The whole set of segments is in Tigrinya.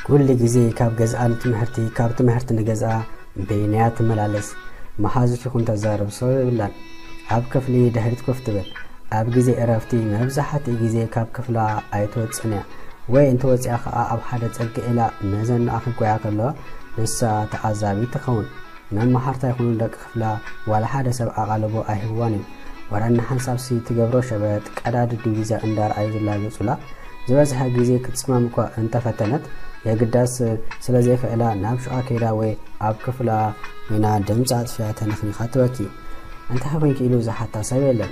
كل جزء كاب جزء تمهرتي كاب تمهرت نجزء بينات ملالس محازت يكون تزارب صوب لان أب كفلي دهرت كفتبل أب جزء عرفتي مبزحت جزء كاب كفلا أيتوت صنع وين توت أخ أب حدا تلك إلى مزن أخ كوياك الله لسه تعذابي تخون من محرت يكون لك خفلا ولا حدا سبع غلبو أهواني ورن حساب سي تجبرو شبات قداد ديفيزا اندار ايز الله يصلا زبازها غزي كتسمامكو انت فتنت يقداس سلازي خلا نابشو اكيدا وي اب كفلا هنا دمصات فيها تنخني خاتوكي انت حوين كيلو زحتا سبيلن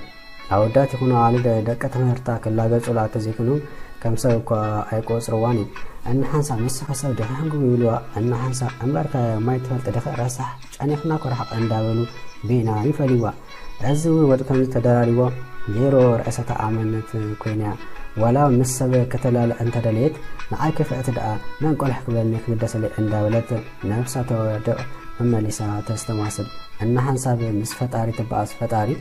اودات يكونوا على دقه تمرتا كلا غصلا تزيكنو كم سبكو ايقوصرواني ان حنسا مسخسو دهانغو يلوا ان حنسا امباركا ما يتفلت دخ راسح ጫኔخنا كرحق እንዳበሉ بينا يفليوا عزو ودكم تداريوا جيرو رأسة عامنة كوينيا ولا مسبة كتلال أنت دليت معاك فأتدأ من قول حكم لأنك بدس لي عند ولد نفسها تودع أما لسا تستماسل أنها نصاب مسفتاري تبقى فتاري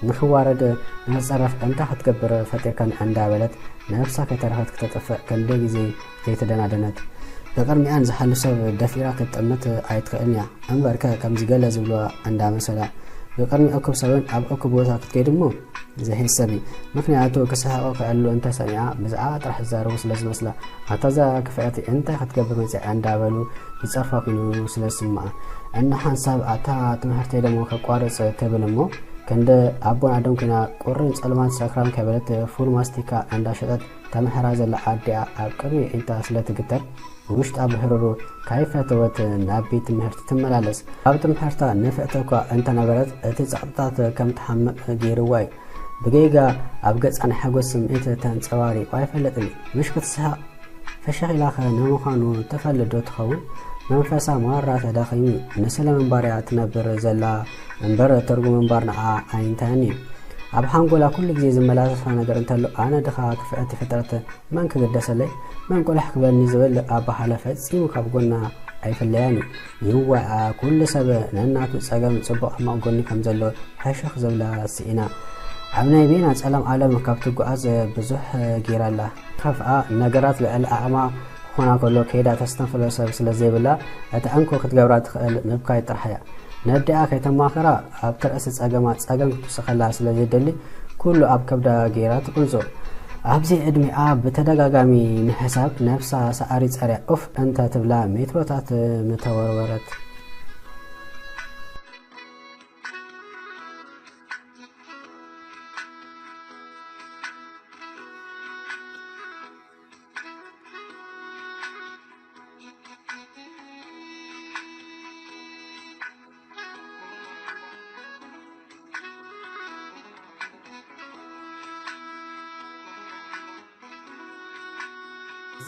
نخوارد نصرف أنت حتكبر فتير كان عند ولد نفسها كترهت كتطفأ كان لي زي تدنا دنت بقرمي أن زحلو سب دفيرا كتأمت آيت خيلنيا أمباركا كم زيقال زبلوا عند مثلا بقرمي أكب سبين أب أكب وثا كتكيدمو زي السبي مكنياتو كسحاقو كألو أنت سميعا بزعات رح الزارو سلس مسلا عطازا كفايتي أنت حتكبر مزيع عند عبالو يتصرفا كنو سلس سمعا أن حنساب أتا تمهرتي دمو كقوارس تبلمو كند أبون عدم كنا قرن سألمان ساكرام كبلت فول ماستيكا عند شدت تمهراز العادي أبقبي أنت سلت قتر وشت أب هررو كيف توت نبي تمهرت تملالس أب تمهرتا نفعتك أنت نبرت تزعطات كم تحمق جيرواي بجيجا أبقت أنا حجوز سمعت تنصواري ويفلتني مش كتسها فشغل آخر نمخانو تفلدو تخون منفسا مرة تداخيني نسلا من باريات نبر زلا منبر ترجو من بارنا عين تاني أب حنقول كل جزء ملازم أنا قرنت له أنا دخل كفأتي فترة من كقدس لي من كل حكي بالنزول أب حلفت سيمو كابقولنا أي فلاني يو كل سبب لأننا تساقم صبح ما قولني كم زلوا هشخ زبلا سينا عمنا يبينا تسلم عالم كابتو أز بزح جير الله خفأ نجارات للأعمى هنا كله كيدا تستنفل سبب سلزي بلا أتأنكو كتجورات نبكاي ترحيا ندعا كيتم آخرا أبتر أسس أجمع أجمع تسخلا سلزي دلي كله أب كبدا جيرات كنزو أبزي أدمي بتدقاقامي نحساب نفسها سأريد أريع أوف أنت تبلا ميتوتات متورورت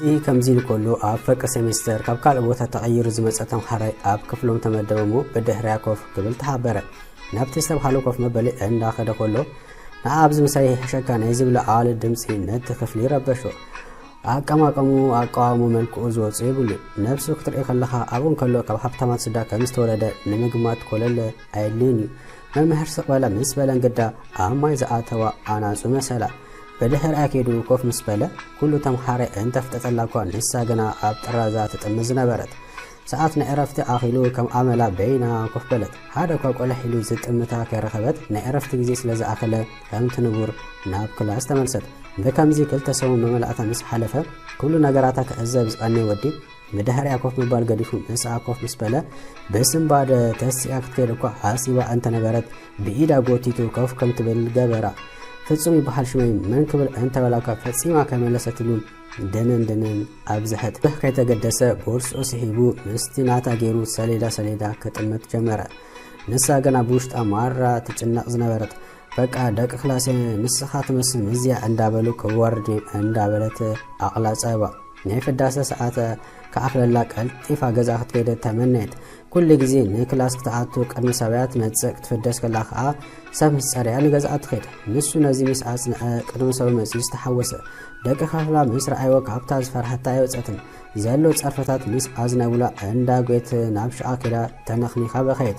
زي كم زين كله أب فرق سمستر كاب كالبوتا تغير زمزتهم حراي أب كفلهم تمدبمو بدهريا كوف قبل تحبرت نبتستب حالو كوف مبالي عند آخر كله نعاب زمساي حشكا نيزب لعال الدمسي ند خفلي ربشو أقامو أقامو ملكو زوز يقولي نفسو كتر إخلها أبون كله كاب حبتمات سدا كمستولد نمجمات كلل أيليني ممهر سقبالا مسبالا قدا أما إذا آتوا أنا سمسالا بدهر أكيدو كوف مسبلة كله تمحاري أنت فتتلاقوا لسا جنا أبترازات تمزنا برد ساعتنا عرفت أخيلو كم عملا بينا كوف بلد هذا كوك ولا حلو زت أمتها كرخبت نعرفت جزيس لزا أخلا هم تنبور ناب كلا استملست ذكام زي كل تسوم مملأة مس حلفة كل نجاراتك أزبز أني ودي بدهر أكوف مبال قديفو مسا كوف مسبلة بسم بعد تسي أكتيركو حاسبة أنت نبرد بإيدا قوتيتو كوف كم تبل جبرا فتصومي بحال شوي من قبل أنت ولاك فتصيما كمان لستلون دنن أبزحت بحكي تقدس بورس أسحبو مستناتا جيرو سليدا كتمت جمرة نسا جنا بوشت أمارة تجنق زنبرت فقا دق خلاصي نسخات مسل مزيا عندابلو كواردي عندابلت أقلا صعبة نيف الداسة ساعات كأخل لك التيفا جزاخت كده تمنيت كل جزين نكلاس كتعاتو قدم سبيات متسك تفدس كلاخا سب مساري أنا جزات خير نسو نزي مساس قدم سبي مسيس تحوس دق خفلا مسر أيوة كابتاز فرحتا يوصتن زلو صرفتات مس أزنا ولا عندها قيت نابش أكيدا تنخني خبخيت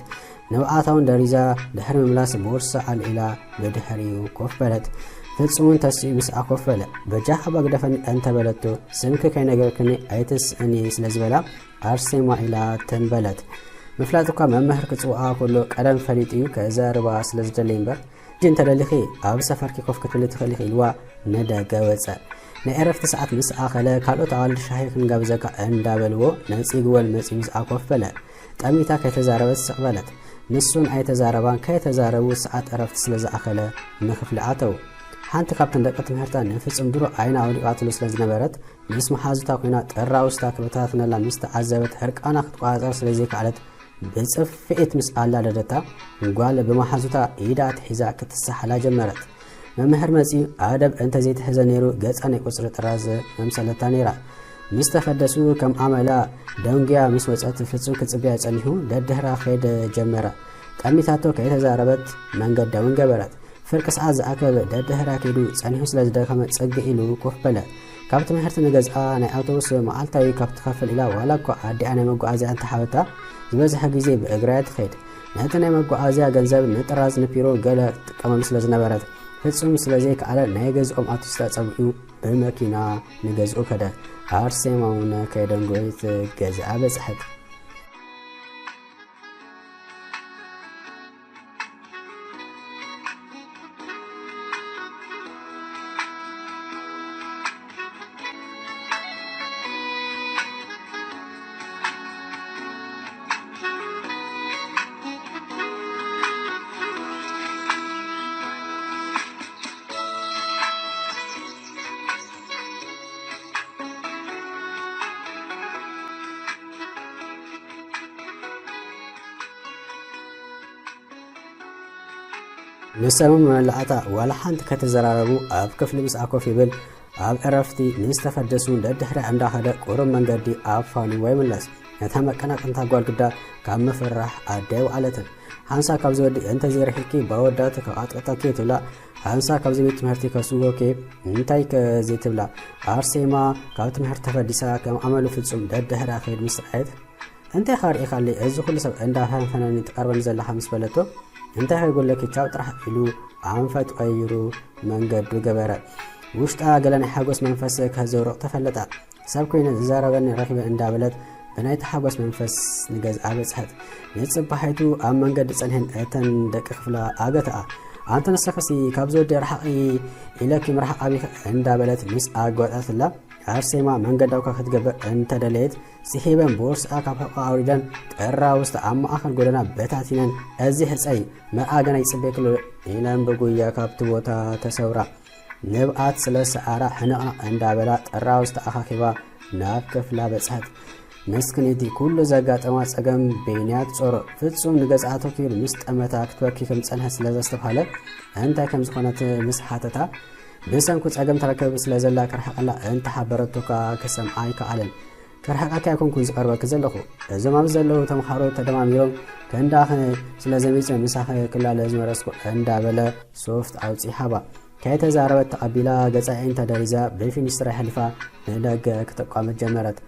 نوعاتون دريزا دحر مملاس بورس على إلى بدحريو كوف بلد ፍጹም ተስኢ ምስኣ ኮፈለ በጃኻ ባግደፈን እንተበለቶ ስምክ ከይነገርክኒ ኣይትስእኒ ስለዝበላ ኣርሴማ ኢላ ተንበለት ምፍላጥ እኳ መምህር ክጽውዓ ከሎ ቀደም ፈሊጥ እዩ ከዛርባ ስለዝደለይ እምበር እንተደሊኺ ኣብ ሰፈርኪ ኮፍ ክትብል ትኽእል ኢልዋ ነደገ ወፀ ናይ ዕረፍቲ ሰዓት ምስ ኣኸለ ካልኦት ኣዋልድ ሻሂ ክንጋብዘካ እንዳበልዎ ነፂግወል መፂ ምስኣ ኮፈለ ጠሚታ ከይተዛረበት ስቕበለት ንሱን ኣይተዛረባን ከይተዛረቡ ሰዓት ዕረፍቲ ስለዝኣኸለ ንኽፍሊ ኣተው ሓንቲ ካብተን ደቂ ትምህርታ ንፍጹም ድሮ ዓይና ኣውሊቃትሉ ስለዝነበረት ምስ መሓዙታ ኮይና ጥራውስታ ክበታትነላ ምስ ተዓዘበት ሕርቃና ክትቋፀር ስለዘይከኣለት ብጽፍኢት ምስ ኣላለደታ ጓል ብመሓዙታ ኢዳ ትሒዛ ክትሰሓላ ጀመረት መምህር መፂ ኣደብ እንተ ዘይትሕዘ ነይሩ ገጻ ናይ ቁፅሪ ጥራዝ መምሰለታ ነይራ ምስ ተፈደሱ ከም ኣመላ ደንግያ ምስ ወፀት ፍጹም ክጽብያ ጸኒሑ ደድህራ ኸይድ ጀመረ ቀሚታቶ ከይተዛረበት መንገዲ እውን ገበረት ፍርቂ ሰዓት ዝኣከበ ደድህራ ከይዱ ጸኒሑ ስለ ዝደኸመ ጽጊ ኢሉ ኮፍ በለ ካብ ትምህርቲ ንገዝኣ ናይ ኣውቶቡስ መዓልታዊ ካብ ትኸፍል ኢላ ዋላ እኳ ኣዲኣ ናይ መጓዓዝያ እንተሓበታ ዝበዝሐ ግዜ ብእግራ ትኸይድ ነቲ ናይ መጓዓዝያ ገንዘብ ንጥራዝ ንፒሮ ገለ ትጥቀመሉ ስለ ዝነበረት ፍጹም ስለዘይከኣለ ናይ ገዝኦም ኣውቶቡስ ተጸዊዑ ብመኪና ንገዝኡ ከደ ኣርሴማ እውን ከይደንጎይት ገዝኣ በጽሐት ንሰሙም መላእታ ዋላ ሓንቲ ከተዘራረቡ ኣብ ክፍሊ ምስ ኣኮፍ ይብል ኣብ ዕረፍቲ ንዝተፈደሱ ደድሕሪ እንዳኸደ ቁሩብ መንገዲ ኣብ ፋኑ ወይ ምለስ ነታ መቀናቅንታ ጓል ግዳ ካብ ምፍራሕ ኣዳይ ዋዕለትን ሓንሳ ካብ ዝወዲ እንተ ዘይርሒኪ ባወዳት ከቃጥቅጠኪ ትብላ ሓንሳ ካብ ቤት ትምህርቲ ከስጎኪ እንታይ ከዘይ ትብላ ኣርሴማ ካብ ትምህርቲ ተፈዲሳ ከም ኣመሉ ፍጹም ደድሕሪ ኸይድ ምስ ረኣየት እንታይ ካርኢኻለ እዚ ኩሉ ሰብ እንዳፈንፈነኒ ትቀርበኒ ዘለኻ ምስ በለቶ እንታይ ከይጎለኪ ቻው ጥራሕ ኢሉ ኣንፈት ቀይሩ መንገዱ ገበረ ውሽጣ ገለ ናይ ሓጎስ መንፈስ ከዘውርቕ ተፈለጣ ሰብ ኮይነ ዝዛረበኒ ረኺበ እንዳበለት ብናይቲ ሓጎስ መንፈስ ንገዝኣ በጽሐት ንጽባሒቱ ኣብ መንገዲ ጸንሐን እተን ደቂ ክፍላ ኣገትኣ ኣንተ ነሰኸሲ ካብ ዝወዲ ረሓቒ ኢለኪ ምርሓቕ ዓቢኽ እንዳበለት ምስ ኣጓጣትላ ኣርሴማ መንገዳውካ ክትገብር እንተደለየት ሲሒበን ቦርስኣ ካብ ሕቋ ኣውሪደን ጥራ ውስጥ ኣብ ማእኸል ጎደና በታቲነን እዚ ህፀይ መርኣገና ይጽበክሉ ኢለን ብጉያ ካብቲ ቦታ ተሰውራ ንብኣት ስለ ሰዓራ ሕንቕንቕ እንዳበላ ጥራ ውስጥ ኣኻኺባ ናብ ክፍላ በጽሐት መስክነቲ ኩሉ ዘጋጠማ ጸገም ቤንያት ጾሮ ፍጹም ንገዝኣ ተኪሩ ምስ ጠመታ ክትበኪ ከም ጸንሐ ስለ ዘስተብሃለ እንታይ ከም ዝኾነት ምስ ሓተታ ብሰንኩ ጸገም ተረከብ ስለ ዘላ ክርሕቐላ እንተሓበረቶካ ክሰምዓ ይከኣለን ክርሕቐካ ይኮንኩን ዝቐርበክ ዘለኹ እዞም ኣብ ዘለዉ ተምሃሮ ተደማሚሮም ከንዳኸ ስለ ዘሚፀ ምሳኸ ክላለ ዝመረስኩ እንዳበለ ሶፍት ኣውፂሓባ ከይተዛረበት ተቐቢላ ገጻኤን ተደሪዛ ብፊኒስትራ ሕልፋ ንደገ ክተቋመት ጀመረት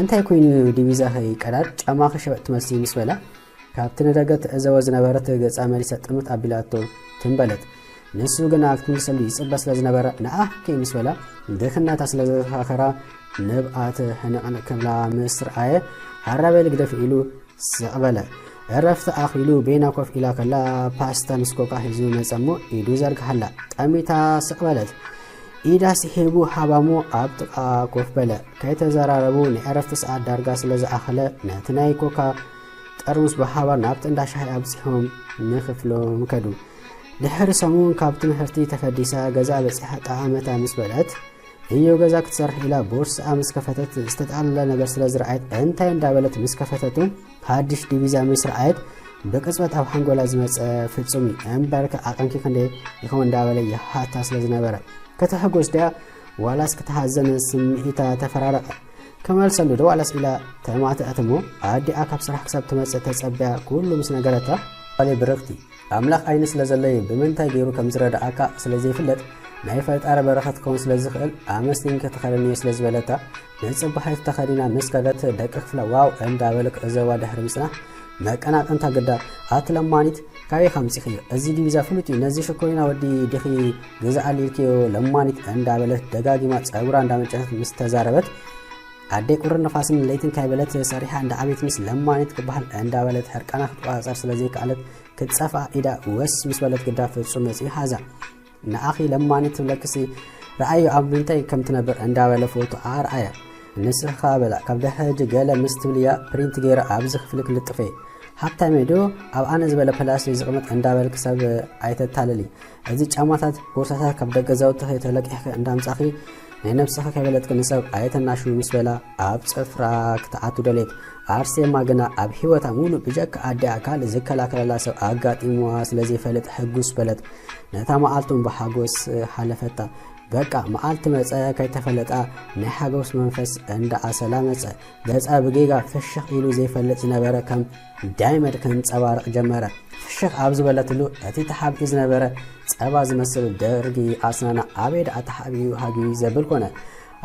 እንታይ ኮይኑ ዲቪዛኸ ቀዳድ ጫማኸ ሸበጥ ትመስሊ ምስ በላ ካብቲ ንደገ ትዕዘቦ ዝነበረት ገጻ መሊሰ ጥምት ኣቢላቶ ትንበለት ንሱ ግን ክትምልሰሉ ይጽበ ስለ ዝነበረ ንኣኽኪ ምስ በላ ድኽናታ ስለ ዘተኻኸራ ንብኣት ሕንቕንቕ ክብላ ምስ ረኣየ ሃራበል ግደፍ ኢሉ ስቕበለ ዕረፍቲ ኣኺሉ ቤና ኮፍ ኢላ ከላ ፓስታ ምስ ኮካ ሒዙ መጸሞ ኢዱ ዘርግሓላ ጠሚታ ስቕበለት ኢዳ ሲሒቡ ሓባሞ ኣብ ጥቓ ኮፍ በለ ከይተዘራረቡ ንዕረፍቲ ሰዓት ዳርጋ ስለ ዝኣኸለ ነቲ ናይ ኮካ ጠርሙስ ብሓባር ናብቲ እንዳሻሂ ኣብፂሖም ንኽፍሎም ከዱ ድሕሪ ሰሙን ካብ ትምህርቲ ተፈዲሳ ገዛ በፂሓ ጣዕመታ ምስ በለት እዩ ገዛ ክትሰርሕ ኢላ ቦርስኣ ምስ ከፈተት ዝተጣለለ ነገር ስለ ዝረኣየት እንታይ እንዳበለት ምስ ከፈተቱ ሓድሽ ዲቪዛ ምስ ረኣየት ብቅጽበት ኣብ ሓንጎላ ዝመፀ ፍጹም እምበርከ ኣቐንኪ ክንደይ ይኸው እንዳበለ ይሓታ ስለ ዝነበረ ከተሕጎስ ድያ ዋላስ ክትሓዘን ስምዒታ ተፈራረቐ ከመልሰሉ ዶ ዋላስ ኢላ ተማትአት እሞ ኣዲኣ ካብ ስራሕ ክሳብ ትመፅእ ተጸብያ ኩሉ ምስ ነገረታ ባለ ብረኽቲ ኣምላኽ ዓይኒ ስለ ዘለይ ብምንታይ ገይሩ ከም ዝረዳእካ ስለ ዘይፍለጥ ናይ ፈጣሪ በረኸት ክኸውን ስለ ዝኽእል ኣመስቲን ከተኸደኒ ስለ ዝበለታ ንጽባሒቱ ተኸዲና ምስ ከደት ደቂ ክፍላ ዋው እንዳበለ ክዕዘባ ድሕሪ ምጽናሕ መቀናቀንታ ገዳ አትለማኒት ካቤ ከምጽ ኸዩ እዚ ዲቪዛ ፍሉጥ ነዚ ሽኮሪና ወዲ ድኺ ገዛአሊልኪዮ ለማኒት እንዳበለት ደጋጊማ ጸጉራ እንዳመጨት ምስተዛረበት አዴ ቁር ነፋስን ለይትን ካይበለት ሰሪሃ እንደ አቤት ምስ ለማኒት ክባል እንዳበለት ህርቀና ክትቋጸር ስለዚህ ቃለት ክትጸፋ ኢዳ ወስ ምስ በለት ገዳ ፍጹም መጽ ሐዛ ናአኺ ለማኒት ለክሲ ረአዩ አብንታይ ከምት ነበር እንዳበለ ፎቶ አርአያ ንስኻ በላ ካብ ደህጅ ገለ ምስትብልያ ፕሪንት ገይራ ኣብዚ ክፍልክ ልጥፈ ሓብታ ሜዶ ኣብ ኣነ ዝበለ ፕላስቲክ ዝቕመጥ እንዳበልክ ሰብ ኣይተታለሊ እዚ ጫማታት ቦርሳታት ካብ ደገ ዘውትኸ ተለቂሕከ እንዳምጻኺ ናይ ነፍስኻ ከበለጥክ ንሰብ ኣይተናሹ ምስ በላ ኣብ ጽፍራ ክትኣቱ ደሌት ኣርሴማ ግና ኣብ ህይወታ ሙሉእ ብጀካ ኣዲ ኣካል ዝከላከለላ ሰብ ኣጋጢምዋ ስለዘይፈልጥ ሕጉስ በለት ነታ መዓልቱን ብሓጎስ ሓለፈታ በቃ መዓልቲ መጸ ከይተፈለጣ ናይ ሓጎስ መንፈስ እንዳ ኣሰላ መጸ ገጻ ብጌጋ ፍሽኽ ኢሉ ዘይፈልጥ ዝነበረ ከም ዳይመድ ክንጸባርቕ ጀመረ ፍሽኽ ኣብ ዝበለትሉ እቲ ተሓቢኡ ዝነበረ ጸባ ዝመስል ደርጊ ኣስናና ኣበይ ደኣ ተሓቢኡ ሃጊዩ ዘብል ኮነ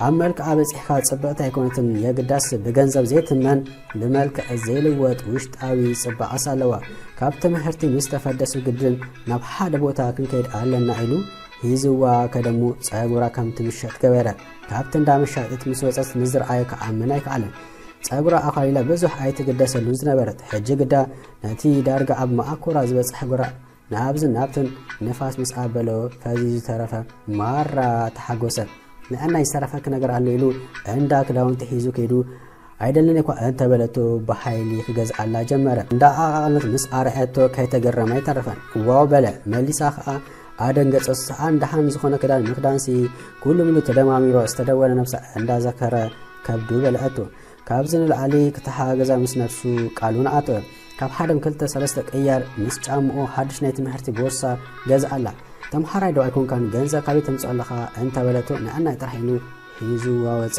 ኣብ መልክዓ በፂሕካ ጽብቕቲ ኣይኮነትን የግዳስ ብገንዘብ ዘይትመን ብመልክዕ ዘይልወጥ ውሽጣዊ ጽባቐስ ኣለዋ ካብ ትምህርቲ ምስ ተፈደሱ ግድን ናብ ሓደ ቦታ ክንከይድ ኣለና ኢሉ ሂዝዋ ከደሙ ጸጉራ ከም ትምሸጥ ገበረ ካብት እንዳመሻጥት ምስ ወጸት ንዝርአየ ከኣምን ኣይከኣለን ጸጉራ ኣኻሊላ ብዙሕ ኣይትግደሰሉ ዝነበረት ሕጂ ግዳ ነቲ ዳርጋ ኣብ ማእኮራ ዝበጽሕ ጉራ ናብዝን ናብትን ነፋስ ምስ ኣበሎ ፈዚ ዝተረፈ ማራ ተሓጎሰ ንአና ይሰረፈክ ነገር አለ ኢሉ እንዳ ክዳውንቲ ሒዙ ከይዱ አይደለን እኮ አንተ በለቶ በኃይል ይገዛላ ጀመረ እንዳ አቃለት ምስ አርአቶ ከይተገረመ ይተረፈን ዋው በለ መልሳኻ አደንገጸስ አንድ ሃን ዝሆነ ከዳን ምክዳንሲ ኩሉም ተደማሚሮ استدወለ ነፍሳ እንዳ ዘከረ ከብዱ በለአቶ ካብዝን ለዓሊ ከተሓገዛ ምስ ነፍሱ ቃሉን አቶ ካብ ሓደም ክልተ ሰለስተ ቀያር ምስ ጫምኦ ሓድሽ ናይ ትምህርቲ ቦርሳ ገዛላ ተምሓራይ ደው ኣይኮንካን ገንዘብ ካብይ ተምጽለኻ እንተ በለቶ ንአና ይጥርሒኑ ሒዙ ዋወጸ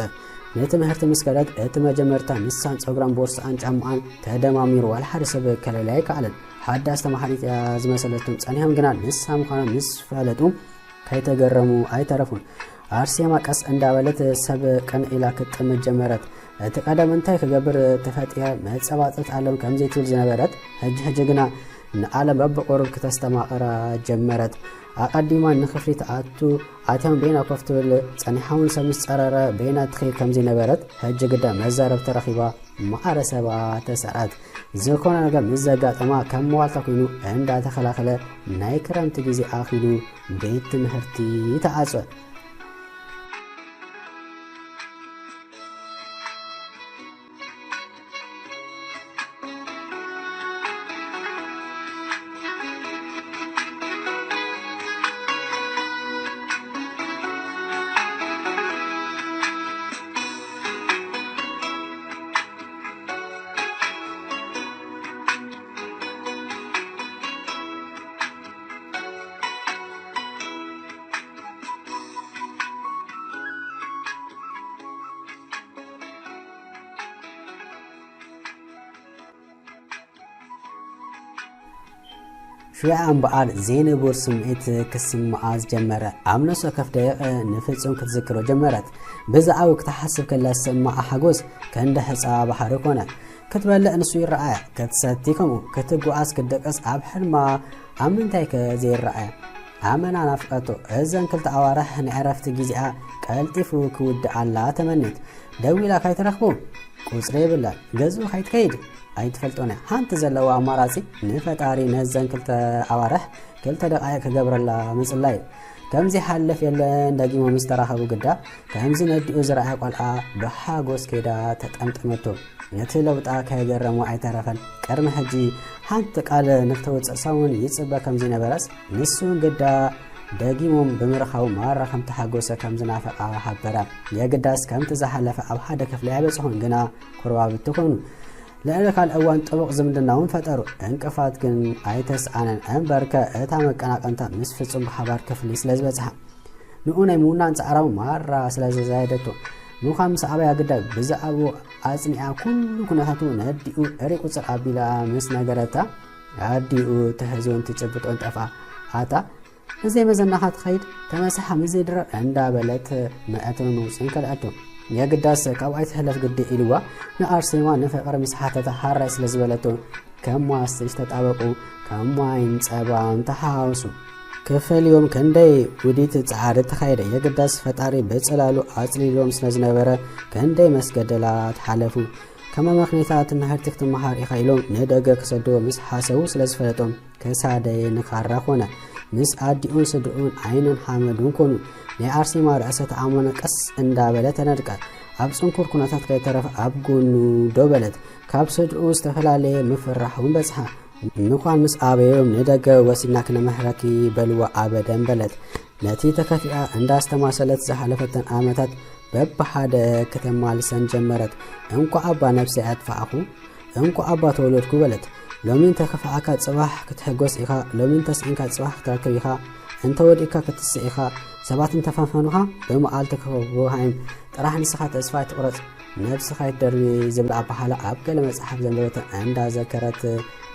ነትምህርቲ ምስከለት እቲ መጀመርታ ንሳን ጸጉራን ቦርሳን ጫምአን ተደማሚሩ ዋል ሓደ ሰብ ከለላይ ከአለን ሓዳስ ተማሐሪት ዝመሰለቱም ጸኒሖም ግና ንሳም ኻና ምስ ፈለጡ ከይተገረሙ ኣይተረፉን አርሴማ ቀስ እንዳበለት ሰብ ቀን ኢላ ክትጥም ጀመረት እቲ ቀደም እንታይ ክገብር ተፈጥያ መጸባጠት ዓለም ከም ዘይትብል ዝነበረት ሕጂ ግና ንዓለም በብቆርብ ከተስተማቕራ ጀመረት አቀዲማ ንኽፍሪት አትያም ቤና ኮፍትብል ጸኒሐውን ሰምስ ጸረረ ቤና ትኺል ከም ዝነበረት ሕጂ ግዳ መዛረብ ተረኺባ ማዕረሰባ ተሰዓት ዝኮነ ነገር ምዘጋጠማ ከም መዋልታ ኮይኑ እንዳ ተኸላኸለ ናይ ክረምቲ ጊዜ አኺሉ ቤት ትምህርቲ ተዓጽወ شوية بقال زين بور سمعت كسم معاز جمرة عمنسو كف دقيقة نفسهم كتذكروا جمرت بزا أو كتحسب كلا سمع حجوز كان ده صعب حركونا كتبلق نسوي الرأي كتساتيكمو كتبقوا عاس كدقس عبحر ما عمنتايك زي الرأي عمنا نفقته إذن كلت عواره نعرفت جزئة كالتفو كود على تمنيت دوي لك هاي ترخبو قصري بالله جزو هاي تكيد አይትፈልጦነ ሃንተ ዘለው አማራጺ ንፈጣሪ ነዘን ክልተ አዋረህ ክልተ ደቃየ ከገብረላ መጽላይ ከምዚ ሓለፍ የለ እንደጊሞ ምስተራኸቡ ግዳ ከምዚ ነዲኡ ዝራአ ቆልዓ በሓጎስ ከዳ ተጠምጥመቶ ነቲ ለውጣ ከገረሙ አይተረፈን ቀርመ ሕጂ ሃንተ ቃል ንክተወጽእ ሳውን ይጽበ ከምዚ ነበረስ ንሱን ግዳ ደጊሞም ብምርኻው ማራ ከም ተሓጎሰ ከም ዝናፈቃ ሓበራ የግዳስ ከም ተዛሓለፈ ኣብ ሓደ ክፍሊ አይበጽሑን ግና ኩርባብ ትኮኑ لأنك الأوان طبق زمدناهم فتروا انقفات كن عيتس عن أنبرك أتعمل كناك أنت مسفتهم بحبار كفليس لازبتها نقولنا يمونا نسعروا مرة سلاز زايدتو نخام سعبا يقدر بزعبو عزني كل كنا هاتو نديو أريكو سعبي لا مسنا قرأتا عديو تهزون تجبط أنت أفع هاتا زي ما زنحات خير تمسحها مزيدر عندها بلت مئة موسين كالأتو يقداس كاو عيت هلف قد إلوا نأرسيما نفقر مسحاتة حارة سلزبلتو ከም ዋስሽ ተጣበቁ ከም ዋይን ጸባን ተሓዋውሱ ክፍል ዮም ከንደይ ውዲት ጻዕሪ ተኻይደ የግዳስ ፈጣሪ በጽላሉ አጽሊሎም ስለዝነበረ ከንደይ መስገደላት ሓለፉ ከመ ምኽንያታት ትምህርቲ ክትመሃር ኢኻ ኢሎም ንደገ ክሰድዎ ምስ ሓሰቡ ስለዝፈለጦም ከሳደይ ንኻራ ኾነ ምስ አዲኡን ስድኡን ዓይንን ሓመዱን ኮኑ ናይ አርሴማ ርእሰ ተኣሞነ ቀስ እንዳበለ ተነድቀ ኣብ ጽንኩር ኩነታት ከይተረፈ ኣብ ጎኑ ዶበለት ካብ ስድኡ ዝተፈላለየ ምፍራሕውን በጽሓ ንኳን ምስ ኣበዮም ንደገ ወሲድና ክነመሕረኪ በልዋ ኣበደን በለት ነቲ ተከፊኣ እንዳስተማሰለት ዝሓለፈተን ዓመታት በብሓደ ከተማልሰን ጀመረት እንኳ ኣባ ነፍሲ ኣጥፋኣኹ እንኳ ኣባ ተወለድኩ በለት ሎሚን ተከፋኣካ ጽባሕ ክትሕጎስ ኢኻ ሎሚን ተስዒንካ ጽባሕ ክትረክብ ኢኻ እንተ ወዲእካ ክትስዕ ኢኻ ሰባትን ተፈንፈኑኻ ብመዓልቲ ክኸብሃይም ጥራሕ ንስኻ ተስፋ ትቁረጽ ነፍስኻ ይትደርቢ ዝብል ኣባሓላ ኣብ ገለ መጽሓፍ ዘንበበተ እንዳዘከረት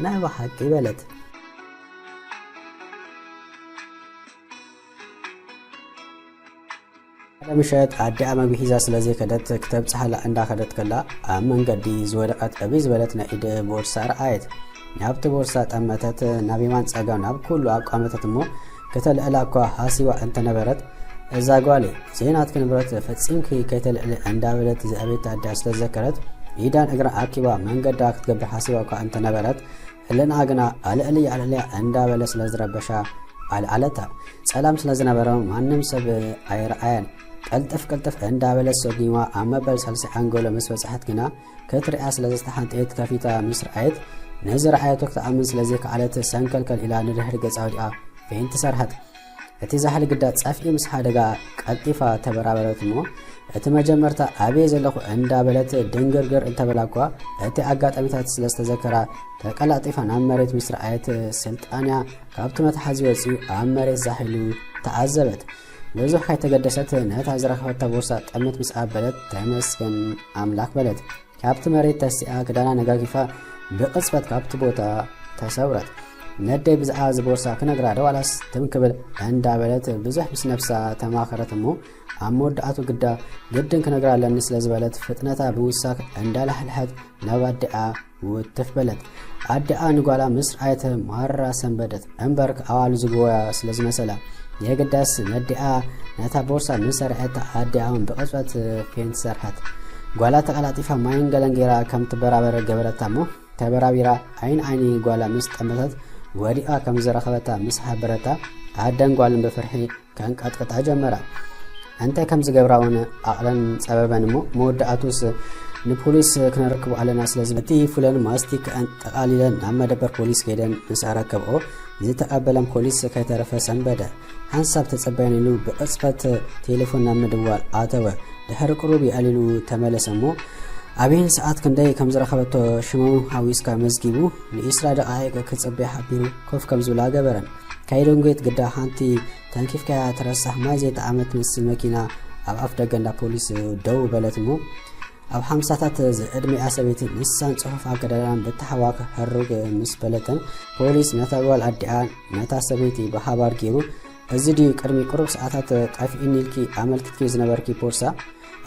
ናይ ባሓቂ በለት ምሸት ኣዲኣ መግቢ ሒዛ ስለዘይ ከደት ክተብፅሓላ እንዳኸደት ከላ ኣብ መንገዲ ዝወደቐት ዕብይ ዝበለት ናይ ኢድ ቦርሳ ረኣየት ናብቲ ቦርሳ ጠመተት ናብ የማን ፀጋም ናብ ኩሉ ኣቋመተት እሞ ከተልዕላ እኳ ሃሲባ እንተነበረት እዛ ጓሌ ዜናት ክንብረት ፈፂምኪ ከይተልዕሊ እንዳበለት ዝኣቤት ኣዲኣ ስለዘከረት ኢዳን እግራ ኣኪባ መንገዳ ክትገብር ሃሲባ እኳ እንተነበረት እለና ግና ኣልዕልያ እንዳበለ ስለዝረበሻ ኣልዓለታ ጸላም ስለዝነበረ ማንም ሰብ ኣይረኣያን ቀልጥፍ እንዳበለ ሰጊማ ኣብ መበል ሳልሲ አንጎሎ ምስ በጽሐት ግና ክትሪኣ ስለዘስተሓንጠየት ከፊታ ምስ ረኣየት ነዚ ረኣየቶ ክትኣምን ስለዘይከኣለት ሰንከልከል ኢላ ንድሕሪ ገጻ ወዲኣ ፌንቲ ሰርሐት እቲ ዛሕሊ ግዳት ጸፍኢ ምስ ሓደጋ ቀልጢፋ ተበራበረት እሞ እቲ መጀመርታ ኣበይ ዘለኹ እንዳበለት ድንግርግር እንተበላ እኳ እቲ ኣጋጣሚታት ስለዝተዘከራ ተቀላጢፋ ናብ መሬት ምስ ረኣየት ስልጣንያ ካብቲ መትሓዚ ወፂኡ ኣብ መሬት ዛሒሉ ተዓዘበት ብዙሕ ከይተገደሰት ነታ ዝረኸበታ ቦርሳ ጠመት ምስ ኣበለት ተመስገን ኣምላክ በለት ካብቲ መሬት ተሲኣ ክዳና ነጋጊፋ ብቕጽበት ካብቲ ቦታ ተሰውረት ነደይ ብዛዕባ ዝቦርሳ ክነግራ ደዋላስ ትምክብል እንዳበለት ብዙሕ ምስ ነፍሳ ተማኸረት እሞ ኣብ መወዳእቱ ግድን ክነግራ ኣለኒ ስለዝበለት ፍጥነታ ብምውሳክ እንዳላሕልሐት ናብ ኣዲኣ ውትፍ በለት ኣዲኣ ንጓላ ምስ ረኣየት ማራ ሰንበደት እምበር ኣዋሉ ዝግወያ ስለዝመሰላ የግዳስ ነዲኣ ነታ ቦርሳ ምስ ረኣየት ኣዲኣውን ብቕጽበት ፌንት ሰርሐት ጓላ ተቀላጢፋ ማይን ገለን ጌራ ከም ትበራበረ ገበረታ እሞ ተበራቢራ ዓይኒ ጓላ ምስ ጠመተት ወዲኣ ከም ዝረኸበታ ምስ ሓበረታ ኣደን ጓልን ብፍርሒ ከንቀጥቅጣ ጀመራ እንታይ ከም ዝገብራውን ኣቕለን ጸበበን እሞ መወዳእቱስ ንፖሊስ ክነርክቡ ኣለና ስለዝበቲ ፍለን ማስቲክ ጠቃሊለን ናብ መደበር ፖሊስ ከይደን ምስ ኣረከብኦ ዝተቀበለን ፖሊስ ከይተረፈ ሰንበደ ሓንሳብ ተጸባይን ኢሉ ብቕጽበት ቴሌፎን ናብ ምድዋል ኣተወ ድሕሪ ቅሩብ ይኣሊሉ ተመለሰ እሞ ኣብይን ሰዓት ክንደይ ከም ዝረኸበቶ ሽመሙ ሓዊስካ መዝጊቡ ንኢስራ ደቃይቅ ክጽበይ ሓቢሩ ኮፍ ከም ዝብላ ገበረን ካይዶንጎት ግዳ ሓንቲ ተንኪፍካያ ተረሳሕ ማይ ዘይተዓመት ምስል መኪና ኣብ ኣፍ ደገንዳ ፖሊስ ደው በለት እሞ ኣብ ሓምሳታት ዝዕድሜኣ ሰበይቲ ንሳን ጽሑፍ ኣገዳዳን ብተሓዋክ ሕሩግ ምስ በለተን ፖሊስ ነታ ጓል ኣዲኣ ነታ ሰበይቲ ብሓባር ገይሩ እዚ ድዩ ቅድሚ ቅሩብ ሰዓታት ጠፊእኒ ኢልኪ ኣመልክትኪ ዝነበርኪ ቦርሳ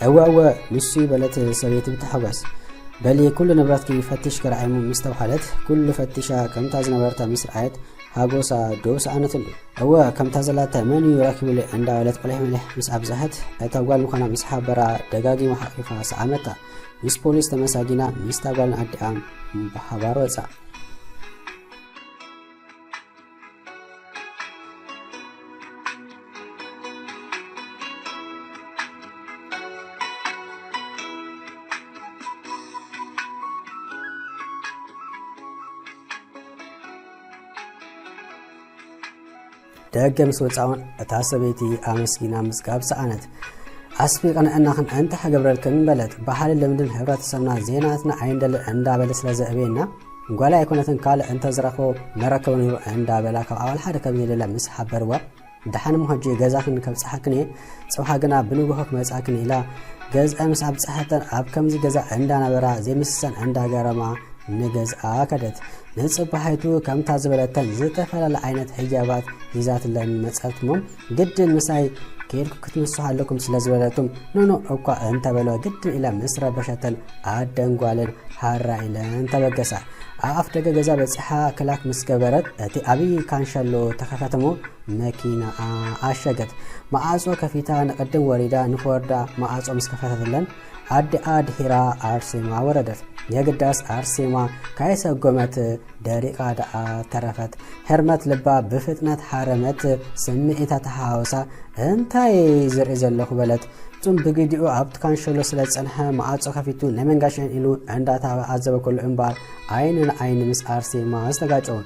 እወ ንሱ በለት ሰበይቲ ብተሓጓስ በሊ ኩሉ ንብረትኪ ፈቲሽ ክረኣይሙ ምስ ተባሃለት ኩሉ ፈቲሻ ከምታ ዝነበርታ ምስ ረኣየት ሃጎሳ ዶስ ኣነትሉ እወ ከምታ ዘላታ መን ይረኪቡለ እንዳበለት ቆልሕ መልሕ ምስ ኣብዛሐት እታ ጓል ምዃና ምስ ሓበራ ደጋጊማ ሓቂፋ ሰዓመታ ምስ ፖሊስ ተመሳጊና ምስ ታጓልን ኣዲኣ ብሓባር ወፃ ደገ ምስ ወፃውን እታ ሰበይቲ ኣመስጊና ምስጋብ ሰኣነት ኣስፊ ቀንዕናኽን እንተ ሓገብረልክን በለት ባህሊ ልምድን ሕብረተሰብና ዜናትና ዓይንደል እንዳበለ ስለዘዕበየና ጓላ ኣይኮነትን ካልእ እንተ ዝረኽቦ መረከቡ ነይሩ እንዳበላ ካብ ኣባል ሓደ ከም ዘደላ ምስ ሓበርዋ ድሓንም ሆጂ ገዛኽን ከብፅሓክን እየ ፅውሓ ግና ብንጉሆ ክመፃክን ኢላ ገዝአ ምስ ኣብፅሐተን ኣብ ከምዚ ገዛ እንዳነበራ ዘይምስሰን እንዳገረማ ንገዝኣ ከደት ንጽባሕይቱ ከምታ ዝበለተን ዝተፈላለ ዓይነት ሕጃባት ሂዛትለን መጸትሞም ግድን ምሳይ كيلكم كتمسوا عليكم سلازبلاتهم نو أوكا أنت بلو جد إلى مصر بشتل عدن قالن حارة إلى أنت بقسع أفتق جزا بصحة كلاك مسكبرت أتي أبي كان شلو تخفتمو ماكينة عاشقت معازو كفيتا نقدم وريدا نخوردا معازو مسكفتت لن عد هيرا أرسيما وردت يقداس أرسيما كايسا قومت داريقا دا ترفت هرمت لبا بفتنة حارمت سمئتا تحاوسا انتاي زرع زلخ بلد ثم بقيديو عبد كان شلو سلس انها معاصو خفيتو نمنغاشن إلو عندها عزب كل انبار عين مس أرسيما استقاجون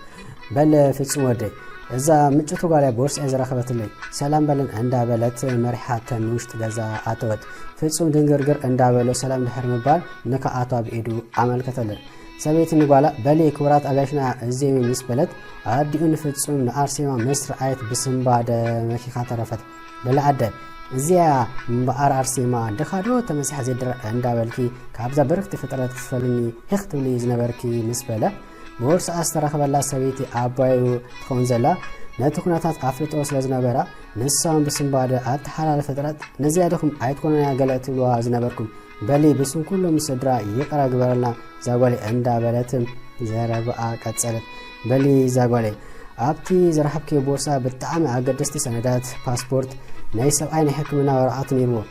بل فتسو ودي إذا مجتو قالي بورس إذا رخبت لي سلام بلن عندها بلد مرحة نوشت غزا آتوت فتسو دنگرگر عندها بلو سلام دحر مبال نكا آتوا بإيدو عمل كتلن سبيت نقوالا بلي كورات أغاشنا الزيمي مس بلد عديون فتسو نأرسيما مصر آيت بسم بعد مكيخا ترفت بلا عدد زيا مبار أرسيما دخارو تمسح زيدر عندها بلكي كابزا بركت فترات تفلني هختولي زنبركي مس بلا بورس أسترخب الله سويتي أبايو تخونزلا نتكوناتات أفريقيا سلازنبرا نسام بسم بعد أتحلال فترات نزيادكم عيدكونا يا قلت الوا زنبركم بلي بسم كله مسدرا يقرا جبرنا زاغولي عند بلاتم زربا قصلت بلي زاغولي أبتي زرحبكي بورصة بالطعم أقدستي سندات باسبورت ناي سبعي ناي حكمنا ورقات نيرو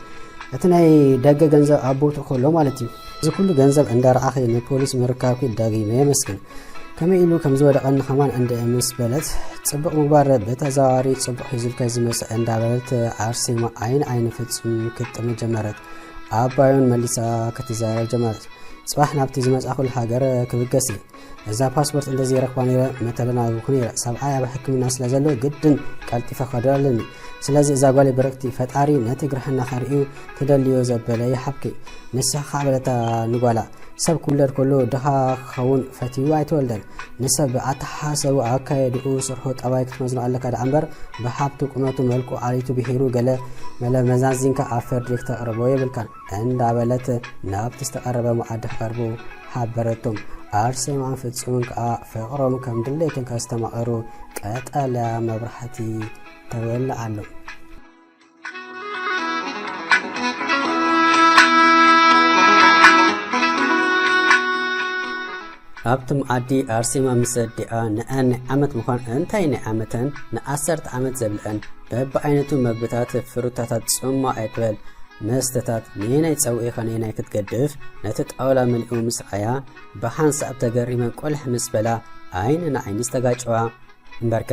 اتناي دغ ገንዘብ አቦቶ ኮሎ ማለት እዩ እዚ ኩሉ ገንዘብ እንዳረአኸ ንፖሊስ ምርካብ ይዳጊ መስክን ከመይሉ ከምዝወደቀን ከማን እንደ ምስ በለት ጽቡቅ ምግባር በተዛዋሪ ጽቡቅ ህዝብ ከዝመስ እንዳበለት አርሴማ አይን ፍጹም ክትም ጀመረት አባዩን መልሳ ከተዛረብ ጀመረት ጽባህ ናብቲ ዝመጻኹል ሀገር ክብገሲ እዛ ፓስፖርት እንደዚህ ረክባኔ መተለና ኩኒ ሰብዓያ በሕክምና ስለዘሎ ግድን ቀልጢፈ ኸዳለኒ ስለዚህ እዛ ጓሌ በረክቲ ፈጣሪ ነትግርሕና ኸሪኡ ትደልዮ ዘበለ ይሓብኪ ንስኻ በለታ ንጓላ ሰብ ኩለር ኮሎ ድኻ ኸውን ፈትዩ ኣይተወልደን ንሰብ ኣተሓሰቡ ኣካየድኡ ስርሑ ጠባይ ክትመዝኑ ኣለካ ዳ እምበር ብሓብቱ ቁመቱ መልኩ ዓሊቱ ብሂሩ ገለ መለ መዛዚንካ ኣፈር ዲክተ ቅርቦ ይብልካን እንዳበለት ናብቲ ዝተቐረበ መዓድ ቀርቡ ሓበረቶም አርሴማን ፍጹም ፍቅሮም ከም ድሌትን ካስተማቀሩ ቀጠልያ መብራህቲ ተወልዓሉ ኣብቱም አዲ አርሴማ ምስዲኣ ንአን ዓመት ምዃን እንታይ ናይ ዓመተን ንዓሰርተ ዓመት ዘብልአን በብዓይነቱ መግብታት ፍሩታታት ጽማ ኣይትበል መስተታት ንናይ ፀውዒ ኸነናይ ክትገድፍ ነቲ ጣውላ መልኡ ምስዓያ በሓንሳብ ተገሪመን ቆልሕ ምስ በላ ዓይንና ዓይኒ ዝተጋጭዋ እምበርከ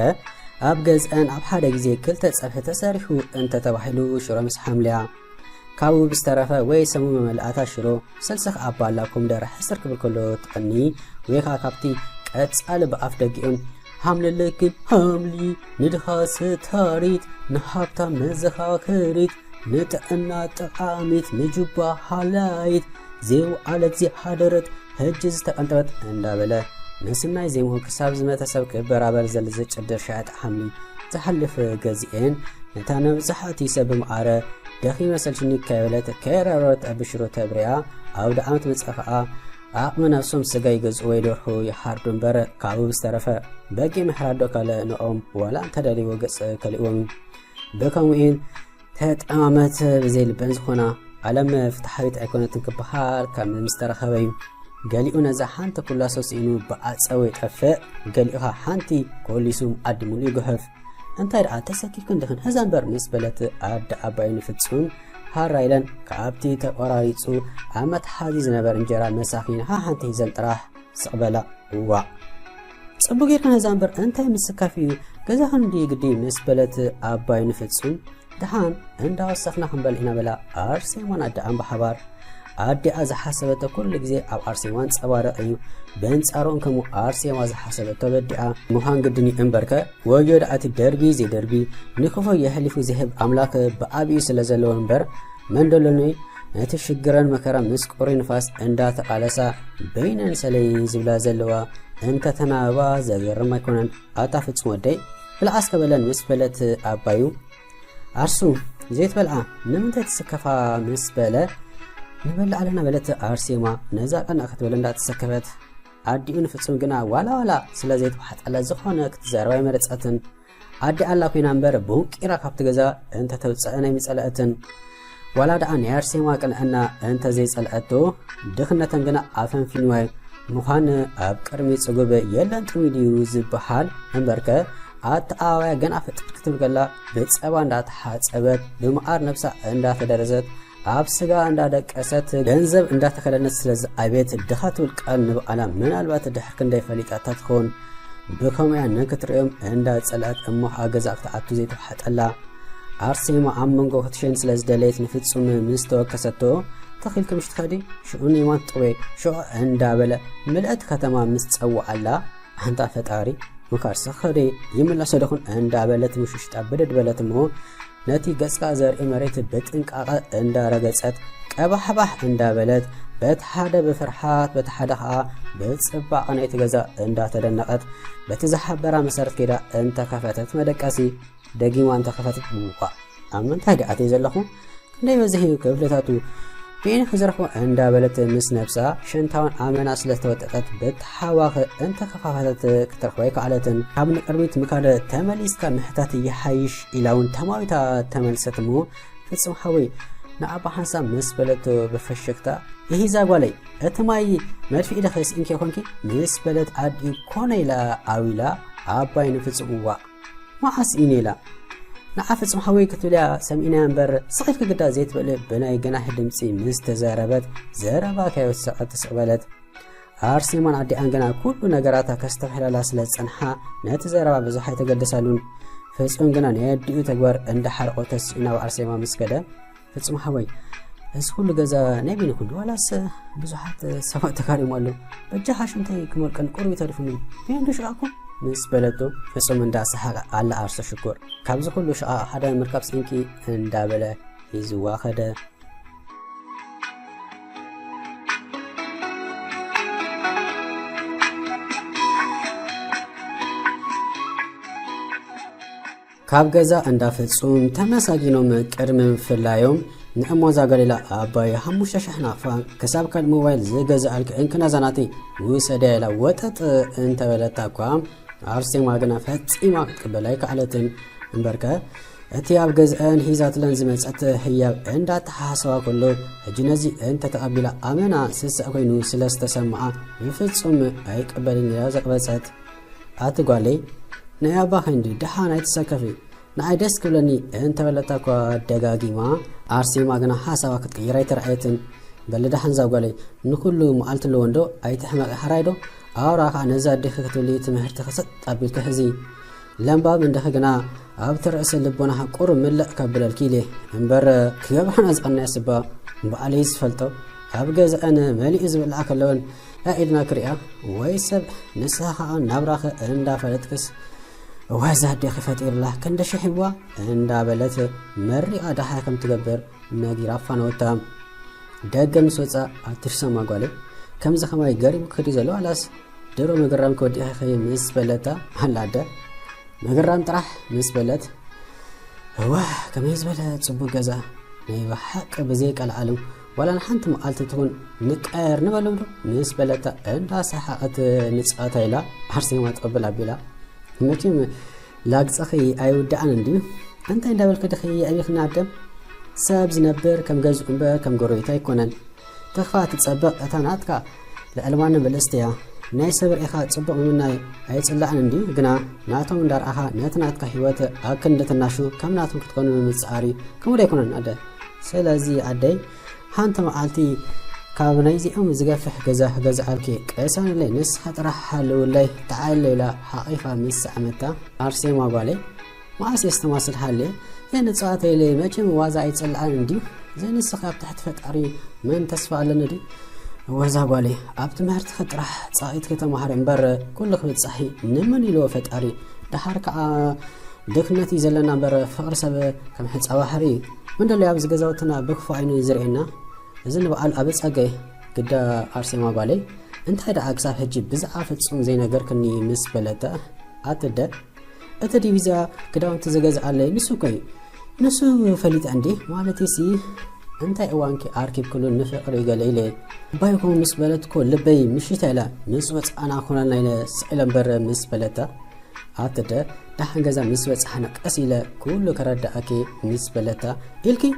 ኣብ ገዝአን ኣብ ሓደ ግዜ ክልተ ፀብሒ ተሰሪሑ እንተተባሂሉ ሽሮ ምስ ሓምልያ ካብኡ ብዝተረፈ ወይ ሰሙ መመልኣታ ሽሮ ሰልሰኽ ኣባላ ኮምደረ ሕስር ክብል ከሎ ትቐኒ ወይ ከዓ ካብቲ ቀፃሊ ብኣፍ ደጊኦም ሃምልልክን ሃምሊ ንድኻ ስታሪት ንሃብታ መዘኻኸሪት ንጥዕና ጠቃሚት ንጅባ ሓላይት ዜው ዓለት ዝሓደረት ሕጂ ዝተቐንጠበት እንዳበለ ንስናይ ዘይምሁ ክሳብ ዝመተሰብ ክበራበር ዘለ ዝጭድር ሸዕጥ ሓምሊ ዝሓልፍ ገዚአን ነታ ነብዛሕቲ ሰብ ምዓረ ደኺ መሰልሽኒ ከበለት ከረሮት ኣብሽሮ ተብሪያ ኣብ ዳዓመት መፅአ ከዓ ኣቕሚ ነፍሶም ስጋ ይገዝኡ ወይ ደርሑ ይሓርዱ እምበር ካብኡ ዝተረፈ በቂ ምሕራዶ ካለ ንኦም ዋላ እንተደልይዎ ገፅ ከልእዎም በከምኡን ተጠማመት ብዘይ ልበን ዝኾና ዓለም ፍትሓዊት ኣይኮነትን ክበሃል ካብ ምስተረኸበዩ ገሊኡ ነዛ ሓንቲ ኩላ ሶሲኢኑ ብኣፀወ ይጠፍእ ገሊኡኻ ሓንቲ ኮሊሱ ኣድሙሉ ይግህፍ እንታይ ደኣ ተሰኪፍክን ድኽን ህዛ እምበር ምስ በለት ኣደ ኣባይኑ ፍጹም ሃራይለን ካብቲ ተቆራሪፁ ኣብ መትሓዚ ዝነበር እንጀራ መሳኺን ሓንቲ ሂዘን ጥራሕ ስቕበላ እዋ ጽቡቕ ጌርክን ህዛ እምበር እንታይ ምስካፍ እዩ ገዛኽን እንዲ ግዲ ምስ በለት ኣባይኑ ፍጹም دحان عند وصفنا خنبل هنا بلا أرسيمان أدعم بحبار أدعى زحسبته كل جزء أو أرسيمان سوارة أيو بنت أرون كمو أرسيمان زحسبته بدعى مهان قدني إمبركة وجود أتي دربي زي دربي نخوفه يحلف ذهب أملاك بأبي سلزلون بر من دلني نتشجرن مكرم مسكوري نفاس عندها تقالسا بين سلي زبلا زلوا أنت تناوى زغير ما يكونن أتافت سودي بالعسكر بلن مسبلت أبايو أرسو زيت بلعا نمنتي تسكفا مسبلة نبلع علينا بلت أرسيما نزاق أنا أخذ بلن لا تسكفت عديون فتسون قنا ولا سلا زيت بحت على زخونك تزاروي مرتساتن عدي الله كوينا مبر بونكيرا كابت جزا أنت توصلنا مسألة ولا دعنا يارسي ما كان أنت زي سألته دخلنا تنجنا عفن في نوع مخان أبكر ميتسقوب يلا تريديو زبحال مبركة أتعاوى جنا فتكتب جلا بيتس أبان دات حات أبد بمعار نفسه عندها درجات أبسجا عندها دك أسات جنزب عندها تخلنا سلز أبيت دخلت والكأن أنا من الوقت دحك ندي فليت أتدخون بكم يعني نكترهم عندها سألت أمه أجزاء تعطي زيت حتى الله عرسي ما عم من جوه تشين سلز دليت نفتسون مستوى كسرته تخيل كم تخدي شؤوني ما تقوي شو عندها بلا ملأت ختمة مستوى الله عندها فتاري مكار سخري يملا صدقون عندها بلت مش تقبلت بلت مو ناتي قسقا زر إمارات بتنك عندها رجعت كبحبح عندها بلت بتحدى بفرحات بتحدى بتصبع أنا يتجزأ عندها تدنقت بتزحب برا مسارت كده أنت كفتت مدكاسي دقي وأنت كفتت بوقا أما أنت هدي أتيزلهم كنا يوزهي كفلتاتو بين خزرخو عندها بلت مس نفسها شنتاون آمنا سلتوتت بتحواخ أنت كفتت كترخويك علتن قبل قربيت مكان تمليس كمحتات يحيش إلون تماويتا تملستمو فتصم حوي نعبا حنسا مس بلتو بفشكتا يهي زاقوالي اتماي مدفي إذا خيس إنكي خونكي مس بلت عادي كوني لا عاويلا عباين فتصموا ما حس إني لا نعرف حوي كتوليا سمينا نبر صغير كده زيت بناي جناح دمسي مستزاربت زاربا كيو ساعات تسقبلت عرسي من عدي أنجنا كل نجاراتها كاستفحل على سلة صنحة نتزاربا بزحية تقدسالون فسون جنا نيديو تجوار عند حرق وتسعينا وعرسي ما مسكده فسون حوي بس كل جزا نبي نكون ولا بزحات سواء تكاري مالو بجحاش انتي كمال كان قربي تعرفوني فين دش أكون مس بلدو فسون من داس حق على عرس شكر كابز كله شقة حدا مركب سينكي اندابله يزوا خده ካብ ገዛ እንዳፈጹም ተመሳጊኖም ቅድምን ፍላዮም ንእሞ ዛገሊላ አባይ ሐሙሽ ሸሕናፋ ከሳብ ካል ሞባይል ዘገዛልከ እንከና ዘናቲ ወሰደላ ወጠጥ እንተበለታ ኳ አርሴ ማግና ፈጺማ ቅበላይ ካለትን እንበርከ እቲያብ ገዝአን ሂዛት ለንዝ መጸተ ህያብ እንዳተሐሰዋ ኩሉ እጅነዚ እንተ ተቀቢላ አመና ስስ ኮይኑ ስለስተሰማዓ ይፍጹም አይቀበልን ያዘቅበጸት አትጓለይ نيابا خندي دحانا يتسكفي نعي ديسك لني انت بلتا كو دغاغيما ارسي ماغنا حسابا كتيراي ترأيتن بل دحان زاغالي نكلو مالت لوندو ايتحمق حرايدو اورا نزا دخكتلي تمهرت خصت قبل كهزي لمبا من دخغنا ابتر اسل لبونا حقور ملق كبلل كيلي انبر كيبحنا زقنا يسبا بأليس فلتو ابغز انا مالي ازبل اكلون لا إلنا كريا ويسب نساها نبرخ اندا فلتكس وهذا دخي فتير الله كند شحوا عند بلت مري ادها كم تجبر ناغي رافان وتام دغم سوصا اترسما غالي كم زخماي غريب كدي زلو علاس درو مغرام كودي خي مس بلتا هلاده مغرام طرح مس بلت هو كم يزبل صبو غزا ني بحق بزيق العالم ولا نحنت مقالت تكون نقير نبلم مس بلتا اندا صحات نصاتا الى حرسي ما تقبل ابيلا متيم لاقصخي ايودان اندي انت اندبلك دخي ايخنا عدم سابز نبر كم غزقم با كم غرويتا يكونن تخفات تصبق اتاناتكا لالوان بلستيا ناي سبر اخا تصبق مناي ايصلعن اندي غنا ناتو ندار اخا نتناتكا حيوت اكندتناشو كم ناتو كتكون مصاري كم ودا يكونن اده سلازي ادي هانت معالتي كابنايزي زغفح غزا الكي قيسان لي نس خطرح حلو لي تعال لا حقيقه مس عمتا ارسي ما بالي ما استماسل حالي ين صاتي لي ماچم وازا يصلعن اندي زين السخاب تحت فطري من تصفى لندي وازا بالي ابت مهرت خطرح صايت كتمحر انبر كل خبط صحي نمن يلو فطري دحركا دكنتي زلنا بر فقر سب كم حصوا حري من دل يابز غزاوتنا بكفو عينو يزرعنا إذن بقال أبد أجي كده أرسي ما بالي أنت هذا أكثر حجي بزعف تصوم زي نجار كني مس بلتا أتدا أتدي بيزا كده أنت زجاج على نسوكي نسو فليت عندي مالتي سي أنت أوانك أركب كل النفق رجال إلي بايكم مس بلت كل لبي مشيت على نسوة أنا أخونا ليلة سئلم بر مس بلتا أتدا دحن جزا مس بصحنا قسيله كل كرداكي مس بلتا إلكي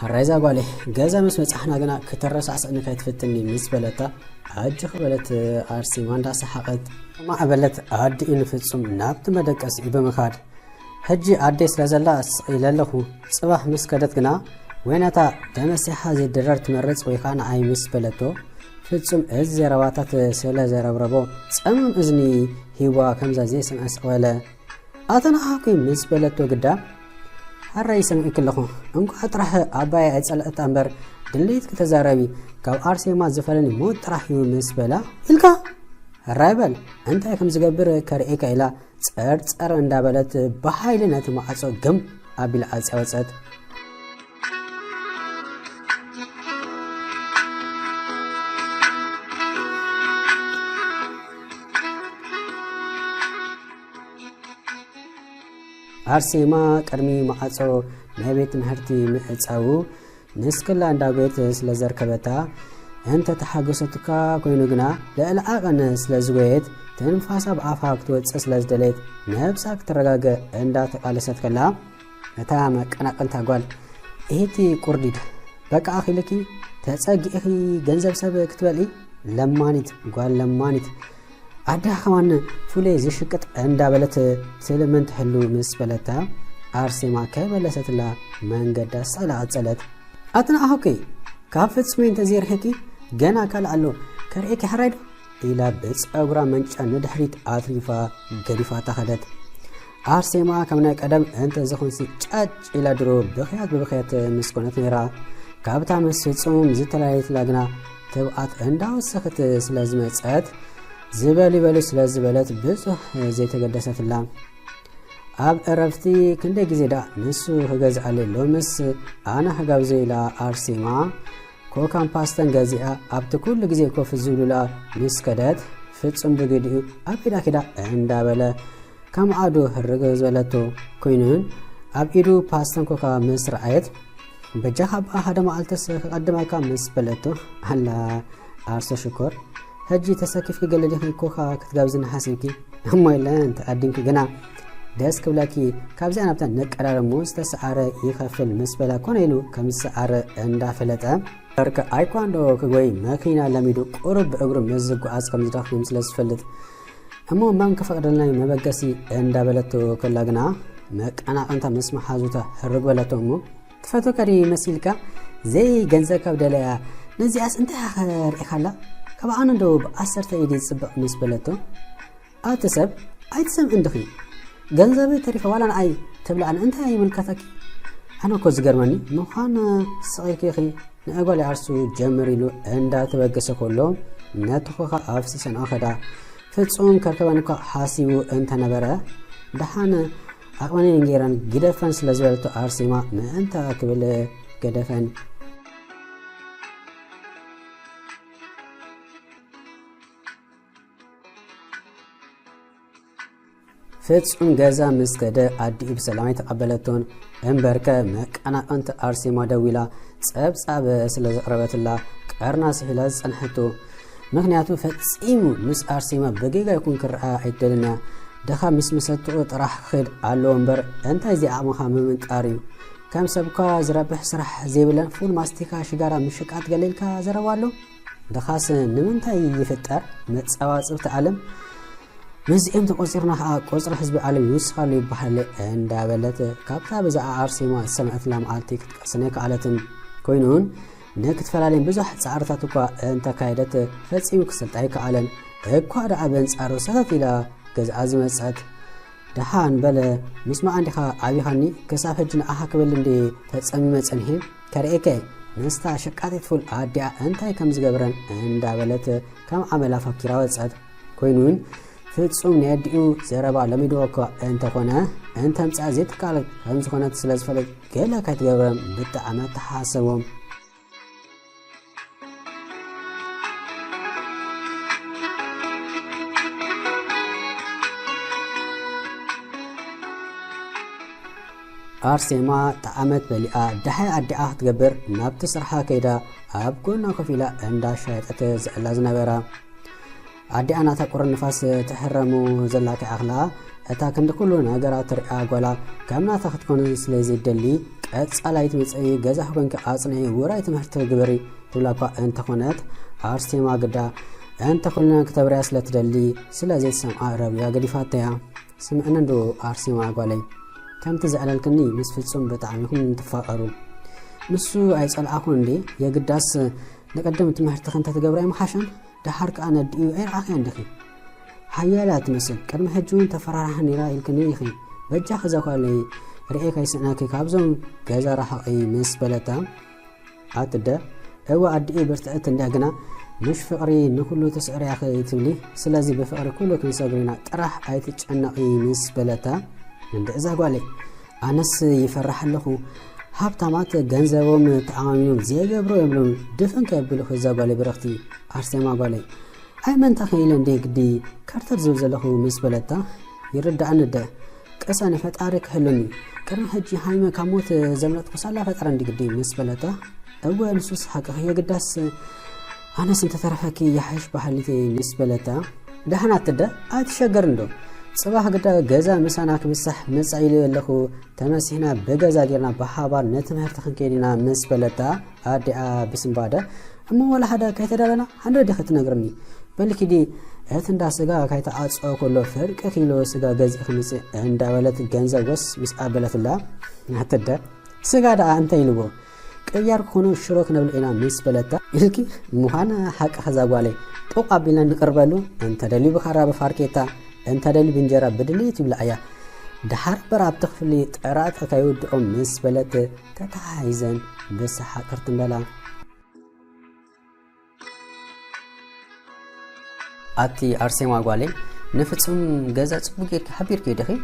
هرزا قالي جزا مس بصحنا غنا كترسعس انك تفتني مس بلتا اج خبلت ارسي ماندا سحقت ما عبلت اد ان فصم نابت مدقس بمخاد حجي اديس لزلا يللخو صباح مس كدت غنا وينتا تمسحا زي درر تمرص وي كان اي مس بلتو فصم از زرباتات سلا زربربو صمم اذني هيوا كمزا زي سمعس ولا اتنا حكي مس بلتو غدا الرئيس مكلخو انكو اطرح اباي اصلت امبر دليت كتزاربي كاب ارسيما زفلني مو طرح يمس بلا الكا الرايبل انت كم زغبر كرئك الى صر اندابلت بحايلنات معصو گم ابيل اصوصت ارسيما قرمي معصو نبيت مهرتي مصاو نسكلا انداغيت سلازركبتا انت تحغستك كوينغنا لالعقن سلازويت تنفاسا بافاك توص سلازدليت نفسك ترغاغ اندا تقالست كلا اتا مقناقنتا قال ايتي قرديد بقى اخيلكي تصغيخي ገንዘብ ሰብ ክትበሊ ለማኒት قال ለማኒት አዳ ከማን ፉሌ ዝሽቅጥ እንዳበለት ስለምን ተحلو መስበለታ አርሴማ ከበለሰትላ መንገዳ ሰላ አጸለት አትና አሁከ ካፍጽ ምን ተዚርህኪ ገና ካልአሎ ከርኤክ حرايد ኢላ በጸጉራ መንጫ ንድሕሪት አትሪፋ ገዲፋ ተኸደት አርሴማ ከምና ቀደም እንተ ዘኹንሲ ጫጭ ኢላ ድሮ በخያት መስኮነት ነራ ካብታ መስጽም ዝተላይት ላግና ተብአት እንዳወሰኸት ስለዝመጸት ዝበል ይበል ስለዝበለት ብዙሕ ዘይተገደሰትላ አብ ዕረፍቲ ክንደ ጊዜ ዳ ንሱ ህገዝአለ ሎምስ አና ህጋብዘይላ አርሴማ ኮካም ፓስተን ገዚአ አብት ኩል ጊዜ ኮፍ ዝብሉላ ምስከደት ፍጹም በግዲኡ አብዳ ከዳ እንዳበለ ከምዓዱ ህርገ ዘለቶ ኮይኑን አብኢዱ ፓስተን ኮካ መስራአየት በጃሃብ አሃደ ማልተስ ቀደማይካ መስበለቶ አላ አርሶ ሽኮር هجي تسكف قلدي كوخا كتغابزن حاسبكي هم يلان تقدمك جنا داسك ولاكي كابزانا بتاع نقرار مستسعر يخفل مسبلا كونيلو كمسعر اندافلتا ترك ايكواندو كغوي ماكينا لميدو قرب اغر مزغو اس كمزداخ مسلسفلت اما مان كفقدلنا مبغسي اندابلتو كلاغنا مقنا انت مسمع حازوتا هرغبلتو تفتو كري مسيلكا زي ገንዘብ ከብደለያ ነዚያስ እንተ ያኸር ይखाላ كبعان ندو بأسر تأيدي تسبق مسبلته أتسب أيتسم عندخي جنزبي تعرف ولا أي تبلع أن أنت أي ملكتك أنا كوز جرماني نخانا صغير كيخي نقول عرسو جمري له عند تبقى كله نتخوخ أفسي سن آخدا فتصوم كركبانك حاسيو أنت نبرة دحانا أقواني نجيران جدفن سلازولتو أرسيما ما أنت قبل جدفن ፍጹም ገዛ መስከደ አዲ በሰላም ተቀበለቶን እንበርከ መቀና አንተ አርሴማ ደዊላ ጸብጻበ ስለዘቀረበትላ ቀርና ሲህላ ጸንሕቶ ምክንያቱ ፈጽሙ ምስ አርሴማ በጌጋ ይኩን ክርአ አይደልና ደኻ ምስ መሰጥቶ ጥራህ ኸድ አሎ እንበር እንታይ ዚ አመኻ ምንጣሪው ከም ሰብካ ዝረብሕ ስራሕ ዘይብለን ፉል ማስቲካ ሽጋራ ምሽቃት ገለልካ ዘረባሎ ደኻስ ንምንታይ ይፈጠር መጻዋጽብተ ዓለም مزئم تقصيرنا قصر حزب عالم يوسخال يبحل عند بلد كابتا بزع عرسيما سمعت لام عالتي كتقسنيك عالتن كوينون نكت فلالين بزح سعرتاتوكا انت كايدت فتصيم كسلطايك عالن اكوا دعبن صارو ساتات الى جز ازمصات دحان بل مسمع عندها عبيخاني كسافجنا اها كبلندي تتصمي مصنهي كريكه نستا شقاتت فول عاديا انتي كم زغبرن عند بلد كم عملا فكيرا وصات كوينون ፍጹም ነዲኡ ዘረባ ለሚዶካ እንተ ሆነ እንተም ጻዚት ቃል ከምዝ ሆነት ስለዝፈለግ ገላ ካትገበም በጣም ተሐሰቦም አርሴማ ተአመት በሊአ ደሃይ አዲአ ትገበር ናብት ስርሓ ከይዳ አብ ጎና ከፊላ እንዳሻየጠተ ዘዕላ ዝነበራ عدي أنا تقرن نفاس تحرمو زلاك أغلا أتا كند كله نجارات رئة قلا كمنا تاخد كون سلازي دلي أتصاليت مسأي جزء حكون كأصنعي ورايت محتر جبري تلاقى أنت خنات عرستي ما قدا أنت كلنا كتب رأس لتدلي سلازي سمع عربية قدي فاتها سمعنا دو عرستي ما قالي كم تزعل الكني مسفت صم بتعملهم تفاقروا نسو أيسأل أكون دي يا قداس نقدمت محتر أنت تجبري محشن دحرك أنا ديو غير عاقي عندكي حيالات مثل كرم حجون تفرارحن يرا الكني يخي بجا خزاكالي رئيك يسناكي كابزون جازا راح اي مس بلتا عتدا هو ادي برتأت اندهقنا مش فقري نكلو تسعر يا اخي تبلي سلازي بفقري كله كنساقرينا طرح ايتج عنا اي مس بلتا عند ازا قالي انس يفرح لخو هابتامات ገንዘቦም ተዓማሚኖም ዘገብሮ የብሎም ድፍን ከብሉ ከዛ ባለ ብረክቲ አርሴማ ባለ አይ መንታ ኸይለ እንደ ግዲ ካርተር ዝብዘለኹ ምስ በለታ ይረዳእን ደ ቀሳነ ፈጣሪ ከህልኒ ቅድሚ ሕጂ ሃይመ ካሞት ዘምረት ኩሳላ ፈጣሪ እንደ ግዲ ምስ በለታ እወ ንሱስ ሐቀ የግዳስ አነስ እንተ ተረፈኪ ያህሽ ባህልቲ ምስ በለታ ደህናት ደ አትሸገር እንዶ صباح قد جزا مساناك مسح مسعيل له تمسحنا بجزا جرنا بحابار نتمهر تخنكينا مسبلتا أدعى بسم بعده أما ولا حدا كيتدا لنا هندرد خت نقرني بلكي دي هتندا سجا كيت عاص أو كله فرق كيلو سجا جز خمس عند ولد جنزا بس مسقابلة الله هتدا سجا دا أنت يلبو كيار كونو شروك نبلينا مسبلتا يلكي مهانا حق خزاقوالي توقابلنا نقربلو أنت دلي بخراب فاركيتا أنت دلي بنجرا بدلي تبلعيا دحر براب تخفلي تقرات كيود مس بلت تتعايزن بس حقرت بلا أتي أرسيما قالي نفتسون جزء صبوكير كحبير كيدخي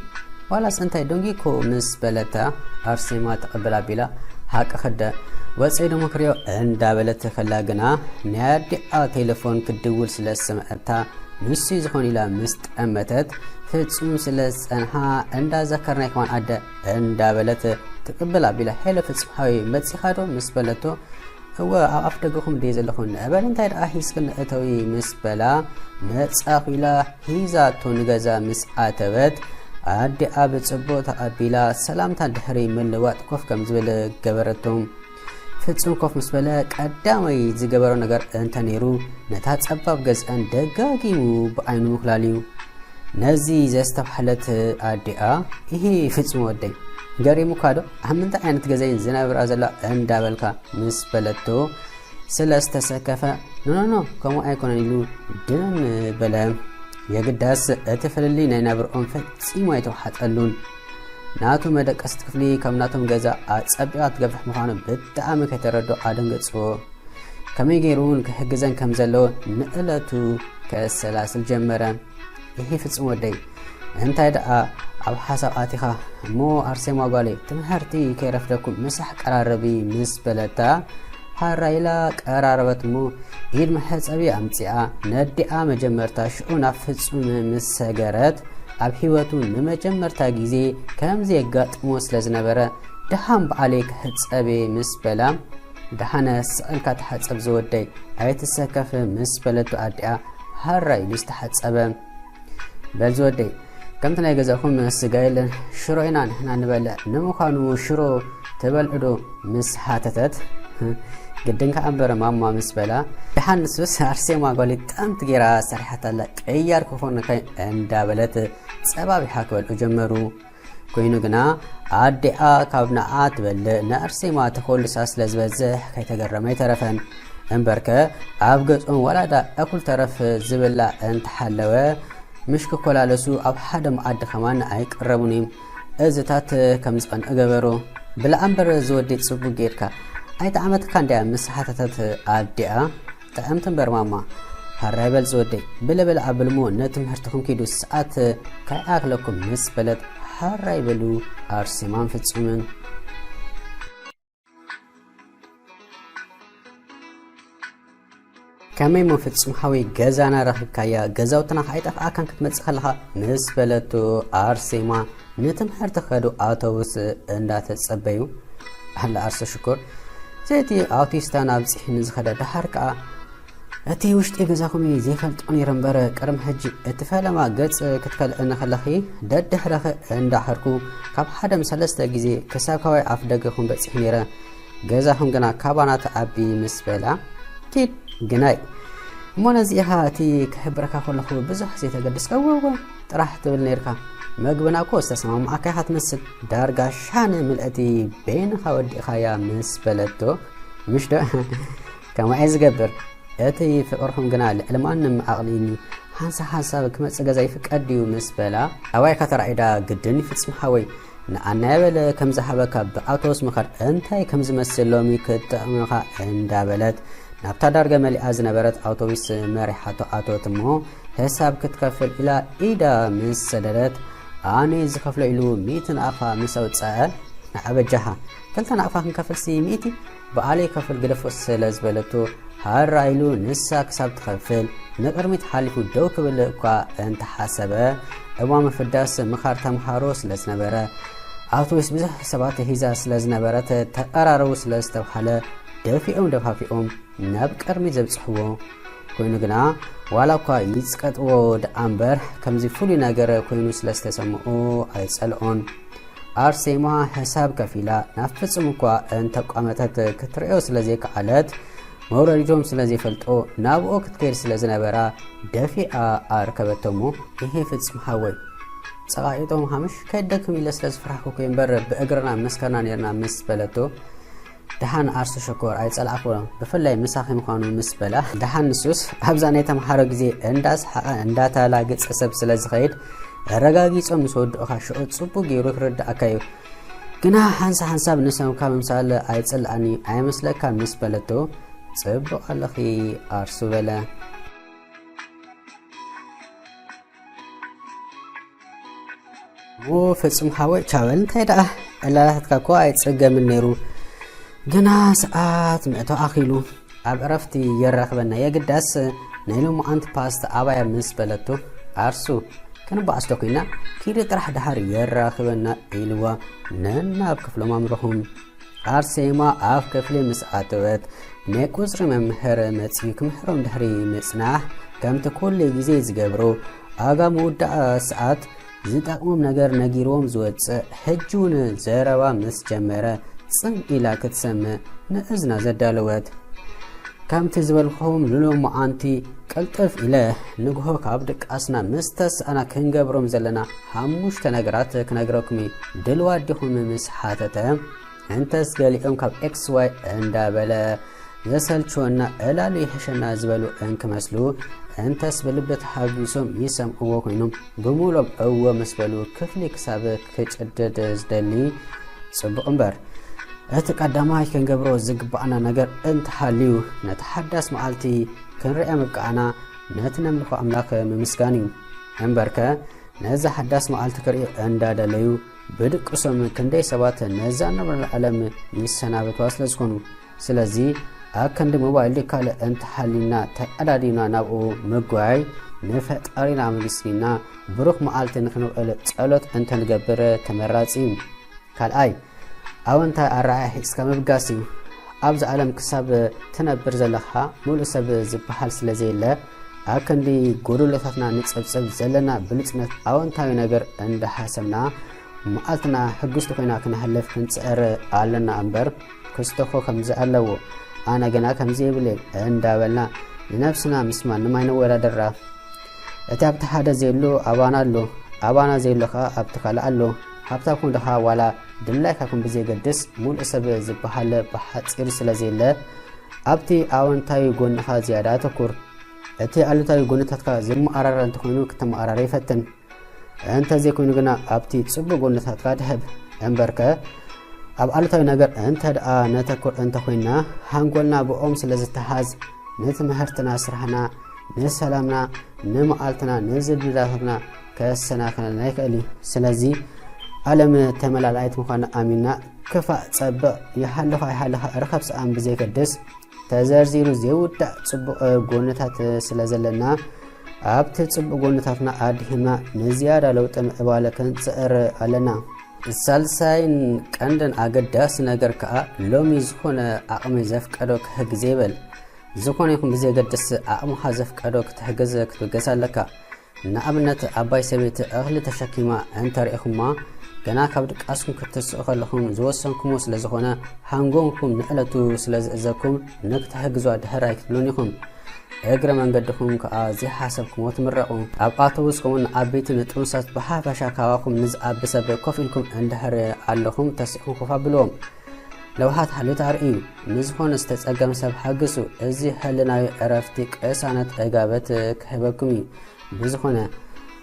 ولا سنتي دونجي كو مس بلتا أرسيما تقبلا بلا حق خد وسيدو مكريو عند بلت خلاقنا نادي تليفون كدول سلسمعتا نسي زخون إلى مست أمتت فتصوم سلس أنها عند ذكرنا كمان عدا عند بلت تقبلا بلا حيلة فتصوم هاي متسخارو مسبلتو هو أفدقكم ديز اللخون أبل انتايد أحيس كن أتوي مسبلا متساقلا هيزاتو نغزا مسعاتبت عدي آبت صبوت أبلا سلامتا دحري من لوات كوف كمزبل قبرتهم فتصوم كوف مسبلا قدامي زقبرو نگر انتانيرو نتات سباب قزقان دقاقيو بأينو مخلاليو نزي زستبحلت عدي إهي فتصوم ودي غاري مكادو همنت عينت غزين زنابر ازلا اندابلكا مسبلتو سلستسكفا نو كمو ايكون يلو دن بلا يقداس اتفللي نينابر اون فتصيمو يتوحطلون ناتو مدقس تكفلي كمناتم غزا اصبيات غفح مخانو بتام كتردو ادنغصو كمي غيرون كحجزن كمزلو نقلتو كسلاسل جمران يهي فتصم ودي انتاي دا أب حسب آتيخا مو أرسيما قالي تمهرتي كيرفدكم مسح قراربي مسبلتا هارايلا قراربت مو إيد محيص أبي أمتيا ندئا مجمرتا شؤنا فتصوم مسساقرات أب حيواتو نمجمرتا جيزي كامزي قات موسلز نبرا دهام بعليك حيص أبي مسبلا دهانا سألكا تحيص أبزودي أيت السكاف مسبلتو أدئا هاراي لستحيص أبا بلزودي كم تنا يجزاكم السجايل شروينا نحن نبلع نمخانو شرو تبلعدو مس حاتتت قدنك أمبر ماما مسبلا دحان سوس أرسيما قولي تام تجيرا سرحة لك أيار كفون كاين اندابلت سبابي حاكوال أجمرو كوينو قنا عادي كابنا بل نأرسيما تقول لساس لزبزح كي تقرمي ترفن انبركة أبقى ولا دا أكل طرف زبلا انت حلوة مشكو كولا لسو أب حدا معد خمان عيك ربونيم ازتات كمزقان اقبرو بلا أمبر زودي تصبو جيركا اي تعمت كان دي مسحاتات عادية تعمتن برماما هالرابل زودي بلا عبلمو نتم هرتكم كيدو ساعات كاي اغلقكم مسبلت هالرابلو أرسيمان فتسومن كمي مفتسم حوي جزانا رخب كايا جزاوتنا حيطف آكان كتمتس خلها مسبلتو أرسيما نتم هرتخدو آتوس اندات تصبيو هلا أرس شكر زيتي آوتيستان أبسيح نزخدا دحركا أتي وشت إجازكم زي خلطوني رمبرة كرم حج اتفعل مع جت كتكل أنا خلخي دد حرخ عند حركو كاب حدا مسلسة جزي كساكوي عفدقكم بس حنيرة جزاهم جنا كابانات أبي مسبلا كيد جناي مونا زيها أتي كحبرك أخو لخو بزح زي تقدس كوو راح تقول نيركا مقبنا كوست تسمع معك حتمسك دارجا شان ملأتي بين خودي خايا مسبلتو مش ده كما عايز جبر أتي فقرهم جنال لما أنم أغليني هنسا حساب كم تجازي فك أديو مسبلا أواي كتر عيدا قدني في اسم حوي نعنابل كم زحبك بأوتوس مخر أنتي كم زمسلومي كتأمخا عند بلد نبتا درجة ملي أزنبرت أوتوبيس مريحة أوتو تمو حساب كتكفل إلى إيدا من سدرت أنا زكفل إلو 100 أفا مسوت سأل نعبجها كلتنا أفا كنكفل سي 100 بقالي كفل قدفو السلز بلتو هار رايلو نسا كساب تخفل نقرمي تحالفو دوك بلقوا انت حاسبه اوام فداس مخار تمحارو سلز نبره أوتوبيس بزح سبات هيزا سلز نبرت تقرارو سلز توحله دفئهم دفافئهم ناب قرمي زبصحوه كوينو جنا والا كوا يسقطو دامبر كمزي فولي ناغر كوينو سلز تسمعو ايصلون أرسيما حساب كفيلا نفسهم كوا انت قامتات كتريو سلزي كعلت موراليجوم سلازي فلطو نابو كتكير سلازي نبرا دافئة أركبتمو إيه فتصم حاوي صغايتهم همش كيدكم إلا سلاز فرحكو كينبر بأقرنا مسكرنا نيرنا مسبلتو دهان أرسو شكور أيتس العقولا بفلاي مساخي مخانو مسبلا دهان نسوس هبزانيتا محارق زي انداس حقا انداتا لاقت سسب سلاز غيد رقاقي صم نسود أخا شعود صبو جيروك رد أكايو كنا حنسا بنسان كاممسال أيتس العني أي مسلك مسبلتو صبو ألخي أرسو بلا مو فتصم حاوي چاول تايدا ألا هتكاكو أيتسقى من نيرو جنا ساعات مئتو أخيلو أب عرفتي يرخبنا يقدس نيلو مو أنت باست أبايا مسبلتو أرسو كانوا بأسلوكينا كيري طرح دحر يرخبنا إلوا نانا بكفلو مامرهم أرسيما أف كفلي مسعاتوات نيكوزر ممهر متسيك محرم دحري مصناح كم تكون لجزي زقبرو آغا مودع ساعات زيتاقوم نگر نگيروم زوت حجون زيروا مسجمرة صن إلا كتسمى نأزنا زدالوات كم تزبلخوم لولو معانتي قلطف إله نقهو كابدك أسنا مستس أنا كنقبروم زلنا حموش تنقرات كنقروكمي دلوات ديهم مسحاتتا انتس قاليهم كاب اكس واي اندا بلا زسلچونا إلالي حشنا زبلو انك مسلو انتس بلبت حابيسوم يسم اوو كوينوم بمولوب اوو مسبلو كفلي كسابك كجدد زدلي صبق امبر اتقدماي كنقبرو زقبعنا نگر انت حاليو نتحدث معالتي كنرئي مبقعنا نتنملخو أملاك ممسكاني امبركا نزا حدث معالتي كرئي اندا دليو بدك قسم كندي سبات نزا نبر العالم يسنابت واسلزكونو سلازي أكند موبايل ديكال انت حالينا تقدادينا نابو مقواي نفت أرينا مجسينا بروك معالتي نخنو تسألوت انت نقبر تمراتيم كالآي أونتا أرعي حسكا مبقاسيو أبز عالم كساب تنبر زلخا مولو سب زبحال سلازي الله أكندي قولو لثاتنا نتسبسب زلنا بلتنت أونتاوي نقر اند حاسمنا معالتنا حقوستو كوينا كنحلف كنتسأر آلنا أمبر كستوخو كمزي ألو أنا جنا كمزي بليل اندابلنا لنفسنا مسما نماينو ولا درا اتابت حدا زيلو أبانا زيلو خا أبتخالا ألو حبتاكم دخا ولا دلايكاكم بزي قدس مول أسب زبحال بحاتير سلازيلا أبتي أونتاوي قونها زيادة كور اتي ألوتاوي قونتاتكا زي مقرر انتخونو كتم مقرر يفتن انت زي كونو جنا أبتي تصبو قونتاتكا دهب امبركا أب ألوتاوي نگر انت دعا نتاكور انتخوينا هنقولنا بأوم سلازتهاز نتمهرتنا سرحنا نسلامنا نمقالتنا نزل بدافتنا كسنا خنا نايكالي سلازي عالم تملال آيت مخانا آمينا كفا تصبق يحلخا رخب سآم بزي كدس تزرزيرو زيود تصبق قونتات سلازلنا أبت تصبق قونتاتنا عادهما نزيادة لو تم إبالكن تسأر علينا السالساين كندن أقداس نگر كا لومي زخون أقمي زفك أدوك هك زيبل ዝኾነ ይኹን ብዘይገድስ ኣእሙኻ ዘፍቀዶ ክትበገስ ኣለካ ንኣብነት ኣባይ ሰበይቲ እኽሊ ተሸኪማ እንተሪኢኹማ ገና ካብ ድቃስኩም ክትስኡ ከለኹም ዝወሰንኩሞ ስለ ዝኾነ ሃንጎንኩም ንዕለቱ ስለ ዝእዘኩም ንክትሕግዟ ድሕር ኣይክትብሉን ኢኹም እግረ መንገድኹም ከዓ ዘይሓሰብኩሞ ትምረቑ ኣብ ኣውቶቡስ ከምኡን ኣብ ቤት ንጥሙሳት ብሓፈሻ ካባኹም ንዝኣቢ ሰብ ኮፍ ኢልኩም እንድሕር ኣለኹም ተሲእኹም ኮፍ ኣብልዎም ለውሃት ሓልዮት ኣርእዩ ንዝኾነ ዝተጸገም ሰብ ሓግሱ እዚ ህልናዊ ዕረፍቲ ቅሳነት ዕጋበት ክህበኩም እዩ ብዝኾነ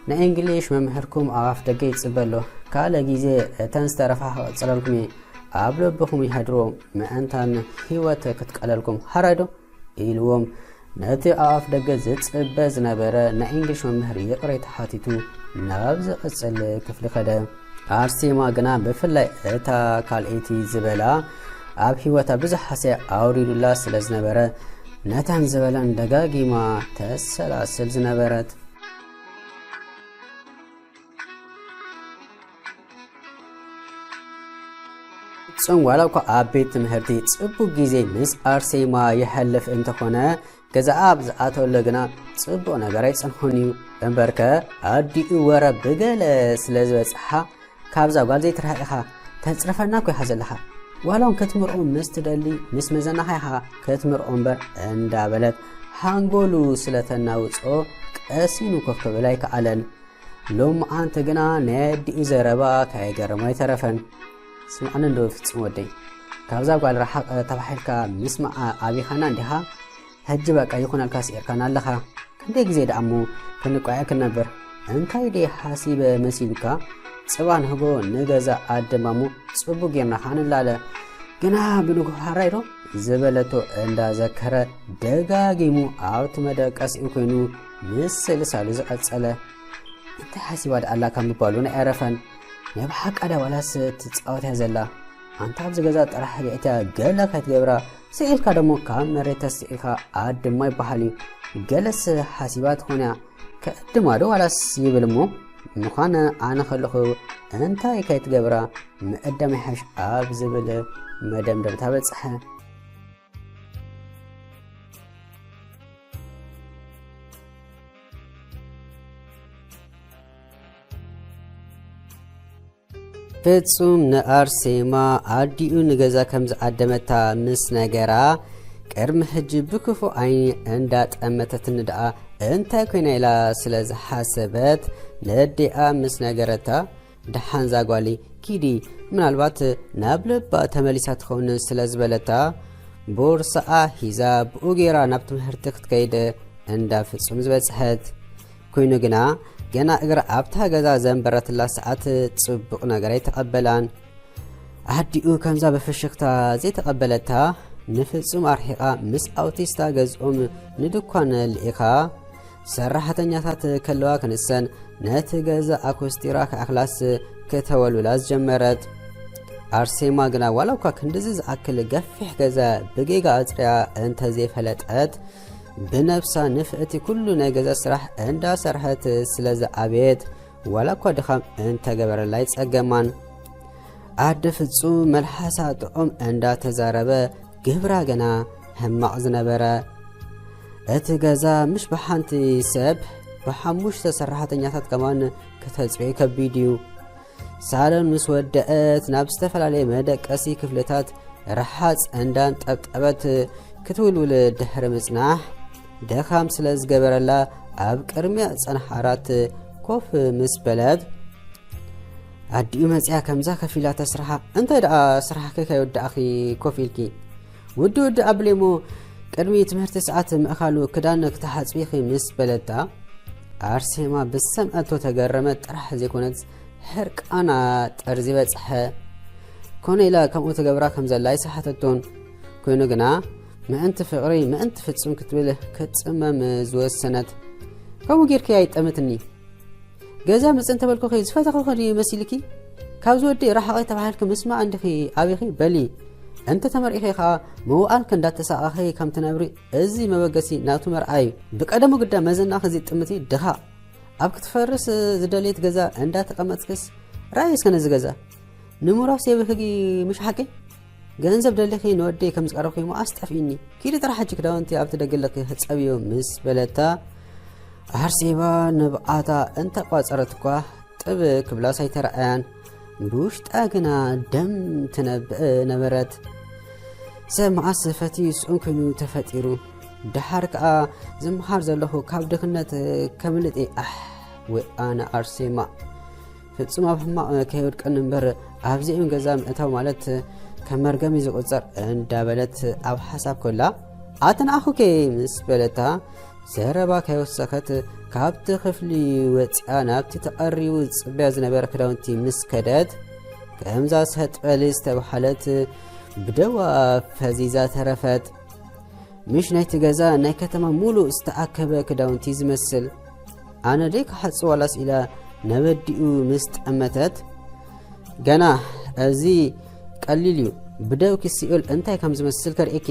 ንእንግሊሽ መምህርኩም ኣብ ኣፍ ደገ ይጽበሎ ካልእ ግዜ እተን ዝተረፋ ክቕጽለልኩም ኣብ ልብኹም ይሃድሮም ምእንታን ህይወት ክትቀለልኩም ሃራይዶ ኢልዎም ነቲ ኣብ ኣፍ ደገ ዝጽበ ዝነበረ ንእንግሊሽ መምህር ይቕረይ ተሓቲቱ ናብ ዝቕጽል ክፍሊ ኸደ ኣርሴማ ግና ብፍላይ እታ ካልአይቲ ዝበላ ኣብ ህይወታ ብዙሕ ሓስያ ኣውሪዱላ ስለ ዝነበረ ነተን ዝበለን ደጋጊማ ተሰላስል ዝነበረት ጽም ዋላ እኳ ኣብ ቤት ትምህርቲ ጽቡቕ ግዜ ምስ ኣርሴማ ይሐልፍ እንተኾነ ገዛኣ ኣብ ዝኣተወሎ ግና ጽቡቕ ነገር ኣይጸንሖን እዩ እምበርከ ኣዲኡ ወረብ ብገለ ስለ ዝበፅሓ ካብዛ ጓል ዘይትረሓ ኢኻ ተፅረፈና ኮ ኢኻ ዘለኻ ዋላውን ክትምርኦ ምስ ትደሊ ምስ መዘናኻ ኢኻ ክትምርኦ እምበር እንዳበለት ሃንጎሉ ስለተናውፆ ቀሲኑ ኮፍ ክብል ኣይከኣለን ሎምዓንቲ ግና ናይ ኣዲኡ ዘረባ ካይገርሞ ኣይተረፈን ስምዓነ እንዶ ፍጹም ወደይ ካብዛ ጓል ረሓቕ ተባሒልካ ምስማዓ ኣብይኻና እንዲኻ ሕጂ በቃ ይኹናልካ ስዒርካና ኣለኻ ክንደይ ግዜ ደኣሞ ክንቋየክን ነበር እንታይ ደይ ሓሲበ መሲሉካ ጽባ ንህቦ ንገዛ ኣደማሙ ጽቡቕ ጌርና ኻንላለ ግና ብንጉ ሃራይዶ ዝበለቶ እንዳዘከረ ደጋጊሙ ኣብቲ መደቀሲኡ ኮይኑ ምስ ልሳሉ ዝቐጸለ እንታይ ሓሲባ ደኣላ ካብ ምባሉ ንኣይረፈን ናይ ብሓቃዳ ዋላስ ትጻወት እያ ዘላ ኣንታ ኣብዚ ገዛ ጥራሕ ሪእትያ ገለ ከይትገብራ ስኢልካ ደሞ ካብ መሬት ተስኢልካ ኣድማ ይበሃል እዩ ገለስ ሓሲባ ትኾን እያ ከእድማ ዶ ዋላስ ይብል እሞ ምዃነ ኣነ ከለኹ እንታይ ከይትገብራ ምዕዳም ይሓሽ ኣብ ዝብል መደምደምታ በጽሐ ፍጹም ንኣርሴማ ኣዲኡ ንገዛ ከም ዝኣደመታ ምስ ነገራ ቅድሚ ሕጂ ብክፉ ዓይኒ እንዳጠመተት ንድኣ እንታይ ኮይና ኢላ ስለ ዝሓሰበት ንኣዲኣ ምስ ነገረታ ድሓን ዛጓሊ ኪዲ ምናልባት ናብ ልባ ተመሊሳ ትኸውን ስለ ዝበለታ ቦርሳኣ ሂዛ ብኡ ጌራ ናብ ትምህርቲ ክትከይድ እንዳ ፍጹም ዝበጽሐት ኮይኑ ግና ገና እግራ ኣብታ ገዛ ዘንበረትላ ሰዓት ጽቡቕ ነገር ኣይተቐበላን ኣዲኡ ከምዛ በፍሽኽታ ዘይተቐበለታ ንፍጹም ኣርሒቓ ምስ ኣውቲስታ ገዝኦም ንድኳን ልኢኻ ሰራሕተኛታት ከለዋ ክንሰን ነቲ ገዛ ኣኮስቲራ ከኣኽላስ ከተወልውላ ዝጀመረት ኣርሴማ ግና ዋላ እኳ ክንድዚ ዝኣክል ገፊሕ ገዛ ብጌጋ ኣጽርያ እንተዘይፈለጠት ብነፍሳ ንፍእቲ ኩሉ ናይ ገዛ ስራሕ እንዳሰርሐት ስለ ዝዓበየት ዋላ እኳ ድኻም እንተገበረላ ይጸገማን ኣደ ፍጹም መልሓሳ ጥዑም እንዳተዛረበ ግብራ ገና ሕማቕ ዝነበረ እቲ ገዛ ምሽ ብሓንቲ ሰብ ብሓሙሽተ ሰራሕተኛታት ከማን ከተጽብዮ ከቢድ እዩ ሳሎን ምስ ወደአት ናብ ዝተፈላለየ መደቀሲ ክፍልታት ረሓፅ እንዳንጠብጠበት ክትውልውል ድሕሪ ምጽናሕ ደኻም ስለ ዝገበረላ ኣብ ቅድሚያ ጸንሕ ዓራት ኮፍ ምስ በለት ኣዲኡ መጽያ ከምዛ ከፊላ ተስራሓ እንታይ ደኣ ስራሕከ ከይወዳእኺ ኮፍ ኢልኪ ውዲ ኣብሌሞ ቅድሚ ትምህርቲ ሰዓት ምእኻሉ ክዳን ክትሓጽቢኺ ምስ በለታ ኣርሴማ ብሰምዐቶ ተገረመት ጥራሕ ዘይኮነት ሕርቃና ጠርዚ በጽሐ ኮነ ኢላ ከምኡ ተገብራ ከም ዘላ ይሰሓተቶን ኮይኑ ግና ምእንቲ ፍቕሪ ምእንቲ ፍጹም ክትብል ክትጽመም ዝወሰነት ከምኡ ጌርኪ ኣይጠምትኒ ገዛ ምፅን ተበልኮኺ ዝፈተኸኸ መሲልኪ ካብ ዝወዲ ራሓቐይ ተባሂልኪ ምስማዕ እንድኺ ኣብኺ በሊ እንተ ተመሪኺ ከዓ መውኣልከ እንዳተሳቐኺ ከም ትነብሪ እዚ መበገሲ ናቱ መርኣዩ ብቀደሙ ግዳ መዘናኺ ዝጥምቲ ድኻ ኣብ ክትፈርስ ዝደልየት ገዛ እንዳተቐመጥክስ ራእይ እስከ ነዚ ገዛ ንምራስ የብህጊ ምሽ ሓቂ ገንዘብ ደለኺ ንወደይ ከም ዝቀረብኩ ማስጠፊኒ ኪሊ ጥራሕጂ ክዳውንቲ ኣብቲ ደገለኺ ህጸብዮ ምስ በለታ ኣርሴማ ንብዓታ እንተ ቋጸረት እኳ ጥብ ክብላ ሳይተረኣያን ብውሽጣ ግና ደም ትነብእ ነበረት ሰብ መዓስ ፈትዩ ስኡን ኮይኑ ተፈጢሩ ድሓር ከዓ ዝምሃር ዘለኹ ካብ ድኽነት ከምልጤ ወይ ኣነ ኣርሴማ ፍጹም ኣብ ሕማቕ ከይወድቀን እምበር ኣብዚኦም ገዛ ምእታው ማለት ከም መርገሚ ዝቁጸር እንዳበለት ኣብ ሓሳብ ኮላ ኣተንኣኹከ ምስ በለታ ዘረባ ከይወሰኸት ካብቲ ክፍሊ ወፂኣ ናብቲ ተቐሪቡ ጽብያ ዝነበረ ክዳውንቲ ምስ ከደት ከምዛ ሰጥበል ዝተባሃለት ብደዋ ፈዚዛ ተረፈት ምሽ ናይቲ ገዛ ናይ ከተማ ሙሉእ ዝተኣከበ ክዳውንቲ ዝመስል ኣነ ደይ ክሓጽ ዋላስ ኢላ ነበዲኡ ምስ ጠመተት ገና እዚ ቀሊል እዩ ብደው ክሲኡል እንታይ ከም ዝመስል ከርእኪ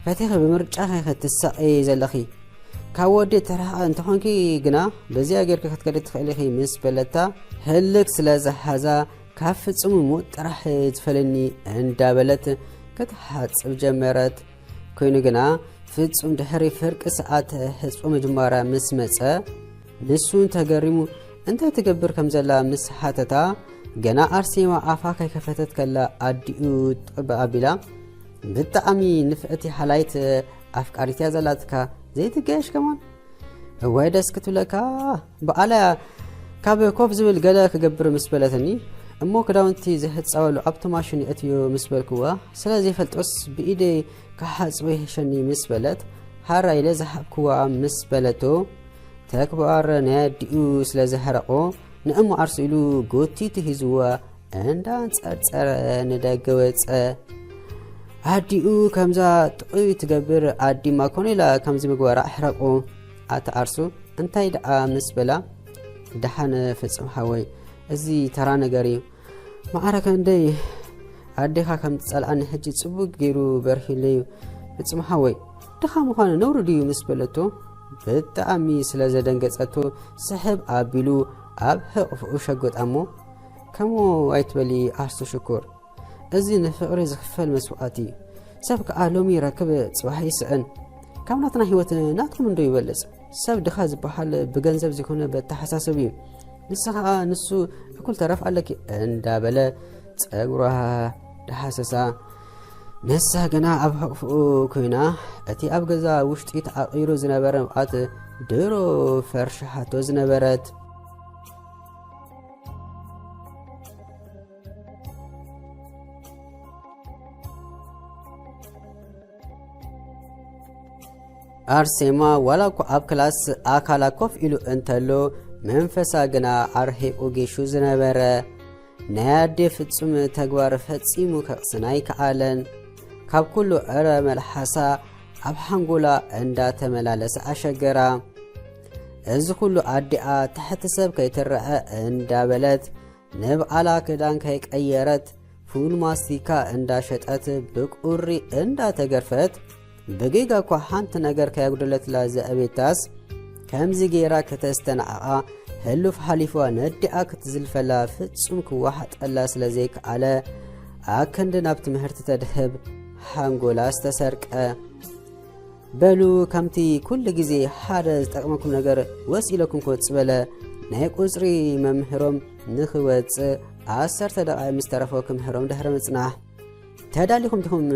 ፈቲኸ ብምርጫ ክትሳቀይ ዘለኺ ካብ ወዲ ተራሓ እንተኾንኪ ግና በዚያ ጌርካ ክትከደ ትኽእል ኢኺ ምስ በለታ ህልክ ስለ ዝሓዛ ካብ ፍጹም ሙጥ ጥራሕ ዝፈለኒ እንዳበለት ክትሓጽብ ጀመረት ኮይኑ ግና ፍጹም ድሕሪ ፍርቂ ሰዓት ህፅቦ መጀመራ ምስ መጸ ንሱን ተገሪሙ እንታይ ትገብር ከም ዘላ ምስ ሓተታ ገና ኣርሴማ ኣፋ ከይከፈተት ከላ ኣዲኡ ጥብ ኣቢላ ብጣዕሚ ንፍእቲ ሓላይት ኣፍቃሪትያ ዘላትካ ዘይትገሽ ከማን እዋይ ደስ ክትብለካ በዓላ ካብ ኮፍ ዝብል ገለ ክገብር ምስ በለተኒ እሞ ክዳውንቲ ዝሕፃወሉ ኣብቲ ማሽን እትዮ ምስ በልክዋ ስለዘይፈልጦስ ብኢደይ ካሓፅበ ይሕሸኒ ምስ በለት ሃራ ኢለ ዝሓብክዋ ምስ በለቶ ተክባር ናይ ኣዲኡ ስለ ዝሕረቆ ንእሞ ዓርሱ ኢሉ ጎቲቱ ሂዝዋ እንዳንጸርጸረ ንደገ ወፀ ኣዲኡ ከምዛ ጥዑይ ትገብር ኣዲማ ኮነ ኢላ ከምዚ ምግባራ ኣሕረቆ ኣተ ዓርሱ እንታይ ደኣ ምስ በላ ድሓን ፍጽም ሓወይ እዚ ተራ ነገር እዩ ማዕረከ እንደይ ኣዴኻ ከም ትጸልዓኒ ሕጂ ጽቡቅ ገይሩ በርሂለዩ ፍጽም ሓወይ ድኻ ምዃነ ነውሩ ድዩ ምስ በለቶ ብጣዕሚ ስለ ዘደንገጸቶ ስሕብ ኣቢሉ ኣብ ሕቕፍኡ ሸጎጣሞ ከምኡ ኣይትበሊ ኣርሱ ሽኩር እዚ ንፍቕሪ ዝኽፈል መስዋዕት እዩ ሰብ ከዓ ሎሚ ረክብ ጽባሕ ይስዕን ካብ ናትና ህይወት ናትኩም እንዶ ይበለጽ ሰብ ድኻ ዝበሃል ብገንዘብ ዝኾነ በተሓሳስብ እዩ ንስኻ ንሱ እኩል ተረፍ ኣለኪ እንዳበለ ጸጉራ ዳሓሰሳ ነሳ ገና ኣብ ሕቕፍኡ ኮይና እቲ ኣብ ገዛ ውሽጢ ተዓቂሩ ዝነበረ ምብዓት ድሮ ፈርሻሓቶ ዝነበረት ኣርሴማ ዋላ እኳ ኣብ ክላስ ኣካላ ኮፍ ኢሉ እንተሎ መንፈሳ ግና ኣርሒቑ ጌሹ ዝነበረ ናይ ኣዴ ፍጹም ተግባር ፈጺሙ ከቕስናይ ከኣለን ካብ ኩሉ ዕረ መልሓሳ ኣብ ሓንጎላ እንዳተመላለሰ ኣሸገራ እዚ ኩሉ ኣዲኣ ታሕቲ ሰብ ከይትርአ እንዳበለት ንብዓላ ክዳን ከይቀየረት ፉል ማስቲካ እንዳሸጠት ብቁሪ እንዳተገርፈት በጌጋ እኳ ሓንቲ ነገር ከያጉደለትላ ዘአቤታስ ከምዚ ጌራ ከተስተናዓቓ ህሉፍ ሓሊፏ ነዲኣ ክትዝልፈላ ፍጹም ክዋሓጠላ ስለ ዘይከኣለ ኣከንዲ ናብ ትምህርቲ ተድህብ ሓንጎላ ዝተሰርቀ በሉ ከምቲ ኩሉ ግዜ ሓደ ዝጠቕመኩም ነገር ወሲኢለኩም ክወፅእ በለ ናይ ቁፅሪ መምህሮም ንኽወፅእ 10 ደቂቃ ምስ ተረፈ ክምህሮም ድሕሪ ምጽናሕ ተዳሊኹም ዲኹም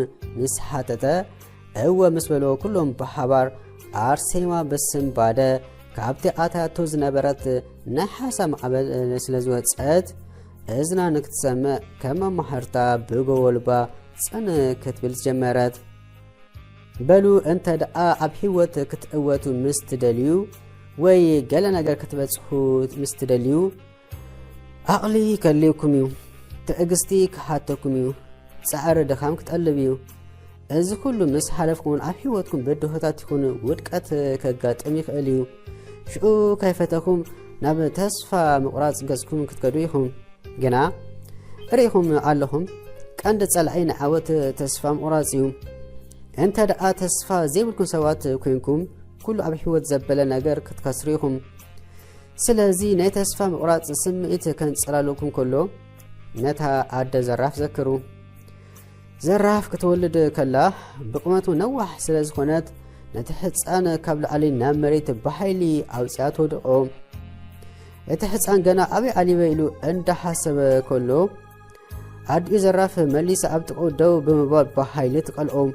ምስ ሓተተ እወ ምስ በልዎ ኩሎም ብሓባር ኣርሴማ በስም ባደ ካብቲ ኣታቶ ዝነበረት ናይ ሓሳብ ማዕበል ስለ ዝወፀት እዝና ንክትሰምዕ ከም ኣማሕርታ ብጎወልባ ፀን ክትብል ጀመረት በሉ እንተ ደኣ ኣብ ህይወት ክትእወቱ ምስ ትደልዩ ወይ ገለ ነገር ክትበጽሑ ምስ ትደልዩ ኣቕሊ ከልዩኩም እዩ ትዕግስቲ ክሓተኩም እዩ ጻዕሪ ድኻም ክትጠልብ እዩ እዚ ኩሉ ምስ ሓለፍኩምን ኣብ ህይወትኩም በድሆታት ይኹን ውድቀት ከጋጥም ይኽእል እዩ ሽኡ ከይፈተኩም ናብ ተስፋ ምቑራጽ ገጽኩም ክትከዱ ኢኹም ግና ርኢኹም ኣለኹም ቀንዲ ጸልዓይ ንዓወት ተስፋ ምቑራጽ እዩ እንተ ደኣ ተስፋ ዘይብልኩም ሰባት ኮይንኩም ኩሉ ኣብ ህይወት ዘበለ ነገር ክትከስሩ ኢኹም ስለዚ ናይ ተስፋ ምቑራጽ ስምዒት ከንጸላለኩም ከሎ ነታ ኣደ ዘራፍ ዘክሩ ዘራፍ ክትወልድ ከላ ብቁመቱ ነዋሕ ስለ ዝኾነት ነቲ ሕፃን ካብ ላዕሊ ናብ መሬት ብሓይሊ ኣውፅያ ተወድቆ እቲ ሕፃን ገና ኣበይ ኣሊበ ኢሉ እንዳሓሰበ ከሎ ኣዲኡ ዘራፍ መሊሳ ኣብ ጥቕኡ ደው ብምባል ብሓይሊ ትቀልኦ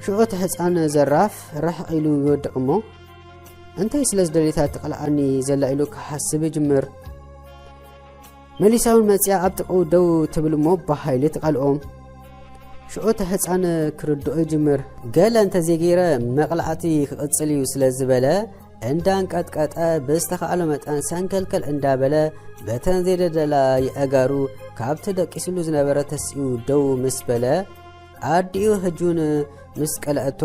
ሽዑ እቲ ሕፃን ዘራፍ ርሕቕ ኢሉ ይወድቕ እሞ እንታይ ስለ ዝደለታ ትቐልዓኒ ዘላ ኢሉ ክሓስብ ይጅምር መሊሳውን መፅያ ኣብ ጥቕኡ ደው ትብል እሞ ብሓይሊ ትቀልኦ ሽዑ እቲ ሕፃን ክርድኦ ይጅምር ገለ እንተዘይገይረ መቕላዕቲ ክቕፅል እዩ ስለ ዝበለ እንዳንቀጥቀጠ ብዝተኻእለ መጠን ሰንከልከል እንዳበለ በተን ዘይደደላ ይአጋሩ ካብቲ ደቂስሉ ዝነበረ ተስኡ ደው ምስ በለ ኣዲኡ ህጁን ምስ ቀልአቶ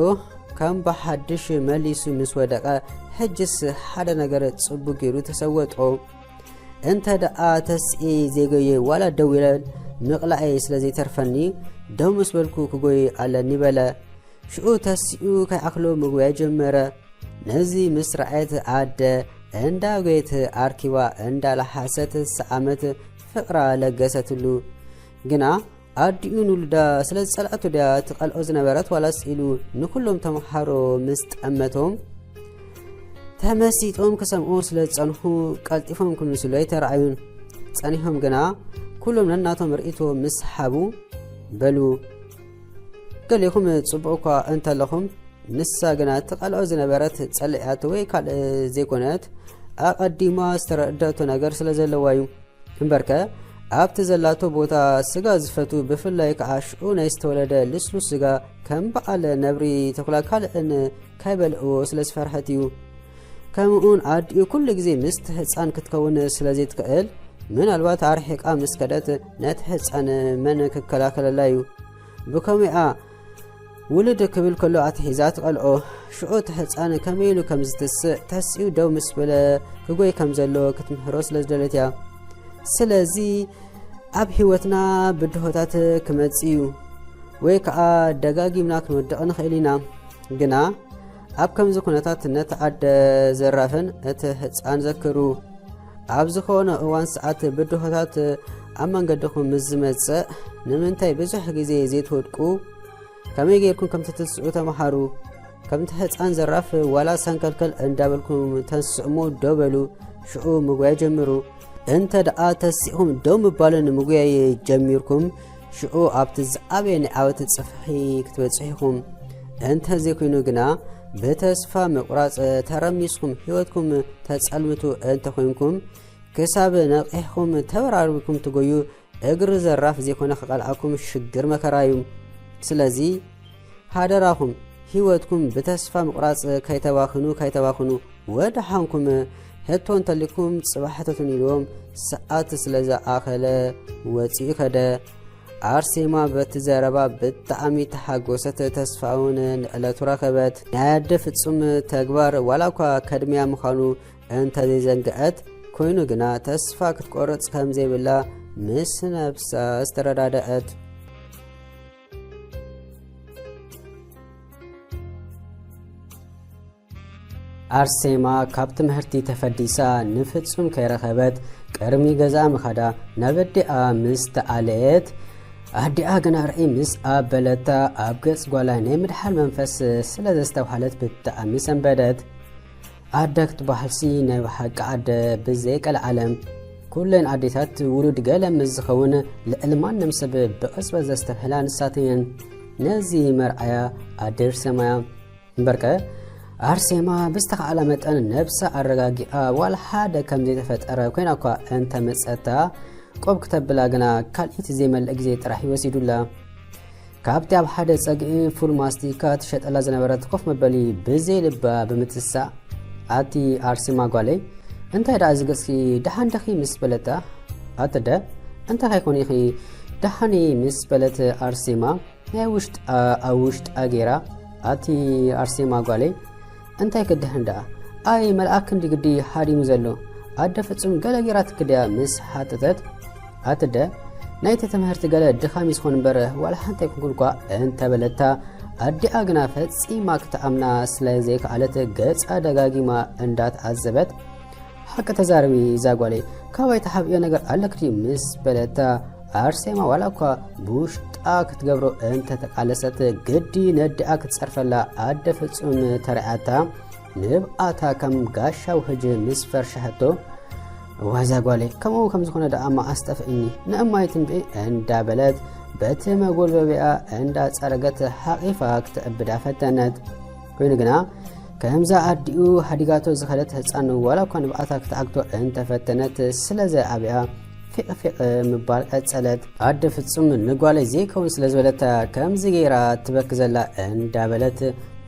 ከም ብሓድሽ መሊሱ ምስ ወደቐ ሕጅስ ሓደ ነገር ጽቡቕ ገይሩ ተሰወጦ እንተ ደኣ ተስኢ ዘይጎየ ዋላ ደው ይለል ምቕላዒ ስለ ዘይተርፈኒ ደው ምስ በልኩ ክጎይ ኣለኒ በለ ሽዑ ተስኡ ከይኣክሎ ምግባይ ጀመረ ነዚ ምስ ረአየት ኣደ እንዳጎየት ኣርኪባ እንዳላሓሰት ሰዓመት ፍቕራ ለገሰትሉ ግና ኣዲኡ ንውልዳ ስለ ዝጸልዐቱ ድያ ትቐልኦ ዝነበረት ዋላስ ኢሉ ንኩሎም ተምሃሮ ምስ ጠመቶም ተመሲጦም ክሰምዑ ስለ ዝጸንሑ ቀልጢፎም ክምስሉ ኣይተረኣዩን ጸኒሖም ግና ኩሎም ነናቶም ርእቶ ምስ ሓቡ በሉ ገሌኹም ጽቡቕ እኳ እንተለኹም ንሳ ግና ትቐልኦ ዝነበረት ጸልዕያት ወይ ካልእ ዘይኮነት ኣቐዲማ ዝተረድአቶ ነገር ስለ ዘለዋ እዩ እምበርከ ኣብቲ ዘላቶ ቦታ ስጋ ዝፈቱ ብፍላይ ከዓ ሽዑ ናይ ዝተወለደ ልስሉስ ስጋ ከም በዓል ነብሪ ተኩላ ካልእን ካይበልዕዎ ስለ ዝፈርሐት እዩ ከምኡን ኣዲኡ ኩሉ ግዜ ምስቲ ህፃን ክትከውን ስለ ዘይትክእል ምናልባት ኣርሒቃ ምስ ከደት ነቲ ህፃን መን ክከላከለላ እዩ ብከመይኣ ውልድ ክብል ከሎ ኣትሒዛ ትቐልዖ ሽዑ እቲ ህፃን ከመይ ኢሉ ከም ዝትስእ ተስኡ ደው ምስ በለ ክጎይ ከም ዘሎ ክትምህሮ ስለ ዝደለት እያ ስለዚ ኣብ ህይወትና ብድሆታት ክመጽ እዩ ወይ ከዓ ደጋጊምና ክንወድቕ ንኽእል ኢና ግና ኣብ ከምዚ ኩነታት ነቲ ኣደ ዘራፍን እቲ ህፃን ዘክሩ ኣብ ዝኾነ እዋን ሰዓት ብድሆታት ኣብ መንገድኹም ምስ ዝመጽእ ንምንታይ ብዙሕ ግዜ ዘይትወድቁ ከመይ ጌርኩም ከም ትትስዑ ተመሃሩ ከምቲ ህፃን ዘራፍ ዋላ ሰንከልከል እንዳበልኩም ተንስዕሞ ደው በሉ ሽዑ ምግባይ ጀምሩ እንተ ደኣ ተሲእኹም ደው ምባልን ምግባይ ጀሚርኩም ሽዑ ኣብቲ ዝዓበየ ናይ ዓወት ጽፍሒ ክትበጽሒኹም እንተ ዘይኮይኑ ግና በተስፋ ምቁራጽ ተረሚስኩም ህይወትኩም ተጸልምቱ እንተ ኮይንኩም ክሳብ ነቂሕኩም ተበራርቢኩም ትጎዩ እግሪ ዘራፍ ዘይኮነ ክቐልዓኩም ሽግር መከራ እዩ ስለዚ ሃደራኹም ህይወትኩም በተስፋ ምቁራጽ ከይተባኽኑ ወደ ሓንኩም ህቶ እንተሊኩም ጽባሕተቱን ኢሎም ሰዓት ስለ ዝኣኸለ ወፂኡ ከደ ኣርሴማ በቲ ዘረባ ብጣዕሚ ተሓጎሰት ተስፋውን ንዕለቱ ረኸበት ናይ ኣደ ፍጹም ተግባር ዋላ እኳ ከድምያ ምዃኑ እንተዘይዘንግዐት ኮይኑ ግና ተስፋ ክትቆርጽ ከም ዘይብላ ምስ ነብሳ ዝተረዳድአት ኣርሴማ ካብ ትምህርቲ ተፈዲሳ ንፍጹም ከይረኸበት ቅድሚ ገዛ ምኻዳ ናብ ኣዲኣ ምስ ተኣለየት ኣዲኣ ግና ርኢ ምስ ኣበለታ ኣብ ገጽ ጓላ ናይ ምድሓር መንፈስ ስለ ዘስተውሃለት ብጣዕሚ ሰንበደት ኣደ ክትበሃልሲ ናይ ሓቂ ኣደ ብዘይቀል ዓለም ኩለን ኣዴታት ውሉድ ገለ ምስ ዝኸውን ልዕልማንም ሰብ ብቕፅበት ዘስተብህላ ንሳትን ነዚ መርዓያ ኣደ ኣርሴማያ እምበርከ ኣርሴማ ብዝተኻእለ መጠን ነብሳ ኣረጋጊኣ ዋላ ሓደ ከም ዘይተፈጠረ ኮይና እኳ እንተመፀታ ቆብ ክተብላ ግና ካልኢት ዘይመልእ ግዜ ጥራሕ ይወሲዱላ ካብቲ ኣብ ሓደ ፀግዒ ፉል ማስቲካ ትሸጠላ ዝነበረት ኮፍ መበሊ ብዘይ ልባ ብምትሳእ ኣቲ ኣርሴማ ጓለይ እንታይ ዳ ዝገጽኪ ደሓን ደኺ ምስ በለታ ኣተደ እንታይ ካይኮን ኢኺ ደሓኒ ምስ በለት ኣርሴማ ናይ ውሽጥ ኣብ ውሽጥ ኣጌራ ኣቲ ኣርሴማ ጓለይ እንታይ ክድህን ዳ ኣይ መልኣክ ክንዲ ግዲ ሓዲሙ ዘሎ ኣደ ፍጹም ገለ ጌራት ክድያ ምስ ሓጥተት ኣትደ ናይቲ ትምህርቲ ገለ ድኻሚ ዝኾን እምበር ዋላ ሓንታይ ኩንኩልኳ እንተበለታ ኣዲኣ ግና ፈጺማ ክትኣምና ስለ ዘይከኣለት ገጻ ደጋጊማ እንዳትዓዘበት ሓቂ ተዛረቢ ዛጓለይ ካባይ ተሓብዮ ነገር ኣለክዲ ምስ በለታ አርሴማ ዋላኳ ብውሽጣ ክትገብሮ እንተ ተቃለሰት ግዲ ነድኣ ክትጸርፈላ ኣደ ፍጹም ተረኣታ ንብኣታ ከም ጋሻው ህጅ ምስ ፈርሸሕቶ ዋዛ ጓሌ ከምኡ ከም ዝኾነ ደኣማ ኣስጠፍእኒ ንእማይትን ብ እንዳበለት በቲ መጎልበቢያ እንዳጸረገት ሓቂፋ ክትዕብዳ ፈተነት ኮይኑ ግና ከምዛ ኣዲኡ ሃዲጋቶ ዝኸለት ህፃን ዋላኳ ንብኣታ ክትዓግቶ እንተፈተነት ስለዚ ኣብያ ፊቅ ምባል ቀጸለት ኣደ ፍጹም ንጓለይ ዘይከውን ስለ ዝበለታ ከምዚ ገይራ ትበክ ዘላ እንዳበለት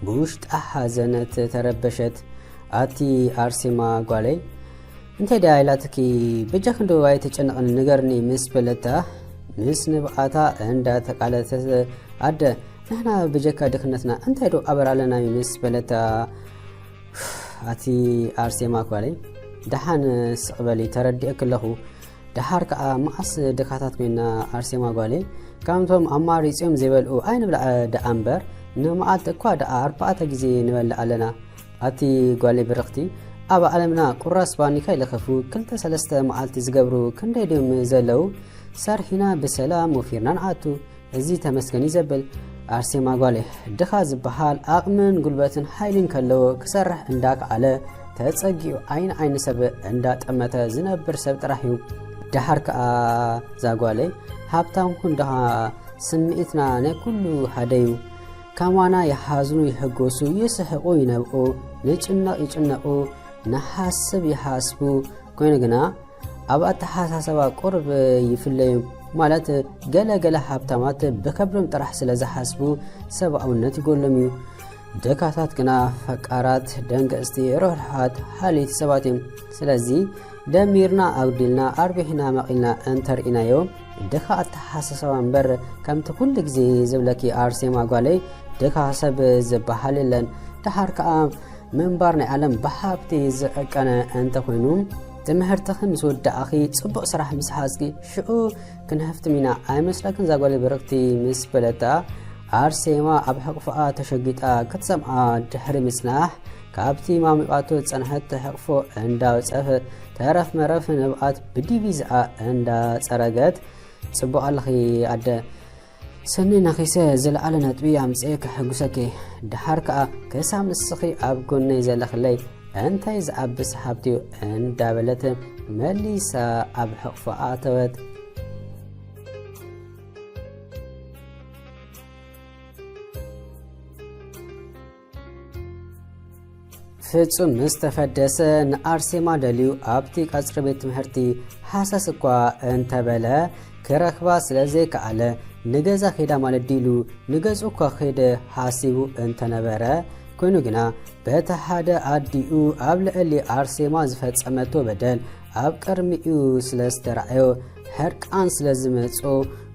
ብውሽጣ ሓዘነት ተረበሸት ኣቲ ኣርሴማ ጓለይ እንታይ ዳ ኢላትኪ ብጃክ እንደዋይ ተጨነቕን ንገርኒ ምስ በለታ ምስ ንብኣታ እንዳተቃለተ ኣደ ንሕና ብጀካ ድኽነትና እንታይ ዶ ኣበራለና ምስ በለታ ኣቲ ኣርሴማ ጓለይ ደሓን ስቕበሊ ተረዲእክ ኣለኹ ደሓር ከዓ መዓስ ድኻታት ኮይና ኣርሴማ ጓለይ ከምቶም ኣማሪፅዮም ዘይበልኡ ኣይንብልዓ ደኣ እምበር ንመዓልቲ እኳ ደኣ 4 ግዜ ንበልዕ ኣለና ኣቲ ጓለይ ብርኽቲ ኣብ ዓለምና ቁራስ ባኒካ ይለኸፉ 2-3 መዓልቲ ዝገብሩ ክንደይ ድዮም ዘለው ሰርሒና ብሰላም ወፊርና ንዓቱ እዚ ተመስገን ይዘብል ኣርሴማ ጓለይ ድኻ ዝበሃል ኣቕምን ጉልበትን ሓይልን ከለዎ ክሰርሕ እንዳከኣለ ተጸጊኡ ዓይን ሰብ እንዳጠመተ ዝነብር ሰብ ጥራሕ እዩ ደሓር ከዓ ዛጓለይ ሃብታም ኩንደኻ ስምዒትና ናይ ኩሉ ሓደዩ ካማና ይሓዝኑ ይሕጎሱ ይስሕቁ ይነብኡ ንጭነቕ ይጭነቁ ንሓስብ ይሓስቡ ኮይኑ ግና ኣብ ኣተሓሳሰባ ቁርብ ይፍለዩ ማለት ገለገለ ሃብታማት ብከብዶም ጥራሕ ስለ ዝሓስቡ ሰብኣውነት ይጎሎም እዩ ደካታት ግና ፈቃራት ደንገስቲ ሮሕሓት ሓሊት ሰባት እዮም ስለዚ ደሚርና ኣግዲልና ኣርቢሕና መቒልና እንተርኢናዮ ደካ ኣተሓሳሰባ እምበር ከምቲ ኩሉ ግዜ ዝብለኪ ኣርሴማ ጓለይ ደካ ሰብ ዝበሃል የለን ደሓር ከዓ ምንባር ናይ ዓለም ብሓብቲ ዝዕቀነ እንተኮይኑ ትምህርትኺ ምስ ወዳእኺ ጽቡቕ ስራሕ ምስ ሓዝኪ ሽዑ ክንህፍትም ኣይመስለክን ዛጓለይ ብርክቲ ምስ በለታ ኣርሴማ ኣብ ሕቕፎኣ ተሸጊጣ ክትሰምዓ ድሕሪ ምጽናሕ ካብቲ ማሚቓቶ ጸንሐት ሕቕፎ እንዳውፀፍ ተረፍ መረፍ ንብኣት ብዲቪዝኣ እንዳጸረገት ጽቡቕ ኣለኺ ኣደ ሰኒ ነኺሰ ዝለዓለ ነጥቢ ኣምፅአ ክሕጉሰኪ ድሓር ከዓ ክሳብ ንስኺ ኣብ ጎነይ ዘለኽለይ እንታይ ዝዓብስ ሓብቲ እንዳበለት መሊሳ ኣብ ሕቕፎኣ ኣተወት ፍጹም ምስ ተፈደሰ ንኣርሴማ ደልዩ ኣብቲ ቀጽሪ ቤት ትምህርቲ ሓሳስ እኳ እንተበለ ክረኽባ ስለዘይከኣለ ንገዛ ኼዳ ማለት ዲሉ ንገጹ እኳ ኼደ ሓሲቡ እንተነበረ ኮይኑ ግና በቲ ሓደ ኣዲኡ ኣብ ልዕሊ ኣርሴማ ዝፈጸመቶ በደል ኣብ ቅድሚኡ ስለ ዝተረኣዮ ሕርቃን ስለ ዝመጾ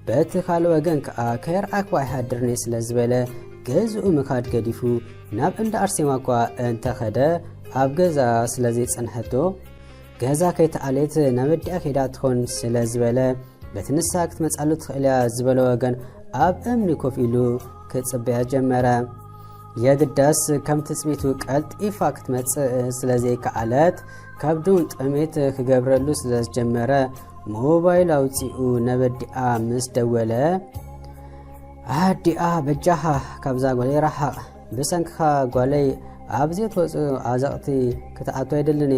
በቲ ካልእ ወገን ከዓ ከይርኣክባ ኣይሃድርኒ ስለ ዝበለ ገዝኡ ምካድ ገዲፉ ናብ እንዳ ኣርሴማ እኳ እንተኸደ ኣብ ገዛ ስለ ዘይጸንሐቶ ገዛ ከይተኣሌት ናበዲኣ ኼዳ ትኾን ስለ ዝበለ በቲ ንሳ ክትመጻሉ ትኽእል እያ ዝበለ ወገን ኣብ እምኒ ኮፍ ኢሉ ክጽበያ ጀመረ የግዳስ ከምቲ ጽቢቱ ቀልጢፋ ክትመጽእ ስለ ዘይከኣለት ካብዱን ጥሜት ክገብረሉ ስለ ዝጀመረ ሞባይል ኣውፂኡ ነበዲኣ ምስ ደወለ ኣዲኣ በጃኻ ካብዛ ጓለይ ረሓቕ ብሰንክኻ ጓለይ ኣብዚ ትወፅኡ ኣዘቕቲ ክትኣቱ ኣይደልኒ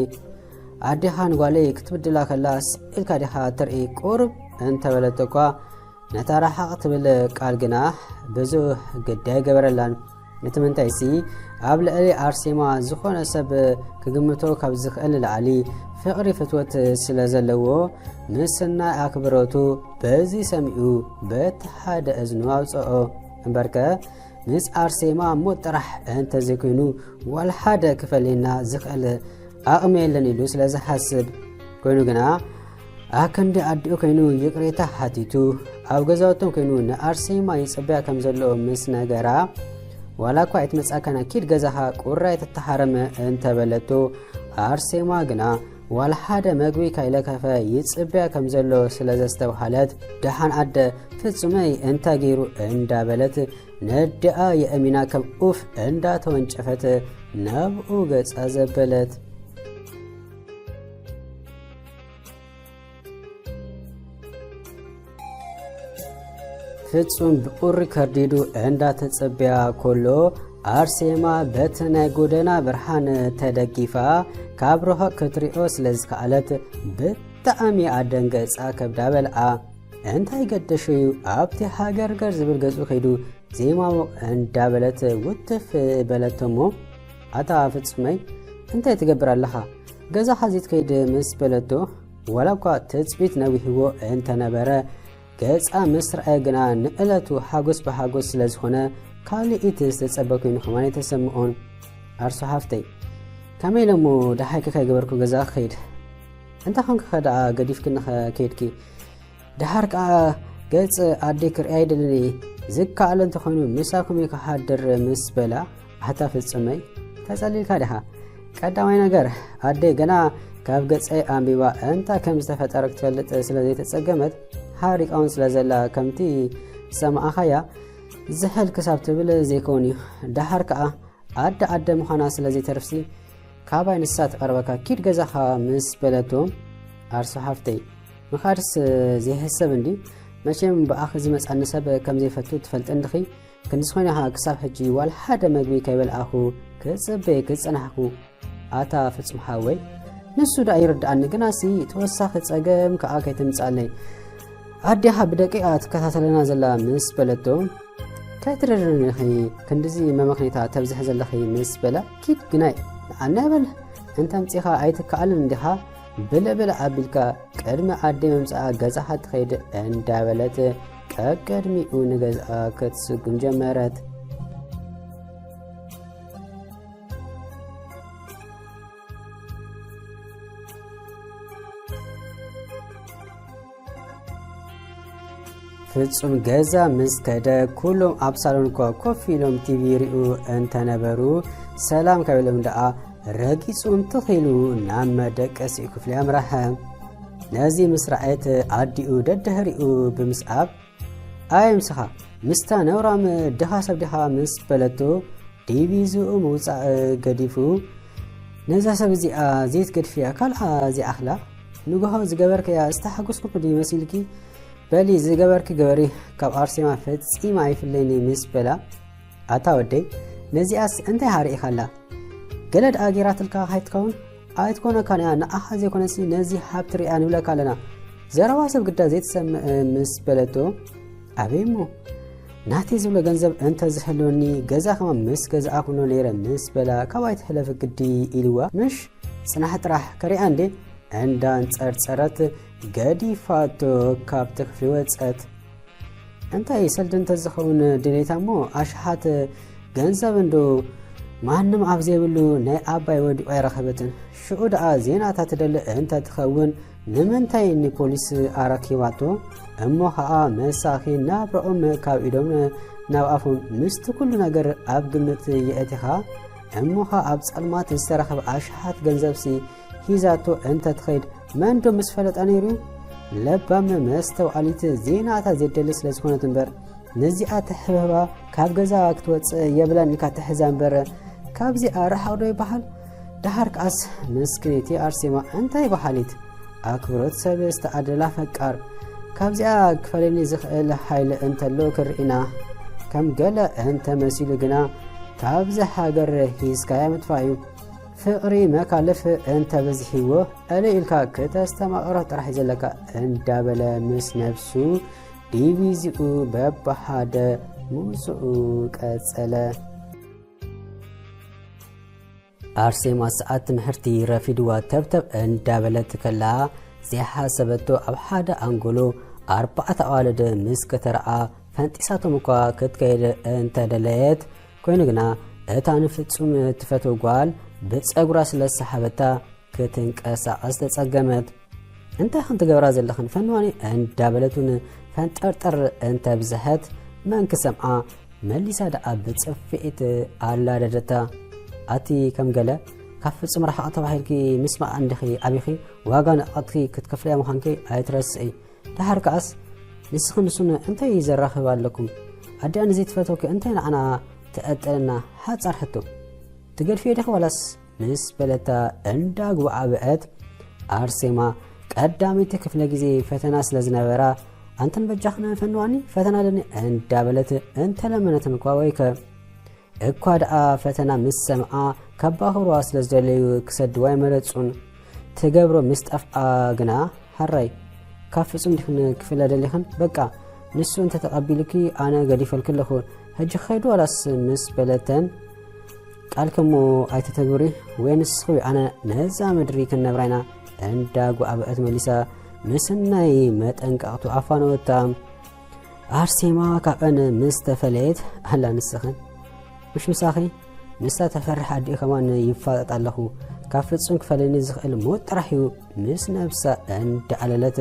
ኣዲኻ ንጓለይ ክትብድላ ከላ ስኢልካ ዲኻ ትርኢ ቁርብ እንተበለቶ እኳ ነታ ረሓቕ ትብል ቃል ግና ብዙሕ ግዳይ ገበረላን እቲ ምንታይሲ ኣብ ልዕሊ ኣርሴማ ዝኾነ ሰብ ክግምቶ ካብ ዝኽእል ላዕሊ ፍቕሪ ፍትወት ስለ ዘለዎ ንስናይ ኣክብሮቱ በዚ ሰሚዑ በቲ ሓደ እዝኑ ኣውፅኦ እምበርከ ምስ ኣርሴማ ሞት ጥራሕ እንተዘይኮይኑ ዋላ ሓደ ክፈለና ዝኽእል ኣቕሚ የለን ኢሉ ስለ ዝሓስብ ኮይኑ ግና ኣብ ክንዲ ኣዲኡ ኮይኑ ይቕሬታ ሓቲቱ ኣብ ገዛውቶም ኮይኑ ንኣርሴማ ይጽበያ ከም ዘለዎ ምስ ነገራ ዋላ እኳ ኣይትመጻእከና ኪድ ገዛኻ ቁራይ ተተሓረመ እንተበለቶ ኣርሴማ ግና ዋላ ሓደ መግቢ ካይለከፈ ይጽበያ ከም ዘሎ ስለ ዘስተብሃለት ደሓን ኣደ ፍጹመይ እንታይ ገይሩ እንዳበለት ነድኣ የእሚና ከም ኡፍ እንዳተወንጨፈት ናብኡ ገጻ ዘበለት ፍጹም ብቁሪ ከርዲዱ እንዳተጸበያ ኮሎ አርሴማ በትናይ ጎደና ብርሃን ተደጊፋ ካብ ርሑቕ ክትሪኦ ስለዝከኣለት ብጣዕሚ ኣደንገጻ ከብዳ በልዓ እንታይ ገደሽዩ ኣብቲ ሃገርገር ዝብል ገጹ ኸይዱ ዜማሞቕ እንዳበለት ውትፍ በለቶሞ ኣታ ፍጹመይ እንታይ ትገብር ኣለኻ ገዛ ሓዚት ከይድ ምስ በለቶ ወላ እኳ ትጽቢት ነዊሕዎ እንተነበረ ገጻ ምስርዐ ግና ንዕለቱ ሓጎስ ብሓጎስ ስለ ዝኾነ ካልኢት ዝተጸበ ኮይኑ ኸማን የተሰምዖን ኣርሶ ሃፍተይ ከመይ ለሞ ደሓይከ ከይገበርኩ ገዛ ኸይድ እንታይ ኾንከ ኸደኣ ገዲፍክንኸ ከይድኪ ድሓር ከዓ ገጽ ኣደይ ክርአያ ይደልኒ ዝከኣለ እንተኾይኑ ምሳኩም ክሓድር ምስ በላ ኣታ ፍጹመይ ተጸሊልካ ዲኻ ቀዳማይ ነገር ኣደይ ገና ካብ ገጸይ ኣንቢባ እንታይ ከም ዝተፈጠረ ክትፈልጥ ስለ ዘይተጸገመት ሓሪቃውን ስለ ዘላ ከምቲ ሰማዓኸያ ዝሕል ክሳብ ትብል ዘይከውን እዩ ድሓር ከዓ ኣደ ምዃና ስለ ዘይተርፍሲ ካባይ ንሳ ትቐርበካ ኪድ ገዛኻ ምስ በለቶም ኣርሶ ሃፍተይ ምኻድስ ዘይሕሰብ እንዲ መቼም ብኣኺ ዝመጻኒ ሰብ ከም ዘይፈቱ ትፈልጥ እንድኺ ክንዲ ዝኾይናኻ ክሳብ ሕጂ ዋል ሓደ መግቢ ከይበልኣኹ ክጽበይ ክጸናሕኩ ኣታ ፍጹም ሓወይ ንሱ ዳ ይርድኣኒ ግናሲ ተወሳኺ ጸገም ከዓ ከይትምጻለይ ኣዴኻ ብደቂቓ ትከታተለና ዘላ ምስ በለቶም ከይትረድርንኺ ክንዲዚ መመኽኒታ ተብዝሕ ዘለኺ ምስ በላ ኪድ ግናይ ንኣና በል እንተምፂኻ ኣይትከኣልን እንዲኻ ብልብል ኣቢልካ ቅድሚ ኣደይ መምፅኣ ገዛኻ ትኸይድ እንዳበለት ቀቅድሚኡ ንገዝኣ ክትስጉም ጀመረት ፍጹም ገዛ ምስ ከደ ኩሎም ኣብ ሳሎን እኳ ኮፍ ኢሎም ቲቪ ይሪኡ እንተነበሩ ሰላም ከበሎም ደኣ ረጊጹም ትኺሉ ናብ መደቀሲኡ ክፍሊ ኣምራሐ ነዚ ምስ ረኣየት ኣዲኡ ደድህሪኡ ብምስኣብ ኣይ ምስኻ ምስታ ነውራም ድኻ ሰብ ዲኻ ምስ በለቶ ዲቪዝኡ ምውፃእ ገዲፉ ነዛ ሰብ እዚኣ ዘይትገድፍያ ካልኣ ዘይኣኽላ ንግሆ ዝገበርከያ ዝተሓጐስኩ ዲ መሲልኪ በሊ ዝገበርኪ ገበሪ ካብ ኣርሴማ ፈጺማ ኣይፍለይኒ ምስ በላ ኣታ ወደይ ነዚኣስ እንታይ ሃርኢኻላ ገለ ደኣ ጌራትልካ ኻይትከውን ኣይትኮነካንያ ንኣኻ ዘይኮነሲ ነዚ ሃብቲ ሪኣ ንብለካ ኣለና ዘረባ ሰብ ግዳ ዘይትሰምዕ ምስ በለቶ ኣበይ እሞ ናተይ ዝብሎ ገንዘብ እንተ ዝሕልወኒ ገዛ ኸማ ምስ ገዛኣ ኩኖ ነይረ ምስ በላ ካብኣይ ትሕለፍ ግዲ ኢልዋ ምሽ ጽናሕ ጥራሕ ከሪኣ እንዴ እንዳንጸርጸረት ገዲፋቶ ካብቲ ክፍሊ ወፀት እንታይ ሰልድ እንተዝኸውን ድሌታ እሞ ኣሽሓት ገንዘብ እንዶ ማንም ኣብ ዘይብሉ ናይ ኣባይ ወዲቑ ኣይረኸበትን ሽዑ ደኣ ዜናታ ትደሊ እንተ ትኸውን ንምንታይ ንፖሊስ ኣረኪባቶ እሞ ከዓ መሳኺ ናብረኦም ካብ ኢዶም ናብ ኣፎም ምስቲ ኩሉ ነገር ኣብ ግምት የእቲኻ እሞ ከዓ ኣብ ጸልማት ዝተረኸበ ኣሽሓት ገንዘብሲ ሂዛቶ እንተ ትኸይድ መንዶ ምስ ፈለጣ ነይሩ ለባም መስተውዓሊት ዜናታ ዘደሊ ስለ ዝኾነት እምበር ነዚኣ ትሕበባ ካብ ገዛ ክትወፅእ የብላኒካ ትሕዛ እምበር ካብዚኣ ርሓቕ ዶ ይበሃል ድሓር ከኣስ ምስክኔቲ ኣርሴማ እንታይ በሓሊት ኣክብሮት ሰብ ዝተኣደላ ፈቃር ካብዚኣ ክፈለኒ ዝኽእል ሓይሊ እንተሎ ክርኢና ከም ገለ እንተ መሲሉ ግና ካብዚ ሃገር ሂዝካያ ምጥፋ እዩ ፍቕሪ መካልፍ እንተ በዝሒዎ ኣለ ኢልካ ክተስተማቕሮ ጥራሕ ዘለካ እንዳበለ ምስ ነፍሱ ዲቪዝኡ በብሓደ ሙፅኡ ቀጸለ ኣርሴማ ሰዓት ትምህርቲ ረፊድዋ ተብተብ እንዳበለት ከላ ዘይሓሰበቶ ኣብ ሓደ ኣንጎሎ 4 ኣዋልድ ምስ ከተረኣ ፈንጢሳቶም እኳ ክትከይድ እንተደለየት ኮይኑ ግና እታ ንፍጹም ትፈትው ጓል ብፀጉራ ስለ ሰሓበታ ክትንቀሳቐስ ተጸገመት እንታይ ክንትገብራ ዘለኽን ፈንዋኒ እንዳበለቱን ፈንጠርጠር እንተ ብዝሐት መንኪ ሰምዓ መሊሳ ደኣ ብጽፊኢት ኣላደደታ ኣቲ ከም ገለ ካብ ፍጹም ረሓቕ ተባሂልኪ ምስማዕ እንድኺ ዓቢኺ ዋጋ ንቐጥኪ ክትከፍለያ ምዃንኪ ኣይትረስኢ ድሓር ከኣስ ንስኽን ንሱን እንታይ ዘራኽብ ኣለኩም ኣዲኣ ንዘይትፈተውኪ እንታይ ንዓና ትቐጥለና ሓፃር ሕቶ ትገድፊዮ ዲኺ ዋላስ ምስ በለታ እንዳግብዓ ብአት ኣርሴማ ቀዳሚቲ ክፍለ ጊዜ ፈተና ስለ ዝነበራ أنتن بجاخنا فنواني فتنا لني اندابلت انت لمنتن كواويك اكواد فتنا مسمعا كباهرو أسلزدليو كسد واي مرتسون تقبرو مستقفا قنا هراي كافصون ديخن كفلا دليخن بقى نسو انت تقبلكي أنا قديف الكلخو هجي خيدو على مس بلتن قالكمو ايت تغوري وينسخوي انا نزا مدري كنبراينا انداغو ابات مليسا مسناي متنقاطو افانوتام ارسيما كابن مستفليت هلا نسخن مش مساخي مسا تفرح ادي كمان يفاطط الله كافصون كفلني زخل موت طرحيو مس نفسا اند عللت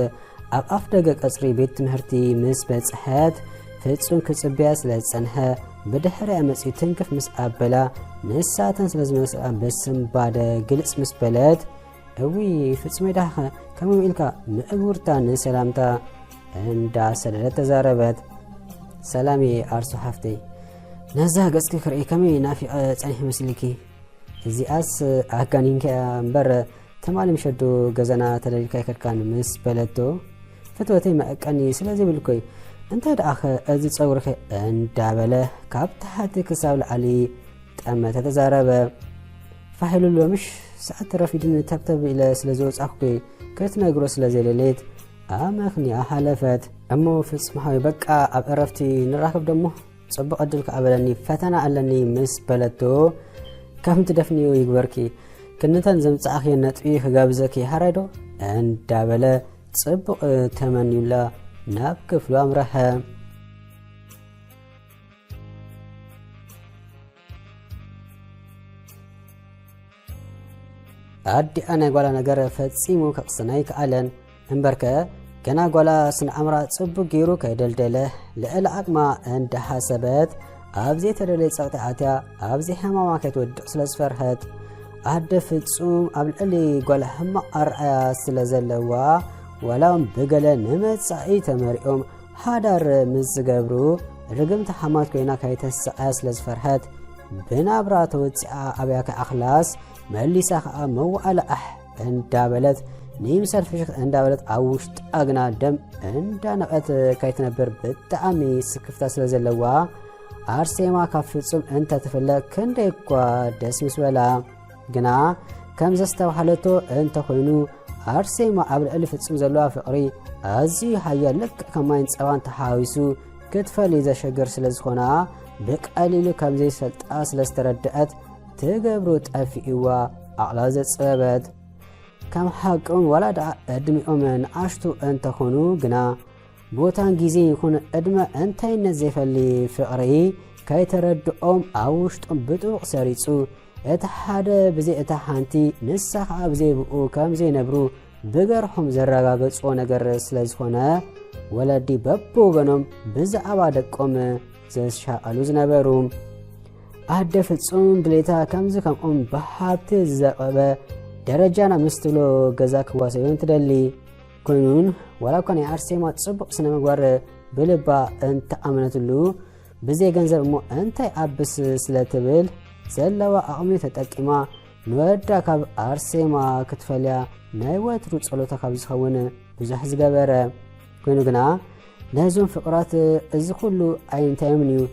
اب افدغ قصري بيت تمهرتي مس بصحات فصون كصبياس لصنها بدحري امصي تنكف مس ابلا نساتن سلازمس بسم بعد جلس مس بلد اوي فصمي داخ كما يلكا مغورتا سلامتا اندا سدلت تزاربت سلامي ارسو حفتي نزا غسكي كري كمي نافي صنيح مسلكي زي اس اغانينك امبر تمالم شدو غزنا تدلكا كركان مس بلدو فتوتي ما اقني سلازي بلكوي انت داخ ازي صورك اندابله كابتحتك سابل علي أما تتزارب فحلو له مش ساعات رفيدين تبتب إلى سلازوز أخوي كرتنا قروس لزيليليت أماخني أحالفت أمو في اسمحوي بقى أبقرفتي نراكب دمو صبق أدلك أبلاني فتنا ألاني مس بلدو كم تدفني ويقبركي كنتان زمت أخي النتوي خقابزكي هرايدو اندابله صبق تمني الله نابكف لو أمرها أدي أنا قولا نقر فتسيمو كقصناي كألن انبركة كنا قولا سن أمرا تصبو جيرو كيدلدله لأل أقما عند حسابات أبزي تدلي تساقطعاتيا أبزي حماما كتود سلس فرحت أدي فتسوم قبل اللي قولا هما أرعيا سلزلوا ولهم بقلا نمت سعي تمريهم حادر مزقبرو رقم تحمات كينا كيتسعي سلس فرحت بنابرا توتسعى أبياك أخلاص مليسا خا موعل اندابلت نيمسل فشخ اندابلت اوشت اغنا دم اندانقت كايتنبر بتعامي سكفتا سلازلوا ارسيما كافصم انت تفلا كنديكوا دسمس ولا غنا كمزستو حالتو انت خوينو ارسيما ابل الف فصم زلوا فقري ازي حيا لك كماين صوان تحاويسو كتفل اذا شجر سلازخونا بقليل كمزي سلطا سلاستردات تجبرو تأفئوا أعلاز الصبات كم حقهم ولا دع أدمئهم عشتو أنت خونو جنا بوتان جيزين يكون أدمى أنتي نزيف اللي فقري كي تردهم أوشتهم بطوق سريتسو اتحاد بزي اتحانتي نسخ بزي بقو كم زي نبرو بقرحهم زرقاقص ونقر سلازخونا ولا دي ببو بنهم بزعبا دقهم زيس شاقلوز نبروم أهدف تصوم دليتا كمز كم بحابت الزقبة درجانا مستلو جزاك واسيون تدلي كونون ولا كان يعرسي ما تصبق سنة مقوار بلبا انت أمنت له بزي جنزب مو انت أبس سلاتبل سلوا أعمي تتأكما نودا كاب عرسي ما كتفليا نايوات روت صلوتا كابز خوون بزحز جبرة كونو جنا نازون فقرات ازخلو عين تامنيو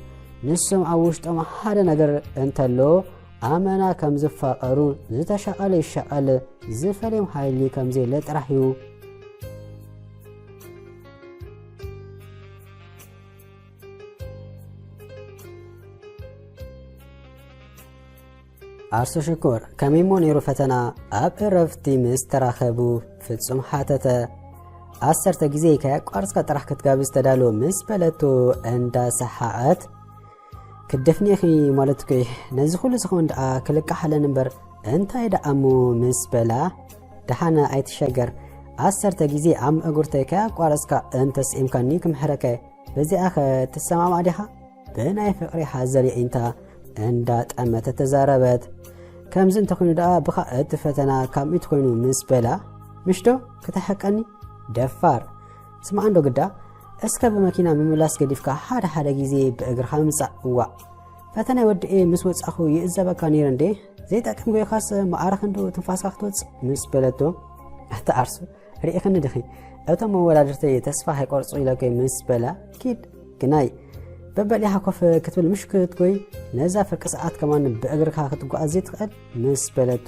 نسم عوشت أما حدا نجر أنت لو أمانا كم زفاقرو زتشقل الشقل زفليم حيلي كم زي لترحيو عرسو شكور كميمون يروفتنا أب رفتي مستراخبو فتصم حاتتا أسر تجزي كاك أرسك ترح كتقابز تدالو مسبلتو اندا سحاعات كدفني أخي مالتكي نزخول سخون دعا كلك حالا نمبر انتا يدعمو مسبلا دحانا ايت شجر أسر تجزي عم أقورتيكا قوارسكا انتس إمكانيكم حركة بزي أخ تسمع معديها بناي فقري حازري انتا اندات أما تتزاربت كمزن تكونو دعا بخا اتفتنا كم يتكونو مسبلا مشتو كتحقني دفار سمع عنده قدا اسكب ماكينة مملاس قديفكا حدا جيزي بأجر خامسة وا فتنا يود ايه مسوس اخو يئزبا كانيران دي زي تاكم قوي خاص معارخ عنده تنفاس اختوز مسبلتو حتى عرسو رئيخن دخي እቶም ወላድርተይ ተስፋ ሃይቆርጹ ኢለከ ምስ በላ ኪድ ግናይ በበሊኻ ኮፍ ክትብል ምሽክት ጎይ ነዛ ፍርቂ ሰዓት ከማን ብእግርካ ክትጓዓዝ ትኽእል ምስ በለቶ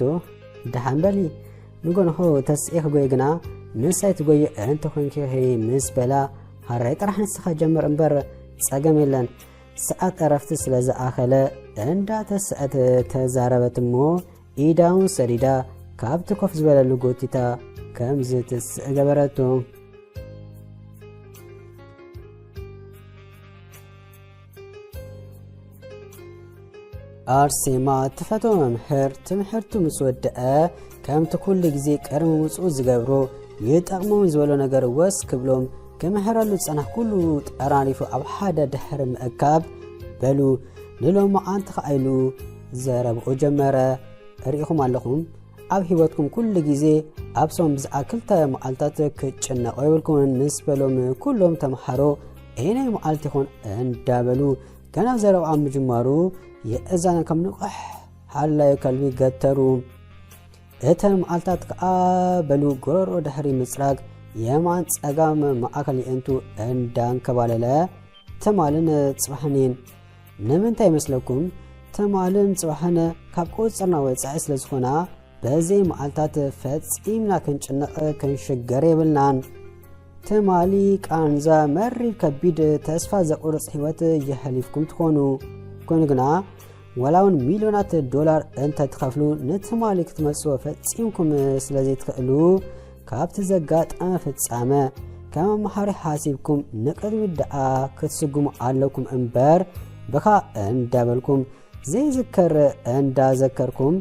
ድሓንበሊ ንጎንኹ ተስኢኽ ጎይ ግና ንሳይ ትጎይ እንተ ኮንኪ ምስ በላ ሃራይ ጥራሕ ንስኻ ጀምር እምበር ፀገም የለን ሰዓት ዕረፍቲ ስለ ዝኣኸለ እንዳተስአት ተዛረበት እሞ ኢዳውን ሰዲዳ ካብቲ ኮፍ ዝበለሉ ጎቲታ ከምዚ ትስእ ገበረቶ ኣርሴማ ትፈቶ መምህር ትምህርቱ ምስ ወድአ ከምቲ ኩሉ ግዜ ቀርሚ ምፅኡ ዝገብሮ ይጠቕሞም ዝበሎ ነገር ወስ ክብሎም ክምሕረሉ ዝፀናሕ ኩሉ ጠራኒፉ ኣብ ሓደ ድሕሪ ምእካብ በሉ ንሎሚ ኣንቲ ኸኣይሉ ዘረብኡ ጀመረ ርኢኹም ኣለኹም ኣብ ሂወትኩም ኩሉ ግዜ ኣብ ሶም ብዛዕባ ክልተ መዓልታት ክጭነቑ የብልኩምን ምስ በሎም ኩሎም ተምሃሮ ኣየናይ መዓልቲ ይኹን እንዳበሉ ገና ዘረብዓ ምጅማሩ የእዛነ ከም ንቑሕ ሓላዩ ከልቢ ገተሩ እተን መዓልታት ከዓ በሉ ጎረሮ ድሕሪ ምፅራግ የማን ፀጋም ማእከል ይእንቱ እንዳንከባለለ ተማልን ፅባሕኒን ንምንታይ ይመስለኩም ተማልን ፅባሕነ ካብ ቁፅርና ወፃኢ ስለ ዝኾና በዚ መዓልታት ፈፂምና ክንጭነቕ ክንሽገር የብልናን ተማሊ ቃንዛ መሪር ከቢድ ተስፋ ዘቁርፅ ሂወት የሕሊፍኩም ትኾኑ ኮይኑ ግና ወላውን ሚልዮናት ዶላር እንተ ትኸፍሉ ንትማሊ ክትመጽዎ ፈፂምኩም ስለዘይትኽእሉ ካብቲ ዘጋጠመ ፍጻመ ከም መምሃሪ ሓሲብኩም ንቅድሚት ደኣ ክትስጉሙ ኣለኩም እምበር በካ እንዳበልኩም ዘይዝከር እንዳዘከርኩም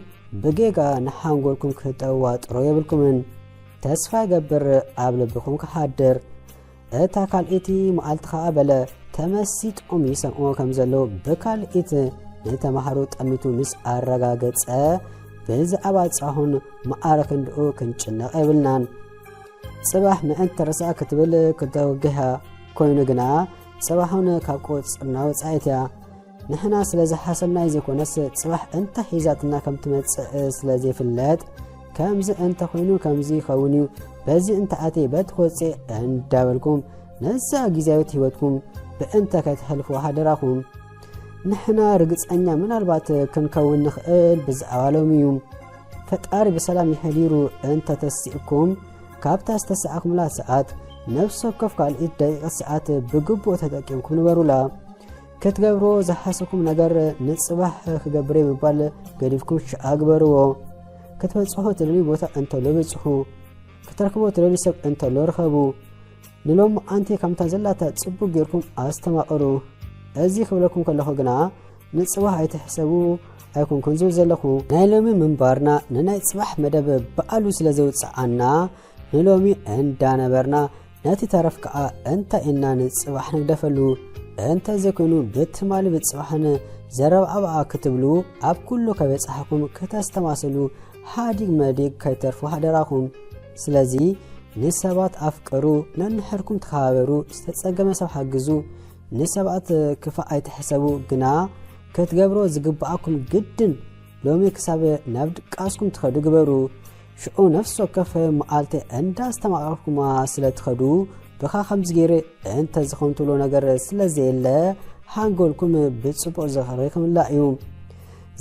ብጌጋ ንሓንጎልኩም ክተዋጥሮ የብልኩምን ተስፋ ይገብር ኣብ ልብኩም ክሓድር እታ ካልኢቲ መዓልቲ ከዓ በለ ተመሲጦም ይሰምዖ ከም ዘሎ ብካልኢት ንተምሃሮ ጠሚቱ ምስ ኣረጋገፀ ብዛዕባ ፅባሑን መዓረ ክንድኡ ክንጭነቕ የብልናን ፅባሕ ምእንቲ ርሳእ ክትብል ክተወግሃ ኮይኑ ግና ፅባሑን ካብ ቁፅርና ወፃኢት እያ ንሕና ስለ ዝሓሰብናይ ዘይኮነስ ፅባሕ እንታይ ሒዛትና ከም ትመፅእ ስለ ዘይፍለጥ ከምዚ እንተ ኮይኑ ከምዚ ይኸውን እዩ በዚ እንተ ኣተይ በቲ ክወፅእ እንዳበልኩም ነዛ ግዜያዊት ሂወትኩም ብእንተ ከይትሕልፉ ሃደራኹም ንሕና ርግፀኛ ምናልባት ክንከውን ንኽእል ብዛዕባ ሎሚ እዩ ፈጣሪ ብሰላም ይሕዲሩ እንተ ተሲእኩም ካብታ ዝተሰዓኹምላ ሰዓት ነፍሲ ወከፍ ካልኢት ደቂቐት ሰዓት ብግቡእ ተጠቂምኩም ንበሩላ ክትገብሮ ዝሓሰብኩም ነገር ንፅባሕ ክገብር ምባል ገዲፍኩም ሽኣ ግበርዎ ክትበፅሖ ትደልዩ ቦታ እንተሎ በፅሑ ክትረክቦ ትደልዩ ሰብ እንተሎ ርኸቡ ንሎሚ ኣንቲ ከምታ ዘላታ ፅቡቅ ጌርኩም ኣስተማቕሩ እዚ ክብለኩም ከለኹ ግና ንፅባሕ ኣይትሕሰቡ ኣይኮንኩን ዝብል ዘለኹ ናይ ሎሚ ምንባርና ንናይ ፅባሕ መደብ በዓሉ ስለ ዘውፅዓና ንሎሚ እንዳነበርና ነቲ ተረፍ ከዓ እንታይ ኢና ንፅባሕ ንግደፈሉ እንተ ዘይኮይኑ ብትማሊ ብፅባሕን ዘረብዓብዓ ክትብሉ ኣብ ኩሉ ከበፅሓኩም ከተስተማሰሉ ሓዲግ መዲግ ከይተርፉ ሃደራኹም ስለዚ ንሰባት ኣፍቀሩ ነንሕርኩም ተኸባበሩ ዝተፀገመ ሰብ ሓግዙ ንሰባት ክፋእ ኣይትሕሰቡ ግና ክትገብሮ ዝግባኣኩም ግድን ሎሚ ክሳብ ናብ ድቃስኩም ትኸዱ ግበሩ ሽዑ ነፍሲ ወከፍ መዓልቲ እንዳስተማቐርኩማ ስለ ትኸዱ ብኻ ከምዚ ገይረ እንተ ዝኾንትብሎ ነገር ስለዘየለ ሓንጎልኩም ብፅቡቅ ዘኽሪኹምላ እዩ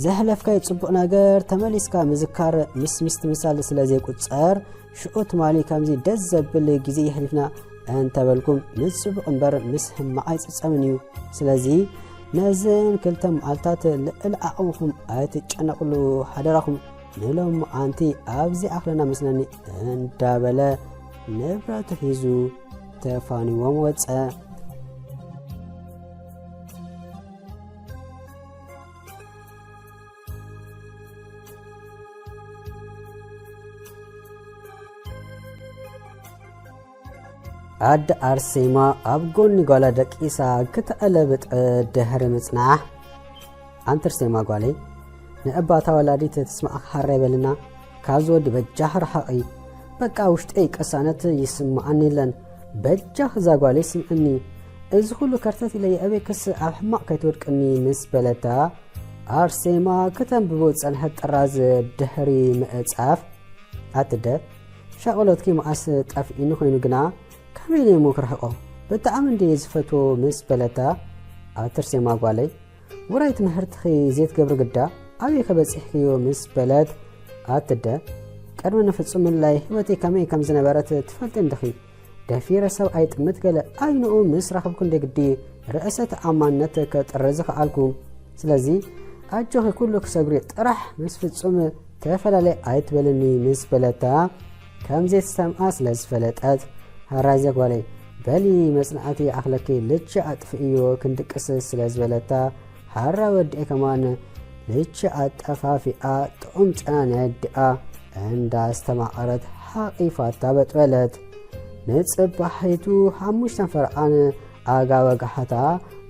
ዘሕለፍካይ ፅቡቅ ነገር ተመሊስካ ምዝካር ምስ ምስትምሳል ስለ ዘይቁፀር ሽዑ ትማሊ ከምዚ ደስ ዘብል ግዜ ይሕሊፍና እንተበልኩም ንፅቡቅ እምበር ምስ ሕማቕ ኣይፅፀምን እዩ ስለዚ ነዘን ክልተ መዓልታት ልዕሊ ዓቕምኩም ኣይትጨነቕሉ ሓደራኹም ንሎም ኣንቲ ኣብዚ ኣኽለና መስለኒ እንዳበለ ንብረቱ ሒዙ ተፋኒዎም ወፀ ኣደ ኣርሴማ ኣብ ጎኒ ጓላ ደቂሳ ክትዕለብጥ ድሕሪ ምፅናሕ ኣንቲ ኣርሴማ ጓለይ ንእባታ ወላዲት ትስማዕ ሓራ ይበልና ካብ ዝወዲ በጃህ ረሓቒ በቃ ውሽጠይ ቀሳነት ይስማዓኒ የለን በጃህ እዛ ጓለይ ስምዕኒ እዚ ኩሉ ከርተት ኢለይ ኣበይ ክስ ኣብ ሕማቕ ከይትወድቅኒ ምስ በለታ ኣርሴማ ከተንብቦ ፀንሐት ጥራዝ ድሕሪ ምዕፃፍ ኣትደ ሻቆሎትኪ መዓስ ጠፍኢኑ ኮይኑ ግና كميلي مكرحقو بتعم اندي زفتو مس بلتا اترسي ماغوالي ورايت مهرتخي زيت قبر قدا أبي خبصحكيو مس بلد أتدا قدم نفصم الله هوتي كمي كم زنبرت تفلتن دخي دافير سب ايت متقل اينو مس رخبكم دغدي رئاسة امانتك ترزخ علكم سلازي اجوخ كله كسغري طرح مس فصم تفلالي ايت بلني مس بلتا كم زيت سمع سلاز فلطات هرازي غولي بلي مسنعتي اخلكي لچ اطفيو كندقس سلاز بلتا هرا ودي كمان لچ اطفافي طعم ጫና ያድአ እንዳ አስተማቀረት حقيفات بتولد نصبحيቱ 5 فرقان አጋወጋحታ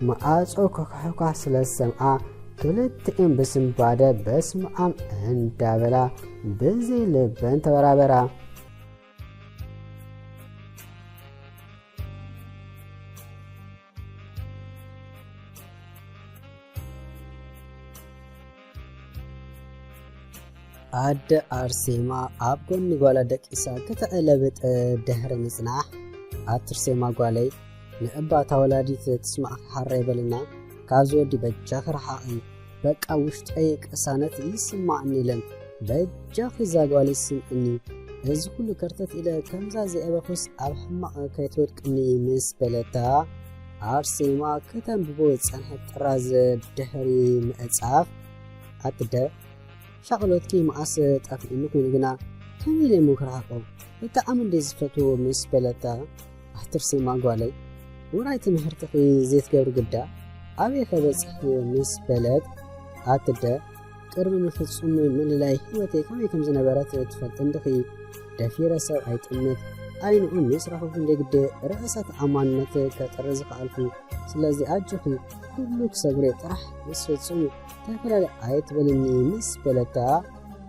ማአጾ ከከካ ስለሰምዓ ክልትም በስም ባደ በስምዓም እንዳበላ በዚህ ልበን ተበራበራ አደ አርሴማ አብጎን ጓላ ደቂሳ ከተዕለበጥ ደህረ ንጽናሕ አትርሴማ ጓላይ ንእባ ተወላዲት ትስማዕ ሓራይ በልና ካብዚ ወዲ በጃኽ ረሓቕን በቃ ውሽጠይ ቅሳነት ይስማዕኒ ኢለን በጃኽ ዛጓል ይስምዕኒ እዚ ኩሉ ከርተት ኢለ ከምዛ ዘአበኹስ ኣብ ሕማቕ ከይትወድቅኒ ምስ በለታ አርሴማ ከተንብቦ ፀንሐት ጥራዝ ድሕሪ ምዕጻፍ ኣትደ شغلتي ماس طفئني كون غنا كميل مكرحقو بتعم اندي زفتو مس بلتا احترسي ماغوالي ورايت مهرتخي زيت قبر قدا ابي خبصح مس بلد اتده قرب مفصم من لاي هوتي كم زنبرات تفلطن دخي دافير سب ايطمت اين ام يسرحو فندقد رئاسة امانت كترزق علكو سلازي اجخي كلك سغري طرح مسفصم تفلال ايت بلني مس بلتا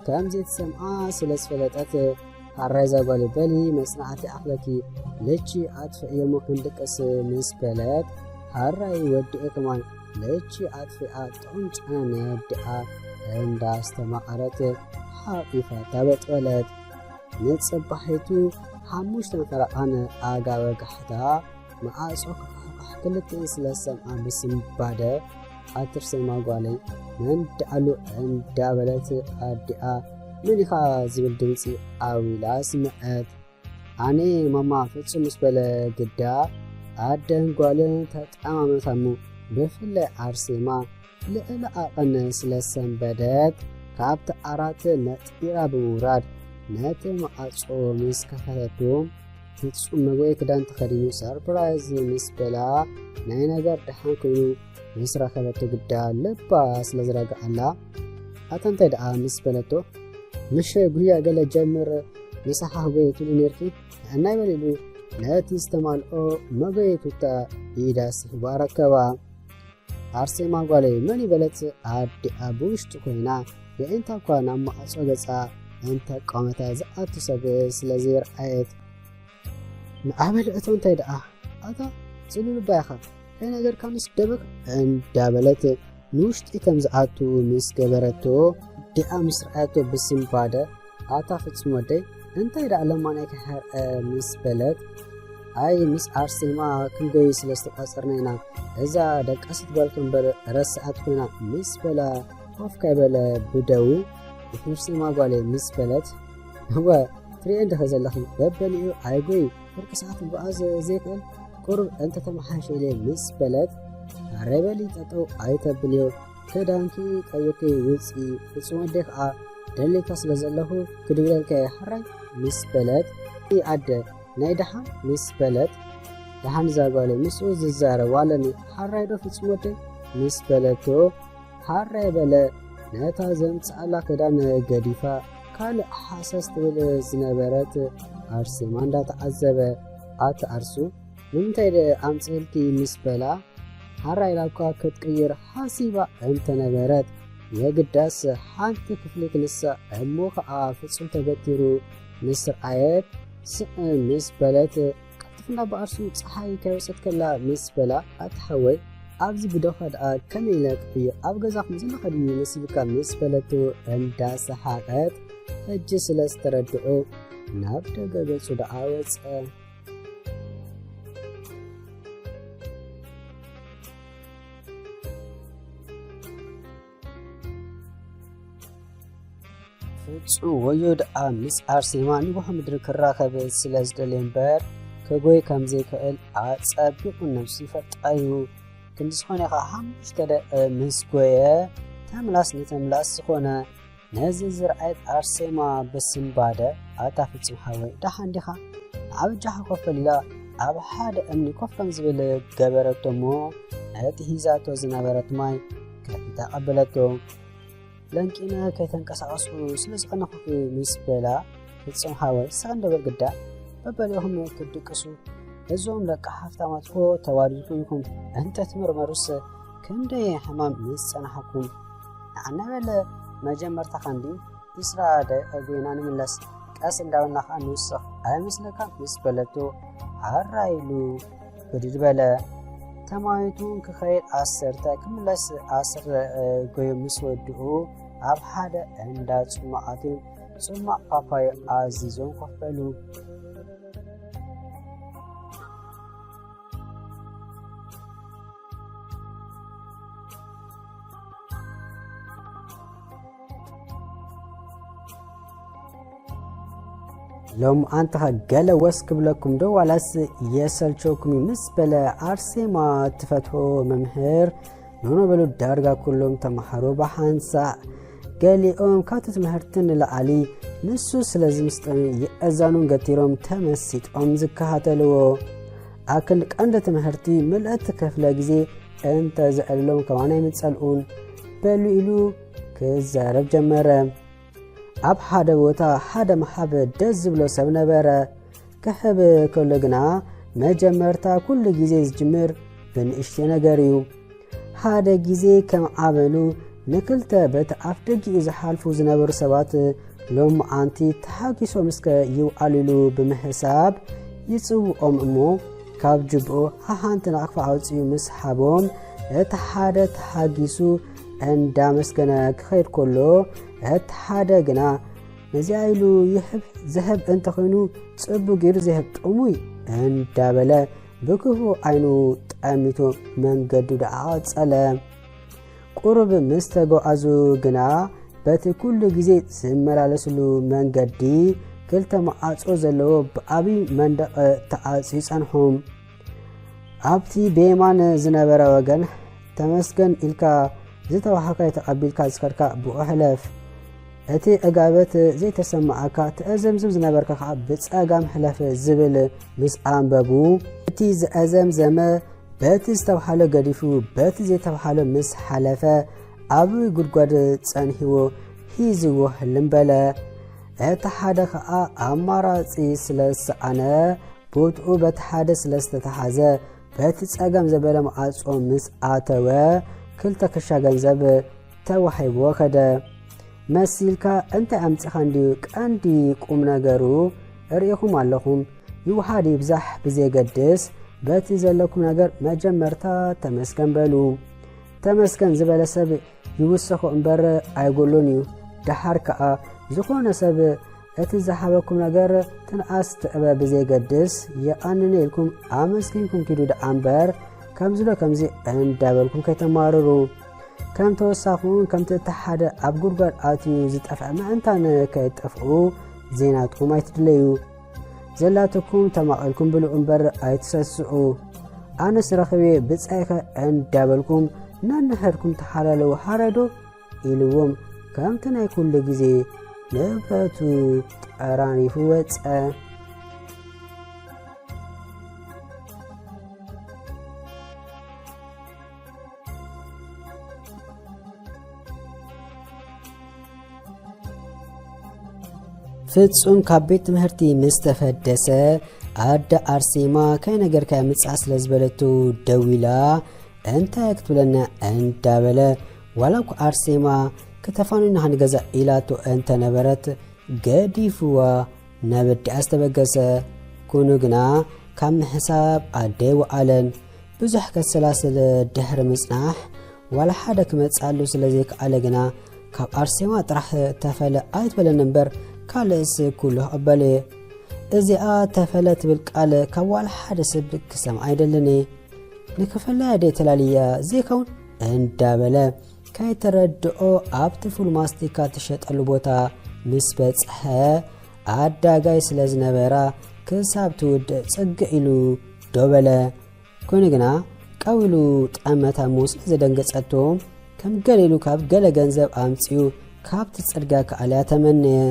كم زيت سمعا سلس فلطات حرازا قال بلي مسنعتي اخلكي لچي اطفئ يمكندقس مس بلد حراي ودئ كمان لچي اطفئ طنچان يدئا عند استمعرت حقيفة بتولد نصبحيتو 5 فرقان አጋወጋحታ ማአጾ كلت سلسمع بسم باده اترسم ماغوالي من دالو اندابلت ادئا منيخا زبل دمصي اويلا سمعت اني ماما فصم سبل قدا ادن غولن تطامامتامو بفله ارسيما لئلا اقن سلسم بدت كابت ارات نطيرا بموراد نت ማአጾ ምስ ከፈተቶም ፍጹም መጎይ ክዳን ተኸዲኑ ሰርፕራይዝ ምስ በላ ናይ ነገር ደሓን ኮይኑ ምስ ረኸበቶ ግዳ ልባ ስለዝረግዓላ ኣተንተ ደኣ ምስ በለቶ ምሽ ጉያ ገለ ጀምር ንሳሓ ጎይቱ ነርኪ እናይ በሊሉ ነቲ ዝተማልኦ መጎይቱታ ኢዳስ ባረከባ አርሴማ ጓለይ መን ይበለት ኣዲ አቡሽት ኮይና የእንታ እኳ ናብ ማአጾ ገጻ انت قامتا زعت سب سلازير ايت نعمل اتون تيدا اتا زلول باخا اي نجر كانس دبك اندابلت نوشت كم زعتو مس ገበረቶ ዲአ ምስራአቶ በስም ባደ አታ ፍጽም ወደይ እንታ ይዳ ለማናይከ ምስ በለት አይ ምስ አርሴማ ክንጎይ ስለስተቃጸርነና እዛ ደቃስት ባልከንበር ረስዓት ኮይና ምስ በላ ወፍ ከበለ ብደው يفرسي ما قالي مسبلت هو تري عند خزلخي ببليو عيقوي فرق ساعات البعاز زيكل قرب انت تمحاشي لي مسبلت عربالي تطو عيتا بليو كدانكي كيوكي ويسي فسوان ديخا دلي كسلزلخو كدولان كي حراي مسبلت اي عد نايدها مسبلت دهان زاقالي مسو ززارة والني حراي دو فسوان دي مسبلتو حراي بلا نتا زمت على كدان قديفة قال حاسس تبل زنبرت أرسمان دا تعذب أرسو من تيد أمثلكي مسبلا هراي لاوكا كتقير حاسبا انت نبرت يقدس حانت كفلك نسا اموخ فتصل تغتيرو مصر آيات مسبلت قطفنا بأرسو صحاي كيوسط كلا مسبلا أتحوي أبزي بدوخد كميلك في أبغزاق مزل خدمي نسيبك مسبلتو اندا سحاقات هجي سلس تردعو نابدا قبل سودعاوز ፍጹም ወዮ ደኣ ምስ ኣርሴማ ንጉሆ ምድሪ ክራኸብ ስለ ዝደለየ እምበር ከጎይ ከም ዘይክእል ኣጸቢቑ ነብሱ ይፈጣዩ። ክንዲ ዝኾነ ኢኻ 5 ደቂቕ ምስ ጎየ ተምላስ ንተምላስ ዝኾነ ነዚ ዝረኣየት ኣርሴማ በስምባደ ኣታ ፍጹም ሓወይ ደሓን ዲኻ ኣብ ጃሓ ኮፍ ኢላ ኣብ ሓደ እምኒ ኮፍ ከም ዝብል ገበረቶ እሞ እቲ ሂዛቶ ዝነበረት ማይ ተቐበለቶ። ለንቂነ ከይተንቀሳቐሱ ስለ ዝቐነኹ ምስ በላ ፍጹም ሓወይ ስቕ እንደበል ግዳእ በበሊኦም ክድቅሱ እዞም ደቂ ሃፍታማትኮ ተዋዲድኩም ኢኹም እንተትምርመሩስ ክንደይ ሕማም ምስ ጸናሐኩም ንዓና በለ መጀመርታ ኸንዲ 20 ደቂቕ ጎይና ንምለስ ቀስ እንዳበልና ከዓ ንውስኽ ኣይመስለካ ምስ በለቶ ሃራ ኢሉ ብድድ በለ። ተማይቱን ክኸይድ 10 ክምለስ 10 ጎዩ ምስ ወድኡ ኣብ ሓደ እንዳ ጽማቓትን ጽማቕ ፓፓዮ ኣዚዞም ኮፍ በሉ። ሎም አንተኸ ገለ ወስክ ብለኩም ዶ ዋላስ የሰልቸውኩም ምስ በለ ኣርሴማ ትፈትሆ መምህር ንሆኖበሉ ዳርጋ ኩሎም ተማሃሮ ብሓንሳእ ገሊኦም ካብቲ ትምህርትን ንላዕሊ ንሱ ስለ ዝምስጠኑ ይእዛኑን ገቲሮም ተመሲጦም ዝከታተልዎ። ኣብ ክንዲ ቀንዲ ትምህርቲ ምልእቲ ክፍለ ግዜ እንተ ዘዕልሎም ከማና ይምጸልኡን በሉ ኢሉ ክዛረብ ጀመረ። ኣብ ሓደ ቦታ ሓደ መሓብ ደስ ዝብሎ ሰብ ነበረ። ክሕብ ከሎ ግና መጀመርታ ኩሉ ግዜ ዝጅምር ብንእሽተ ነገር እዩ። ሓደ ግዜ ከም ዓበሉ ንክልተ በቲ ኣፍ ደጊኡ ዝሓልፉ ዝነበሩ ሰባት ሎም ኣንቲ ተሓጊሶም እስከ ይውዓሉ ኢሉ ብምሕሳብ ይጽውዖም እሞ ካብ ጅብኦ ሓንቲ ንኣኽፋ ኣውፅኡ ምስ ሓቦም እቲ ሓደ ተሓጊሱ እንዳመስገነ ክኸይድ ከሎ እቲ ሓደ ግና ነዚያ ኢሉ ዝህብ እንተኾይኑ ጽቡቕ ገይሩ ዘይህብ ጥሙይ እንዳበለ ብክፉእ ዓይኑ ጠሚቶ መንገዱ ደኣ ቀጸለ። ቁርብ ምስ ተጓዓዙ ግና በቲ ኩሉ ግዜ ዝመላለስሉ መንገዲ ክልተ ማዓጾ ዘለዎ ብዓብዪ መንደቕ ተዓጽዩ ጸንሖም። ኣብቲ ብየማን ዝነበረ ወገን ተመስገን ኢልካ ዝተዋሃካ ተቐቢልካ ዝከድካ ብኡ ሕለፍ። እቲ ዕጋበት ዘይተሰማዓካ ትእዘምዝም ዝነበርካ ከዓ ብጸጋም ሕለፍ ዝብል ምስ ኣንበቡ እቲ ዝኣዘምዘመ በቲ ዝተባሃለ ገዲፉ በቲ ዘይተባሃለ ምስ ሓለፈ ዓብዪ ጉድጓድ ጸንሒዎ ሂዝዎ ህልም በለ። እቲ ሓደ ከዓ ኣማራጺ ስለ ዝሰኣነ ቦትኡ በቲ ሓደ ስለ ዝተተሓዘ በቲ ጸጋም ዘበለ ማዓጾ ምስ ኣተወ ክልተ ክሻ ገንዘብ ተዋሂብዎ ከደ። መሲልካ እንታይ ኣምፂኻ እንድዩ ቀንዲ ቁም ነገሩ ርኢኹም ኣለኹም ይውሃድ ይብዛሕ ብዘይገድስ በቲ ዘለኩም ነገር መጀመርታ ተመስገን በሉ። ተመስገን ዝበለ ሰብ ይውሰኹ እምበር ኣይጎሎን እዩ። ድሓር ከዓ ዝኾነ ሰብ እቲ ዝሃበኩም ነገር ትንኣስ ትዕበ ብዘይገድስ የኣንነ ኢልኩም ኣመስኪንኩም ኪዱ ደኣ እምበር ከምዚ ዶ ከምዚ እንዳበልኩም ከይተማርሩ። ከም ተወሳኹን ከምቲ እተሓደ ኣብ ጉድጓድ ኣትዩ ዝጠፍዐ ምእንታን ከይጠፍኡ ዜናትኩም ኣይትድለዩ። ዘላትኩም ተማቒልኩም ብልዑ እምበር ኣይትሰስዑ። ኣነስ ረኸቤ ብጻይኸ እንዳበልኩም ነንሕድኩም ተሓላለዉ ሓረዶ ኢልዎም ከምቲ ናይ ኩሉ ግዜ ንብረቱ ጠራኒፉ ወፀ። ፍጹም ካብ ቤት ትምህርቲ ምስ ተፈደሰ ኣደ ኣርሴማ ከይ ነገርካ ምጽእ ስለ ዝበለቱ ደው ኢላ እንታይ ክትብለና እንዳበለ ዋላ እኳ ኣርሴማ ከተፋኑና ንገዛ ኢላቶ እንተነበረት ገዲፍዋ ነብዲኣ ዝተበገሰ ኩኑ ግና ካብ ምሕሳብ ኣደይ ወዓለን ብዙሕ ከሰላስል ድሕሪ ምጽናሕ ዋላ ሓደ ክመጻሉ ስለ ዘይከኣለ ግና ካብ ኣርሴማ ጥራሕ ተፈለ ኣይትበለን እምበር ካልእስ ኩሉ ቀበለ። እዚኣ ተፈለ ትብል ቃል ካብ ዋላ ሓደ ሰብ ክሰምዕ ኣይደለኒ ንክፈለያ ኣደይ ተላልያ ዘይከውን እንዳበለ ከይተረድኦ ኣብቲ ፉል ማስቲካ ትሸጠሉ ቦታ ምስ በጽሐ ኣዳጋይ ስለ ዝነበራ ክሳብ ትውድእ ጽግዕ ኢሉ ዶበለ ኮይኑ ግና ቀዊሉ ጠመታ ሙስ ዘደንገጸቶ ከም ገሊሉ ካብ ገለ ገንዘብ ኣምጺኡ ካብቲ ጽርጋ ከኣልያ ተመነየ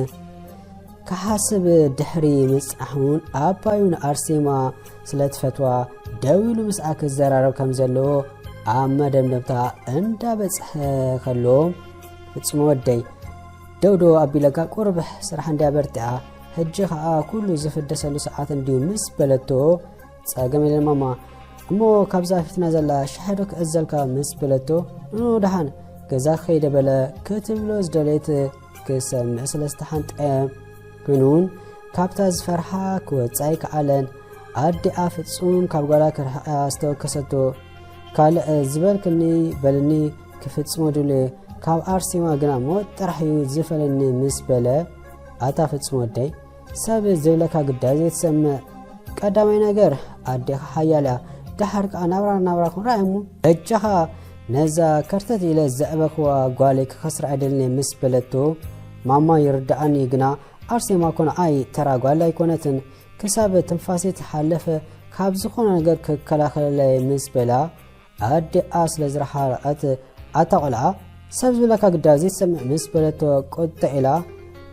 كحاسب دحري مسعون أبايون أرسيما سلتفتوا دويلو مسعك الزرارو كم زلو أما دمدمتا اندا بصح خلوم فتصمو ودي دودو أبي لقا قربح سرحان دابرتع هجيخا كله زفدسلو ساعات انديو مس بلتو صاقم للماما امو كابزا فتنا زلا شحدوك ازلكا مس بلتو نو دحان كزا خيد بلا كتبلو زدليت كسمع سلستحان تقام كنون كابتاز فرحا كوتساي كعلن أدي أفتسون كابغالا كرح استوكسدو كال زبالكني بلني كفتسمو دولي كاب أرسيما غنا موت ترحيو زفلني مسبلة أتا فتسمو دي ساب زبلكا قدازي تسمع قدامي نغر أدي حيالا دحرك نابرا كون رايمو اجها نزا كرتت إلى الزعبكوا غالي كخسر عدلني مسبلتو ماما يردعني غنا أرسيما كون أي ترى قال يكونتن كساب تنفاسي تحلف كاب زخون نجر كلاخل لي مسبلا أدي أصل زرحة أتقلع سبز لك قدازي سمع مسبلتو قد إلى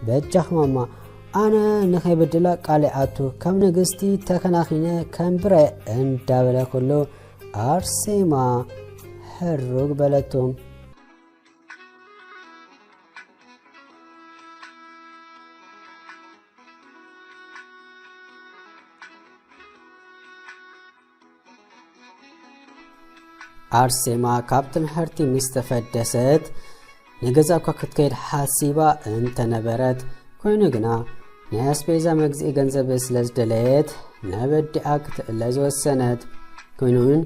بجح ماما أنا نخي بدلا قالعاتو كم نقستي تكناخينة كم برا اندابلا كله أرسيما حروق بلتهم أرسيما كابتن هرتي مستفدست نجزاكوا كتكيد حاسيبا انت نبرت كوينو جنا ناس بيزا مجزئي جنزب سلزدلت نبدي أكت اللازو السند كوينون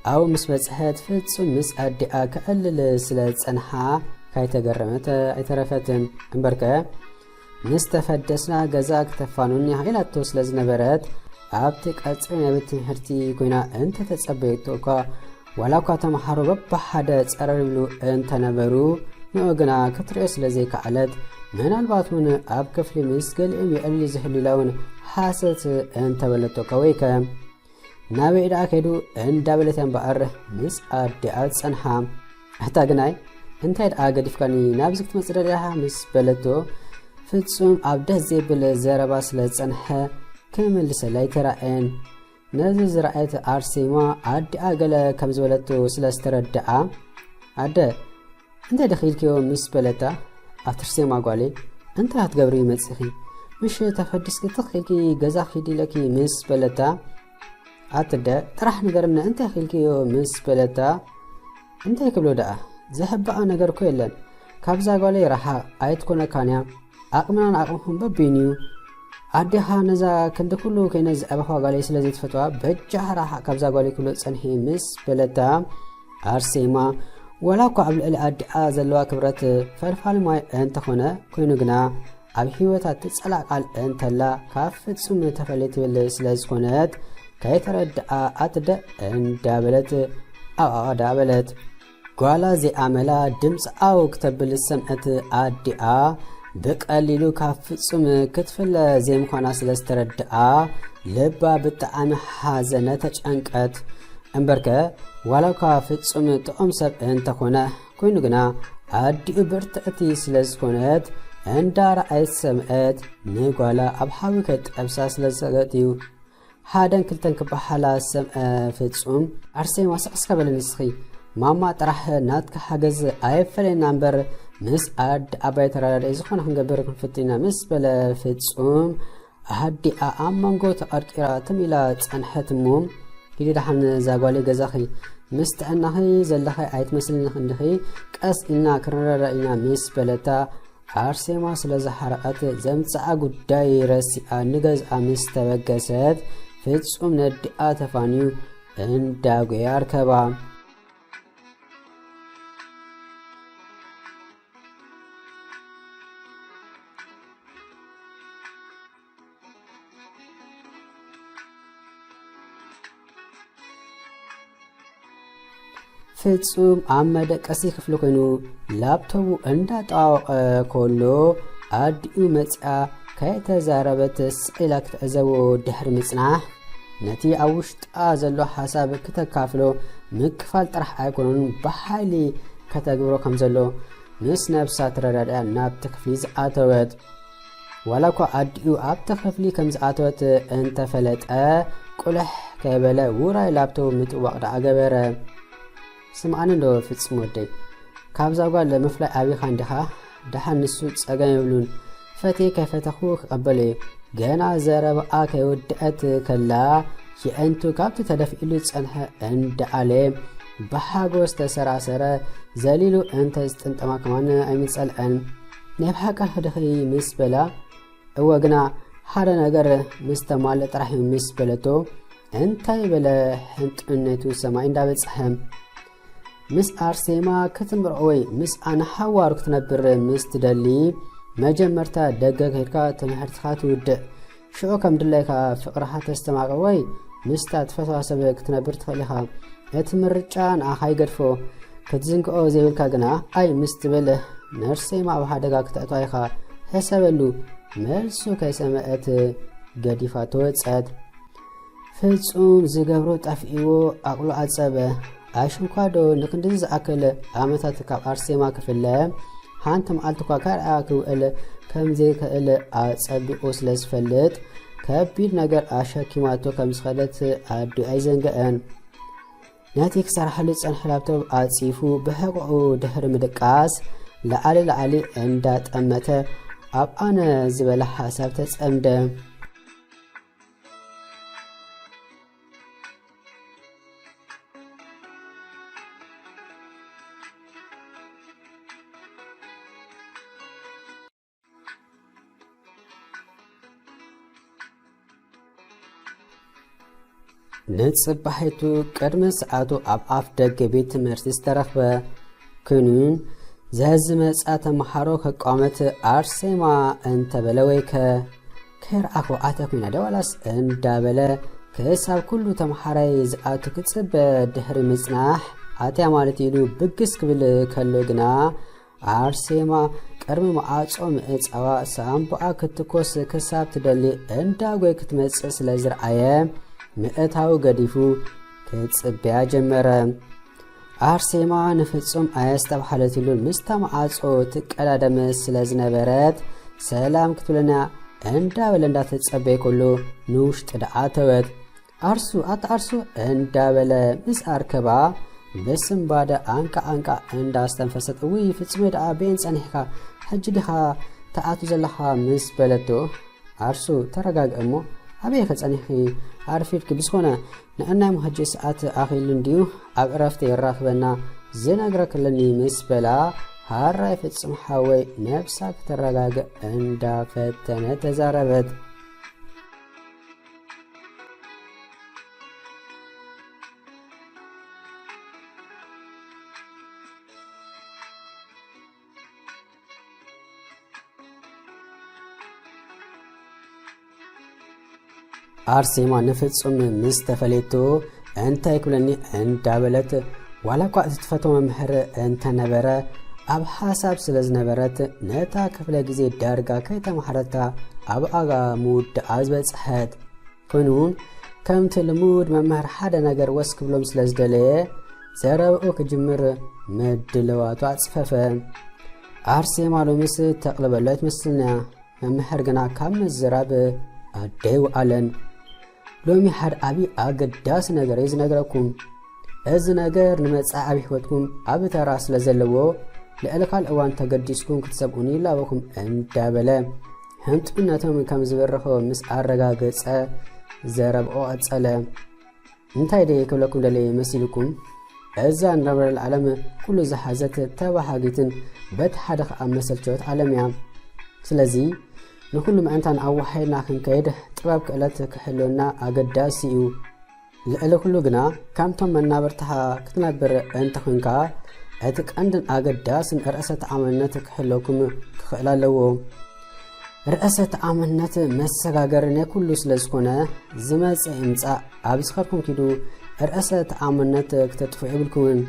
أو مسبتسهد فتسو مسأدي أك اللي سلز أنحا كاي تقرمت اعترفتن انبركة مستفدسنا جزاك تفانوني هايلا توسلز نبرت أبتك أتصرين بتن هرتي كوينا انت تتصبيتوكا ولا كاتم حرب بحدا تصربلو انت نبرو نوغنا كتريس لزي كعلد من الباتون اب كفلي مسكل ام يقلي زحلي لون حاسس انت بلتو كويكا نابي دا كيدو ان دابلتن بقر مس ادعات صنحام حتى غناي انت اغدفكني نابزكت مصدرها مس بلتو فتصوم ابده زيبل زربا سلصنح كمل سلاي تراين نزز رأيت أرسيما عد أقل كم زولتو سلاستردعا عد انت دخيلكيو مسبلتا أترسيما قولي انت هتقبري متسخي مش تفدسك تخيلكي قزاخي دي لكي مسبلتا عتدا ترح نقرمنا انت خيلكيو مسبلتا انت يكبلو دعا زهبقا نقر كويلن كابزا قولي راحا آيت كونا كانيا أقمنا أقمهم ببينيو أديها نزا كند كله كينز أبخوا قالي سلازيت فتوى بجها راح كابزا قالي كله تسنحي مس بلتا أرسيما ولاو قبل الأدعاء زلوا كبرت فرفال ماي انت خونا كوينو قنا أبحيوتا تسألق على انت لا كافت سمي تفليت بالسلاز كونات كي تردعا أتدأ اندابلت أو دابلت قوالا زي عملا دمس أو كتب للسمعة أدعاء بقليلو كافصم كتفل زي مخانا سلستردعا لبا بتعام حازنة تشانكت انبركة ولو كافصم تقوم سب انت خونا كوينو قنا عدي برتعتي سلز كونت اندا رأيت سمعت نيقوالا أبحاوي كتقبسا سلزغتيو حادن كلتن كبحالا سمع فتصم أرسي واسقسك بالنسخي ماما طرح ناتك حاجز ايفلين نمبر مس اد اباي ترى يزخون هنغبر كنفتينا مس بلا فتصوم هدي امانغو تارقرا تميلا صنحتموم كيدي دحن زاغالي غزاخي مستعناخي زلخي ايت مسلنا خندخي قس إنا كرررئنا مس بلتا أرسيما سلازحرقت زمصا غداي رسيا نغز امس تبغست فتصوم ندئا تفانيو انداغ ياركبا فتصوم عمد قسي خفلو كينو لابتوب اندا طاق كولو ኣዲኡ መጽኣ ከይተዛረበት ስዒላ ክትዕዘቦ ድሕሪ ምጽናሕ ነቲ ኣብ ውሽጣ ዘሎ ሓሳብ ክተካፍሎ ምክፋል ጥራሕ ኣይኮኑን ብሓይሊ ከተግብሮ ከም ዘሎ ምስ ነብሳ ተረዳድያ ናብቲ ክፍሊ ዝኣተወት ዋላ እኳ ኣዲኡ ኣብቲ ክፍሊ ከም ዝኣተወት እንተፈለጠ ቁልሕ ከይበለ ውራይ ላብቶ ምጥዋቕ ደኣ ገበረ ስምዓኒ ዶ ፍጽም ወደይ ካብዛ ጓል ምፍላይ ኣብኻ እንዲኻ ድሓን ንሱ ጸገም የብሉን ፈትየ ከይፈተኹ ክቐበል እዩ ገና ዘረብኣ ከይወድአት ከላ የእንቱ ካብቲ ተደፊኢሉ ጸንሐ እንደኣለ ብሓጎስ ተሰራሰረ ዘሊሉ እንተ ዝጥንጠማ ከማን ኣይምጸልአን ናይ ብሓቃ ክድኺ ምስ በላ እወ ግና ሓደ ነገር ምስ ተማልእ ጥራሕ ምስ በለቶ እንታይ በለ ሕንጥነቱ ሰማይ እንዳበጽሐ ምስ ኣርሴማ ክትምርዖ ወይ ምስ ኣነ ሓዋሩ ክትነብር ምስ ትደሊ መጀመርታ ደገ ከይድካ ትምህርትኻ ትውድእ ሽዑ ከም ድለይካ ፍቕርኻ ተስተማቕር ወይ ምስታ ተፈሳሰብ ክትነብር ትኽእል ኢኻ እቲ ምርጫ ንኣኻ ይገድፎ ክትዝንግኦ ዘይብልካ ግና ኣይ ምስ ትብል ነርሴማ ኣብ ሓደጋ ክትእትዋ ኢኻ ሕሰበሉ መልሱ ከይሰምዐት ገዲፋ ተወፀት ፍጹም ዝገብሮ ጠፍኢዎ ኣቕሎ ኣጸበ ኣሽንኳዶ ንክንድዚ ዝኣክል ዓመታት ካብ ኣርሴማ ክፍለ ሓንቲ መዓልቲ እኳ ካልኣ ክውዕል ከምዘይክእል ኣጸቢቑ ስለ ዝፈልጥ ከቢድ ነገር ኣሸኪማቶ ከም ዝኸለት ኣዲ ኣይዘንግአን ነቲ ክሰርሓሉ ጸንሐ ላፕቶፕ ኣጺፉ ብሕቑኡ ድሕሪ ምድቃስ ለዓሊ እንዳጠመተ ኣብ ኣነ ዝበለ ሓሳብ ተጸምደ ንጽባሒቱ ቅድሚ ሰዓቱ ኣብ ኣፍ ደገ ቤት ትምህርቲ ዝተረኽበ ክንዩን ዘህዚ መጻ ተመሃሮ ከቋመት ኣርሴማ እንተበለ ወይ ከይርኣኮ ኣተ ኮይና ደዋላስ እንዳበለ ክሳብ ኩሉ ተመሃራይ ዝኣቱ ክጽበ ድሕሪ ምጽናሕ ኣትያ ማለት ኢሉ ብግስ ክብል ከሎ ግና ኣርሴማ ቅድሚ መዓጾ ምእፃዋ ሳምቡኣ ክትኮስ ክሳብ ትደሊ እንዳጐይ ክትመጽእ ስለ ዝረኣየ ምእታዊ ገዲፉ ክጽብያ ጀመረ ኣርሴማ ንፍጹም ኣየስተባሓለትሉን ምስታ መዓጾ ትቀዳደም ስለ ዝነበረት ሰላም ክትብለና እንዳበለ እንዳተጸበየ ከሎ ንውሽጢ ደኣተወት ኣርሱ ኣርሱ እንዳበለ ምስ ኣርከባ ብስምባደ ኣንቃ እንዳስተንፈሰት ውይ ፍጹም ደኣ ቤን ጸኒሕካ ሕጂ ዲኻ ተኣቱ ዘለኻ ምስ በለቶ ኣርሱ ተረጋግእ እሞ ኣበይ ከጸኒሒ ኣርፊድክ ብዝኾነ ንእናይ መህጂ ሰዓት ኣኺሉ እንድዩ ኣብ ዕረፍቲ ይራኽበና ዝነግረክለኒ ምስ በላ ሃራይ ፍጹም ሓወይ ነብሳ ክትረጋግእ እንዳፈተነ ተዛረበት ኣርሴማ ንፍጹም ምስ ተፈለቶ እንታይ ክብለኒ እንዳበለት ዋላ እኳ እትፈቶ መምህር እንተነበረ ኣብ ሓሳብ ስለ ዝነበረት ነታ ክፍለ ግዜ ዳርጋ ከይተማሓረታ ኣብ ኣጋ ምውድኣ ዝበጽሐት ኮይኑን ከምቲ ልሙድ መምህር ሓደ ነገር ወስ ክብሎም ስለ ዝደለየ ዘረብኡ ክጅምር ምድልዋቱ ኣጽፈፈ ኣርሴማ ሎምስ ተቕልበሎ ኣይትመስልና መምህር ግና ካብ ምዝራብ ኣደይ ውኣለን ሎሚ ሓደ ዓብዪ ኣገዳሲ ነገር እዩ ዝነግረኩም እዚ ነገር ንመጻኢ ዓብዪ ሕይወትኩም ኣብ ተራ ስለ ዘለዎ ልዕሊ ካልእ እዋን ተገዲስኩም ክትሰብኡኒ ይላበኩም እንዳበለ ሕንጡነቶም ከም ዝበረኸ ምስ ኣረጋገጸ ዘረብኦ ቀጸለ እንታይ ደይ ክብለኩም ደለየ መሲልኩም እዛ ንረብረል ዓለም ኩሉ ዝሓዘት ተባሃጊትን በቲ ሓደ ከዓ መሰልቸወት ዓለም እያ ስለዚ ንኩሉ ምዕንታን ኣዋሓይድና ክንከይድ ጥበብ ክእለት ክሕልወና ኣገዳሲ እዩ ልዕሊ ኩሉ ግና ከምቶም መናበርትኻ ክትነብር እንተ ኮንካ እቲ ቀንድን ኣገዳስን ርእሰ ተኣማንነት ክሕለወኩም ክኽእል ኣለዎ ርእሰ ተኣማንነት መሰጋገር ናይ ኩሉ ስለ ዝኾነ ዝመጽእ እምጻእ ኣብ ዝኸርኩም ኪዱ ርእሰ ተኣማንነት ክተጥፍኡ ይብልኩምን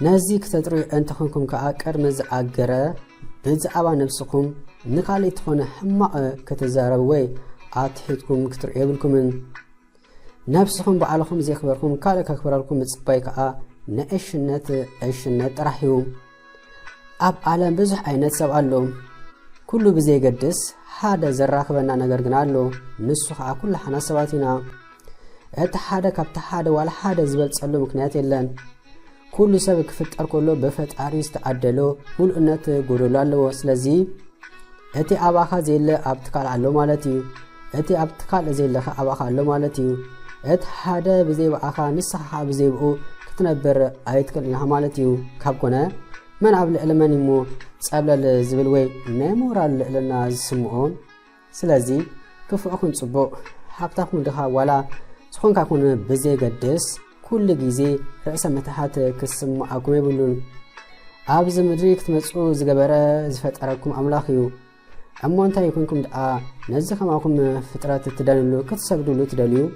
ነዚ ክተጥርዩ እንተ ኮንኩም ከዓ ቅድሚ ዝኣገረ ብዛዕባ ነብስኩም نخالي تخون حماق كتزاربوي أتحيتكم كتر يبلكمن نفسكم بعلكم زي خبركم كالك أخبركم بتصبايك نأشنت رحيوم أب عالم بزح عينت سبقالهم كله بزي قدس هذا زراك بنا نقرقنا له نسخ على كل حنا سباتنا اتحادا كابتحادا ولا حادا زبلت سألو مكنيات يلان كل سبك فتر كله بفت عريس تعدلو ملؤنت قولوا له وسلزي اتي أباخا زي اللي أبتكال علو مالتيو اتي أبتكال زي اللي أباخا علو مالتيو اتحادا بزي بأخا نسخا بزي بقو كتنبر آيتكال لها مالتيو كابكونا من عبل إلماني مو سأبلا الزبلوي نمورا لنا زسمعون سلازي كفو أكون صبو حبتاكم دخا ولا سخون كاكون بزي قدس كل جيزي رأس متحات كسمعكم يبلون أبز مدريك تمسعو زقبرا زفتعركم أملاخيو أما أنت يكونكم دعا نزخ معكم فترات التدانلو كتسبدولو تداليو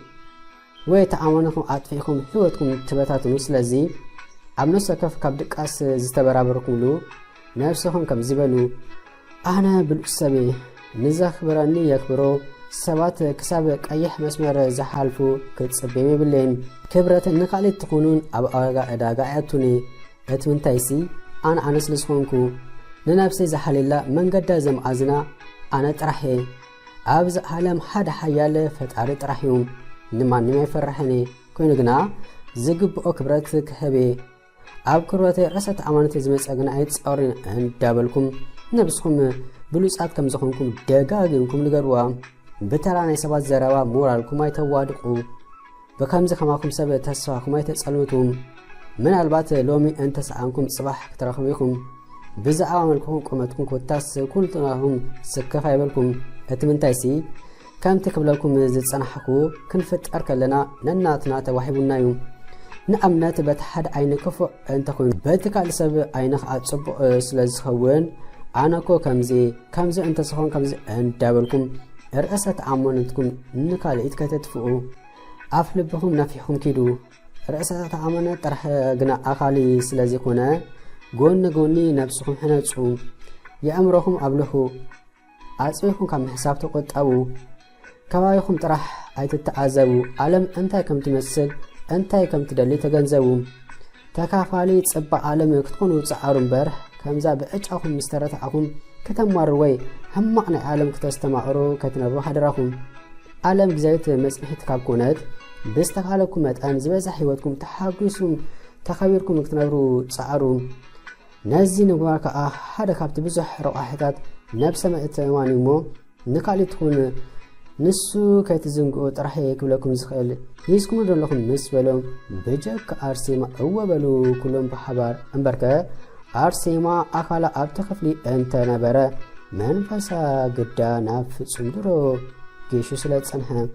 ويتعاملكم أطفئكم حيوتكم تبتاتنو سلازي عملو سكف كابدقاس زتبرابركم لو نفسهم كم زبلو أنا بالأسبي نزخ براني يكبرو سبات كسابق أيح مسمر زحالفو كتصبيمي باللين كبرت النقالي تكونون أبقى أداقاعتوني أتمن تايسي أنا عنس لسخونكو ننفسي زحال الله من قد زمعزنا أنا ترحي أبز عالم حد حيال فتعري ترحيهم نما يفرحني كوينقنا زقبقو كبرت كهبي أب كرواتي رسات أمانتي زميس أغنى أيت سأورين دابلكم نبسكم بلوسات كم زخونكم دقاقينكم لغروا بتراني سبات زراوا مورالكم أي توادقو بكم زخماكم سبت تسواكم أي تسألوتهم من البات لومي أنت سعانكم صباح كترخبيكم بزا عواملكم قمتكم كوتاس كلتناهم سكفا يبلكم أتمن تايسي كم تكبلكم زد صنحكو كنفت أركلنا نناتنا توحيبنا يوم نأمنات بتحد عين كفو أنت كون بتكال سب عينك أتصب سلز خوان أنا كو كمزي أنت سخون كمزي أنت دابلكم رأسة عمانتكم نكال إتكتتفقو أفلبهم نفيهم كيدو رأسة عمانة طرح قنا أخالي سلزي كونا قوني نفسكم حنا تسعو يأمركم أبلهو أتصبحكم كم حساب تقود أبو كوايكم طرح أي تتعذبو علم أنت كم تمثل أنتي كم تدلي تجنزوم تكافالي تصبع عالم كتكونوا تصعرون برح كمزا بأجعكم مسترتعكم كتمار وي هم معنى عالم كتستمعروا كتنبروا حدراكم عالم بزايت مسمحي تكابكونات بستقالكم متأن زبازا حيواتكم تحاقسون تخبيركم كتنبروا تصعرون نازي نقواك حدا كابت بزح رواحتات نفس ما اتوانيمو نقالي تكون نسو كيتزنقو طرحي يكبلكم زخيل يسكم لكم نسبلهم بجك أرسيما أوبلو كلهم بحبار أمبركة أرسيما أخلا أبتخفلي أنت نبرا منفسا قدا نفس سندرو كيشو سلات سنها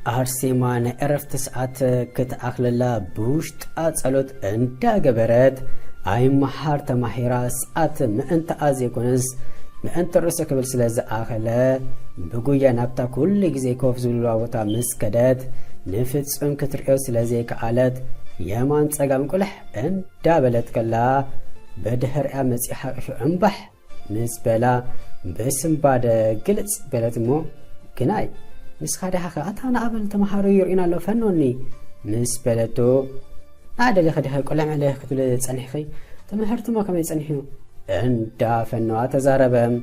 أرسيما نعرفت ساعات كتأخللا بوشت أتصلت أنت قبرت أي محار تمحيرا ساعات ما أنت آزي كونز ما أنت رسك بالسلاز آخلا بقويا نبتا كل جزي كوف زولوا وطا مسكدات نفتس كترقيو سلازي كعالت يامان تساقام كلح أنت بلت كلا بدهر أمسي حقشو عنبح نسبلا باسم بعد قلت بلت مو كناي نسخة حقا أتانا قبل تمحارو يرئينا لو فنوني نسبلتو هذا اللي خدها كل عليه كتولي تسنحي تمحرتو ما كم يتسنحيو عند فنو أتزاربهم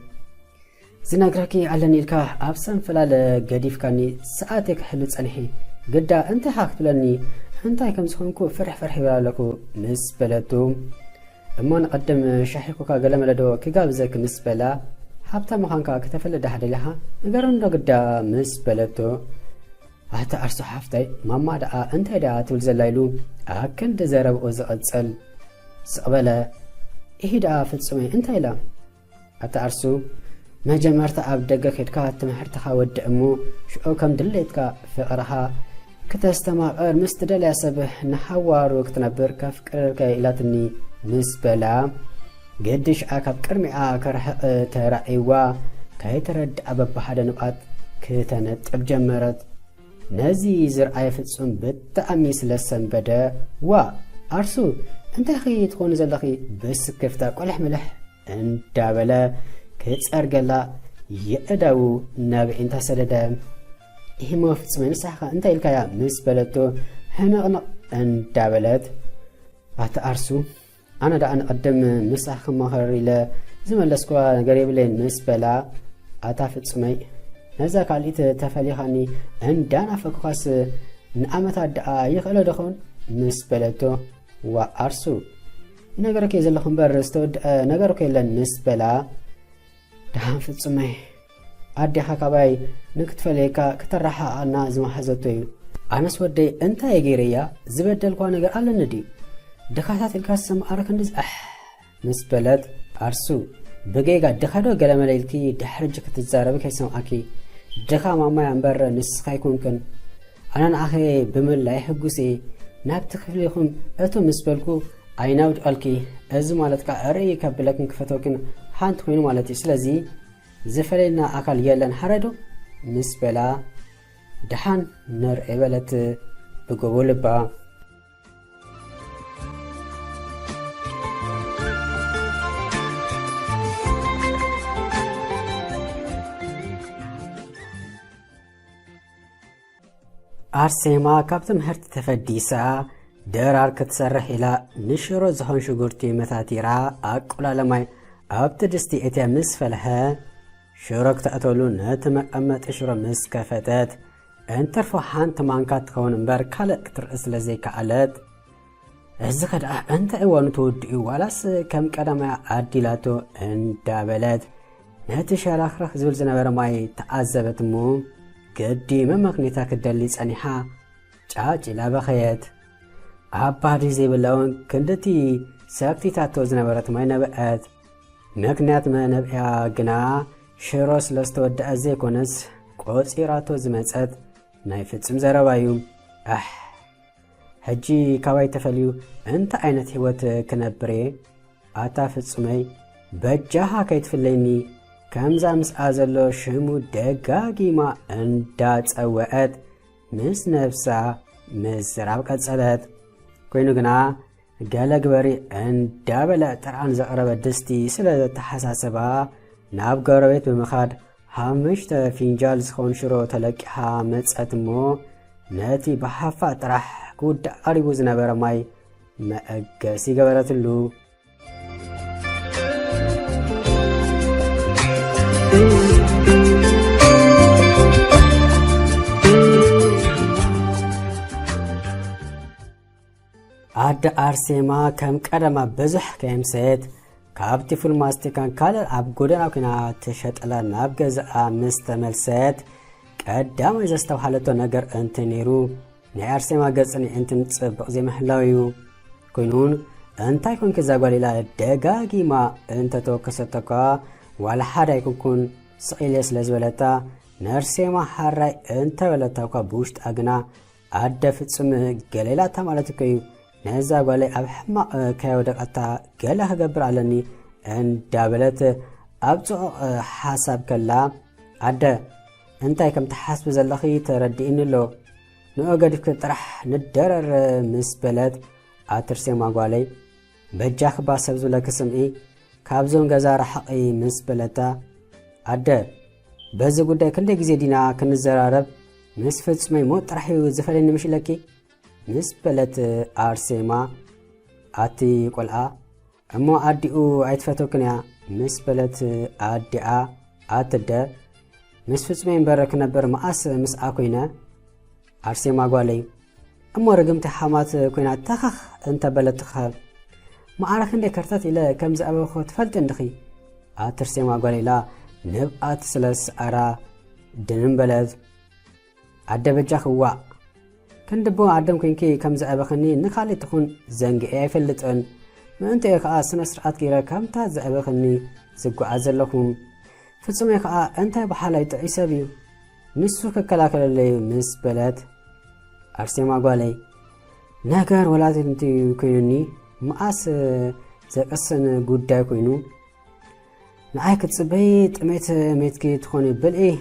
زناقراكي علاني الكا أبسن فلال قديف كاني ساعتك حلو تسنحي قدا انت حاكت لاني انت كم سخونكو فرح بالالكو نسبلتو اما نقدم شاحيكو كا قلم لدو كيقابزك نسبلا حابتا مخانكا كتفل دحد لها نقرن دو قدا نسبلتو حتى أرسو حافتاي ماما دا انت دا تولزلايلو أكن دزارب أوزق أتصل سقبلا إيه دا فتسومي انت إلا حتى أرسو ما جمرت أب دقا كيدكا تمحرتخا ودعمو شو كم دليتكا فقرها كتستماقر مستدل ياسبه نحوار وقت نبر كفكركا إلاتني نسبلا قدش أكاب كرمي كرح ترعيوا كي ترد أبب بحدا نبقات كتنت أبجمرت نزي زرعي فتصم بتأمي سلسن بدا أرسو انت خي تكون زلخي بس كفتا قلح ملح انت بلا كتسرقلا يأداو نابع انت سددا إيه ما فتصم نسحقا انت الكايا مس بلتو هنا انت بلت أرسو أنا دا أنا أقدم مسح مهر إلى زمن لسكوا قريب لين مسبلا أتافت سمي نزاك عليت تفليخاني أن دانا فكواس نعمة الدعاء يخلو دخون مسبلتو وأرسو نقرك يزلخون برستو نقرك إلا مسبلا دهان فت سمي أدي حكاباي نكتفليكا كترحا أنا زما حزتوي أنا سودي أنت يجيريا زبدل قوا نقر على ندي دخاتات الكاسم أركندز مسبلت أرسو بقيقا دخادو قلم ليلكي دحرجك تتزارب كيسم أكي دخا ماما ينبر نسخي كونكن أنا أخي بمن لا يحقوسي ناب تخفليكم أتو مسبلكو أيناود ألكي أزو مالتك أرأي كبلكم كفتوكن حانت خوينو مالتي سلازي زفلينا أكال يلن حردو مسبلا دحان نر إبالت بقبول با أرسيما كابتم هرت تفديسا درار كتسرح إلى نشرو زهون شغورتي متاتيرا أقولا لماي أبتدستي إتيا مسفلها شروك تأتولو نتمك أما تشرو مسكفتات انترفو حان تمانكات كون مبار كالك ترأس لزيك عالد ازكاد انت ايوانو تودئي والاس كم كدما عديلاتو اندابلت نهتي شاراخرخ زول زنبر ماي تعذبت مو قدي ممكنيتا كدالي صنيحا جاج إلا بخيت عبادي زي بلاون كندتي ساكتي تاتو زنبرت ماي نبقات مكنيات ما نبقيا قنا شروس لستود أزي كونس قوصيراتو زمتت نايفتسم زروايو هجي كواي تفليو انت عينت هوت كنبري آتا فتسمي بجاها كيتفليني كمزا مسآزلو شمو دقاقي ما اندات اوقات مس نفسا مس رابقات صلات كوينو قنا قالك بري اندابلا ترعان زقرب دستي سلا تحساسبا ناب قرويت بمخاد هامشت فينجال سخون شرو تلقيها مصات مو ناتي بحفا طرح قد قريبو زنبر ماي ما اگسي غبرتلو عد أرسيما كم قدما بزح كيمسيت كابتي فول ماستيكان كالر اب غودنا كنا تشطلا ناب غزا مستملسات قدام يزستو حالتو نجر انتنيرو ني أرسيما غصني انتن صبق زي محلاويو كونون انتاي كون كزاغاليلا دغاغيما انت توكستكا ولا حدا يكون سقيلس لزولتا نرسيما حراي انت ولتاكا بوشت اغنا ادفصم غليلاتا مالتكيو نزا غالي ابحما كيودقتا غلا هغبر علني اندابلت ابصو حساب كلا عد انتاي كم تحسب زلخي تردين له نو غدك طرح ندرر مسبلت اترسيما غالي بجاخ باسبزو لكسمئي كابزون غزا رحقي مسبلتا عد بز غداي كندي غزي دينا كنزرارب مسفتسمي مو طرحيو زفلني مشلكي مسبلت أرسيما آتي قلعا أمو أدئو عيتفتو كنيا مسبلت أدئا آتدا مسفتسمين برك نبر مقاس مسعاكوينا أرسيما قوالي أمو رقمت حامات كوينا تخخ انت بلت تخال ما عارخ اندي كرتات إلا كم زعبه خو تفلت اندخي آترسيما قوالي لا نبقات سلس أرا دنن بلد عدا بجاخ وا كندبو عدم كينكي كم زعبخني نخالي تكون زنق يفلطن ما انت يا سنه سرعت كيرا كم تا زعبخني زغعز لكم فصم يا انت بحالاي تعيسبيو نسو ككلاكل لي مسبلت أرسيما قالي ناغر ولات انت كيني ماس زقسن غداي كينو نعاي كتصبي طميت ميتكي تخوني بلئي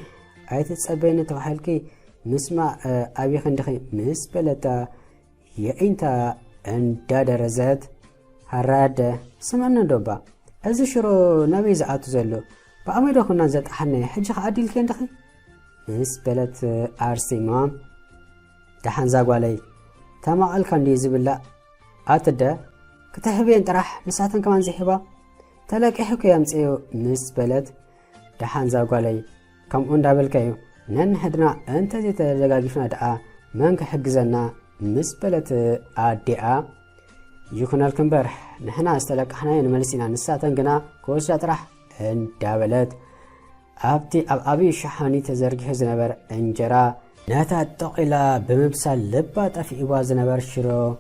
ايت تصبيني توحلكي مسمع أبي خندخي مسبلتا يأنت اندادرزت هراد سمعنا دوبا أزي شرو نبي زعاتو زلو بأميدو خنا زد حني حجخ عديل كندخي مسبلت أرسيما دحان زاقوالي تماقل كان دي زبلا أتدا كتحبين ترح مساتن كمان زيحبا تلاقي حكو يمسيو مسبلت دحان زاقوالي كم اندابل كيو نن حدنا انت زي تلقاقفنا دعا منك حقزنا مسبلت آدعا يكون الكمبر نحنا استلق حناين ملسينا نساتن قنا كوشا ترح اندابلت أبي شحاني تزرق هزنبر انجرا ناتا التقيلة بمبسال لبات في إواز نبر شرو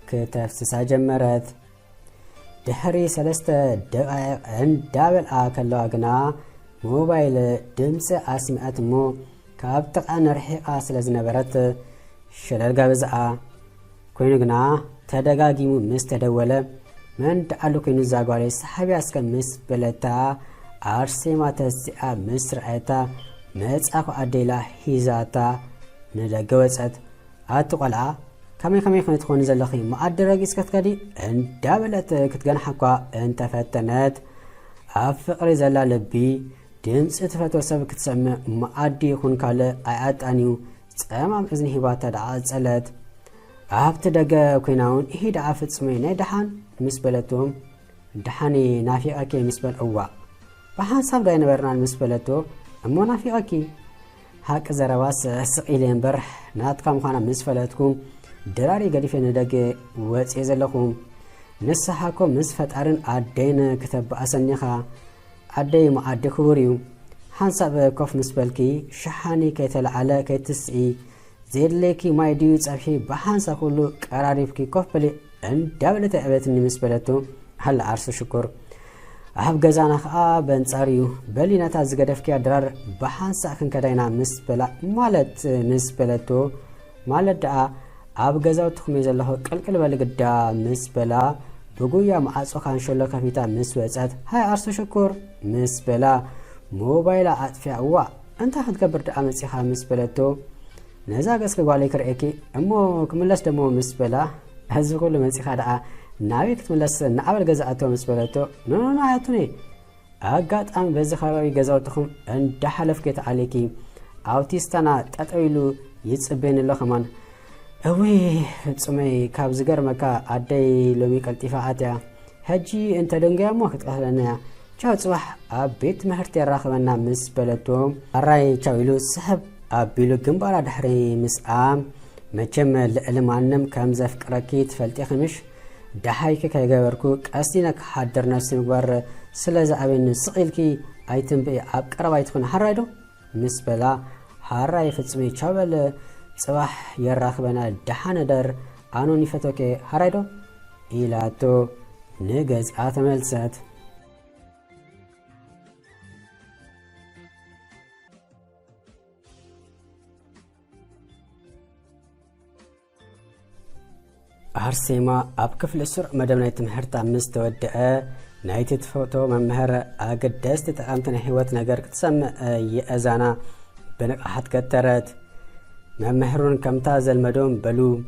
كتفسسا جمرت دحري سلسة دقائق اندابل آكالو أغنا موبايل دمس آسمئات مو كابتقع نرحيقا سلزنبرت شلال قابزعا كوينو غنا تدقاقيمو مستدولة من دعالو كينو زاقوالي صحابي اسكا مسبلتا أرسيما تسيئا مسرعتا متساقو أديلا هيزاتا ندقوزت أتقلعا كمي خنتخون زلخي مؤدرق اسكتكدي اندابلت كتغنحكوا انتفتنت أفقري زلا لبي دمس اتفتو سب كتسمع مؤدي يخون كاله آيات أنيو تسمام إذن هباتا دعات سألت أبت دقا كويناون إهي دعافت سميني دحان مسبلتهم دحاني نافيقاكي مسبل أوا بحان صاب داي نبرنا المسبلتو أمو نافيقاكي هاك زرواس سقيلين برح ناتكا مخانا مسفلتكم دراري قديفة ندقى واتيزل لكم نسحاكم مسفت أرن عدين كتب أسنيخا عدي معدي خوريو حانساب كوف مسبلكي شحاني كيتل على كيتسعي زيد ليكي ماي ديو تسابحي بحانسا كله قراريفكي كوف بلي اندابلة عبتني مسبلتو هل عرس شكر أحب جزانا خا بنصاريو بلي نتا زغدفكي درار بحانسا كن كداينا مسبلا مالت مسبلتو مالت دعا أب جزاو تخمي زلهو قلقل بالقدا مسبلا بقويا معاصو خان شلو كفيتا مسوزات هاي عرس شكر مسبلا موبايلا أطفع وا أنت حتكبر دعا مسيخا مسبلتو نزا قسك قوالي كرئيكي أمو كملاش دمو مسبلا هزو كل مسيخا دعا ناوي كتملاس نعبل قزاعتو مسبلتو نو عياتوني أقات أم بزي خبابي قزاو تخم اند حلف كيت عليكي أوتيستانا تطويلو يتصبين الله خمان أوي فتسمي كابز قرمكا عدي لومي كالتفاعاتيا هجي انت دنقيا موكت أهلنا چاو تصبح بيت مهرتي الراخبنا مسبلتو الراي چاويلو سحب أبيلو جنبارا دحري مسعام مجم لألمانم كام زفكركي تفلتي خمش دحايك كيغبركو قاسينك حدر نفسي مقبر سلازا أبين سقيلكي أيتم بي عب قرباي تكون حرايدو مسبلا حراي فتسمي چاول صباح يراخبنا دحان در آنو نفتوكي حرايدو إلاتو نغز آتملسات أرسيما أب كفل السرع مدامنا يتمحرت عمس تودع نايتي تفوتو ممهر أقدست تقامتنا حيوات نقر تسمع يأزانا بنك أحد كترت ممهرون كمتاز المدوم بلو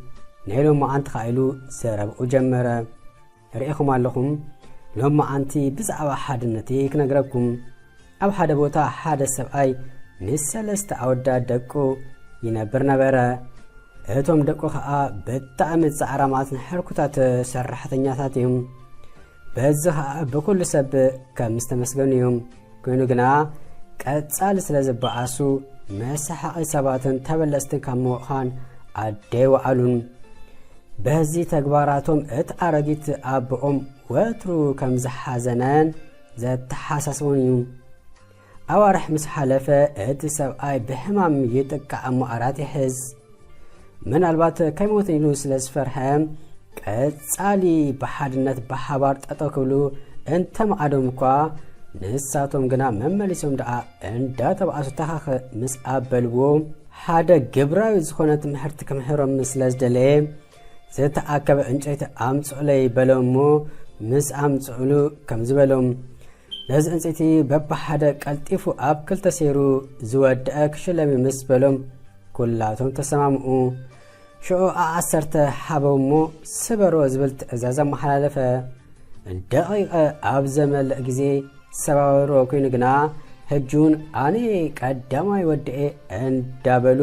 نهيلو ما أنت خايلو سرب أجمرة رئيكم علىكم لهم ما أنتي بزعوا حد النتيك نقربكم أو حد بوتا حد السبعي نسلست عودة دكو ينبرنا برا እቶም ደቆ ኸኣ በጣዕሚ ጻዕራማትን ሕርኩታት ሰራሕተኛታትዮም በዚ ኸኣ ብኩሉ ሰብ ከም ዝተመስገኑዮም ኮይኑ ግና ቀጻል ስለ ዝበዓሱ መሳሓቂ ሰባትን ተበለስትን ካብ ምዃን ኣደይወዓሉን በዚ ተግባራቶም እቲ ኣረጊት ኣቦኦም ወትሩ ከም ዝሓዘነን ዘተሓሳስቡን እዩ ኣዋርሕ ምስ ሓለፈ እቲ ሰብኣይ ብሕማም ይጥቃዕ እሞ ይሕዝ ምናልባት ከይሞት ኢሉ ስለዝፈርሐም ቀጻሊ በሓድነት በሓባር ጠጠው ክብሉ እንተማዓዶም እኳ ንሳቶም ግና መመሊሶም ደኣ እንዳተባኣሱ ተኻኸ ምስ ኣበልዎ ሓደ ግብራዊ ዝኾነ ትምህርቲ ክምሕሮም ስለዝደለየ ዝተኣከበ ዕንጨይቲ ኣምፅዑለይ በሎም እሞ ምስ ኣምፅዑሉ ከም ዝበሎም ነዚ ዕንጨይቲ በብሓደ ቀልጢፉ ኣብ ክልተ ሰይሩ ዝወድአ ክሽለም ምስ በሎም ኩላቶም ተሰማምኡ ሽዑ ኣዓሰርተ ሓበሞ ስበሮ ዝብል ትእዛዝ መሓላለፈ ደቂቐ ኣብ ዘመልእ ግዜ ሰባበሮ ኮይኑ ግና ሕጁን ኣነ ቀዳማይ ወድኤ እንዳበሉ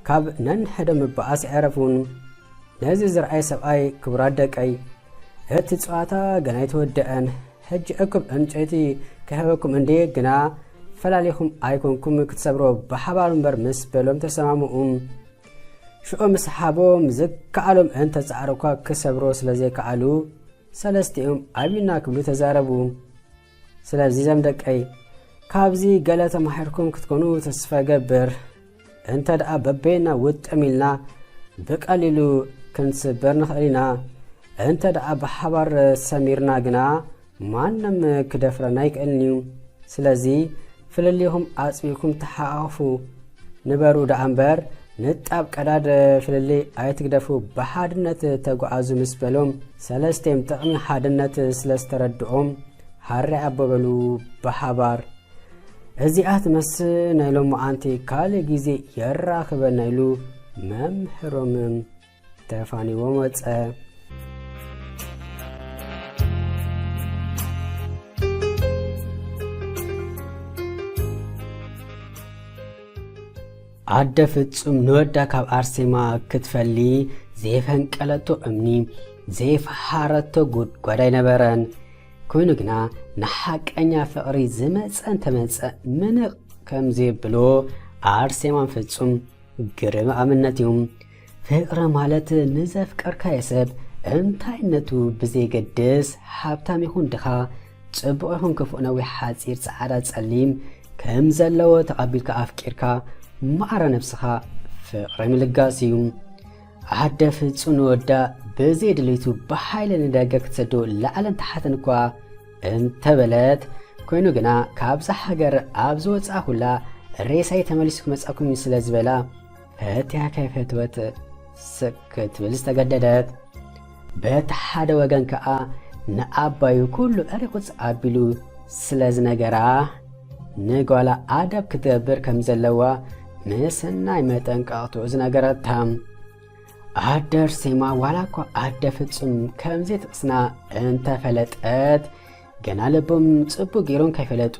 ካብ ነንሕደ ምባኣስ ይዕረፉን ነዚ ዝረኣይ ሰብኣይ ክቡራት ደቀይ እቲ ፀዋታ ገና ይተወድአን ሕጂ እኩብ ዕንጨይቲ ክህበኩም እንዴ ግና ፈላሊኹም ኣይኮንኩም ክትሰብሮ ብሓባር እምበር ምስ በሎም ተሰማምኡ ሽዑ ምስ ሓቦም ዝከኣሎም እንተፃዕሩ እኳ ክሰብሮ ስለዘይከኣሉ ሰለስቲኦም ኣብና ክብሉ ተዛረቡ ስለዚ ዘም ደቀይ ካብዚ ገለ ተማሂርኩም ክትኮኑ ተስፋ ገብር እንተ ደኣ በበይና ውጥም ኢልና ብቀሊሉ ክንስበር ንኽእል ኢና እንተ ደኣ ብሓባር ሰሚርና ግና ማንም ክደፍረና ይክእልኒ ስለዚ ፍልሊኹም ኣፅቢኩም ተሓሓፉ ንበሩ ደኣ እምበር ንጣብ ቀዳድ ፍልሊ ኣይትግደፉ ብሓድነት ተጓዓዙ ምስ በሎም ሰለስቴም ጥቕሚ ሓድነት ስለዝተረድኦም ሃሪ ኣበበሉ ብሓባር እዚኣት መስ ናይሎም መዓንቲ ካልእ ግዜ የራኽበና ኢሉ መምሕሮም ተፋኒዎም ወፀ ኣደ ፍጹም ንወዳ ካብ ኣርሴማ ክትፈሊ ዘይፈንቀለቶ እምኒ ዘይፈሓረቶ ጉድጓድ ኣይነበረን ኮይኑ ግና ንሓቀኛ ፍቕሪ ዝመፀን ተመፀእ ምንቕ ከም ዘይብሎ ኣርሴማን ፍጹም ግርም ኣምነት እዩ ፍቕሪ ማለት ንዘፍቀርካዮ ሰብ እንታይነቱ ብዘይገድስ ሃብታም ይኹን ድኻ ጽቡቕ ይኹን ክፉእ ነዊሕ ሓፂር ፃዕዳ ጸሊም ከም ዘለዎ ተቐቢልካ ኣፍቂርካ ማዕረ ነፍስኻ ፍቕሪ ምልጋስ እዩ ኣደ ፍጹም ንወዳ ብዘይ ድልይቱ ብሓይሊ ንደገ ክትሰዶ ላዕለን ታሕተን እኳ እንተበለት ኮይኑ ግና ካብዛ ሃገር ኣብ ዝወፅኣ ኩላ ሬሳይ ተመሊሱ ክመጻኩም ስለ ዝበላ ፈትያ ከይፈትወት ክትብል ዝተገደደት በቲ ሓደ ወገን ከዓ ንኣባዩ ኩሉ ዕሪቁፅ ኣቢሉ ስለ ዝነገራ ንጓላ ኣዳብ ክትገብር ከም ዘለዋ ምስናይ መጠንቀቕትኡ ዝነገረታ ኣደ ኣርሴማ ዋላ እኳ ኣደ ፍጹም ከምዘይ ጥቕስና እንተፈለጠት ገና ልቦም ጽቡቕ ገይሮም ከይፈለጡ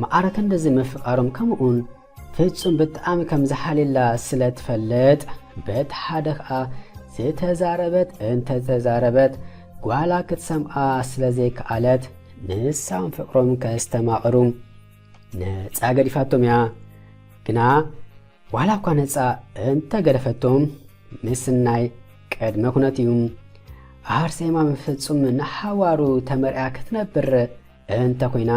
ማዕረከ እንደዚ ምፍቓሮም ከምኡን ፍጹም ብጣዕሚ ከም ዝሓልላ ስለ ትፈልጥ በቲ ሓደ ከዓ ዝተዛረበት እንተተዛረበት ጓላ ክትሰምዓ ስለ ዘይከኣለት ንሳውን ፍቕሮም ከስተማቕሩ ነፃ ገዲፋቶም እያ ግና ዋላ እኳ ነፃ እንተገደፈቶም ምስናይ ቅድመ ኩነት እዩ ኣርሴማ ፍጹም ንሓዋሩ ተመርያ ክትነብር እንተ ኮይና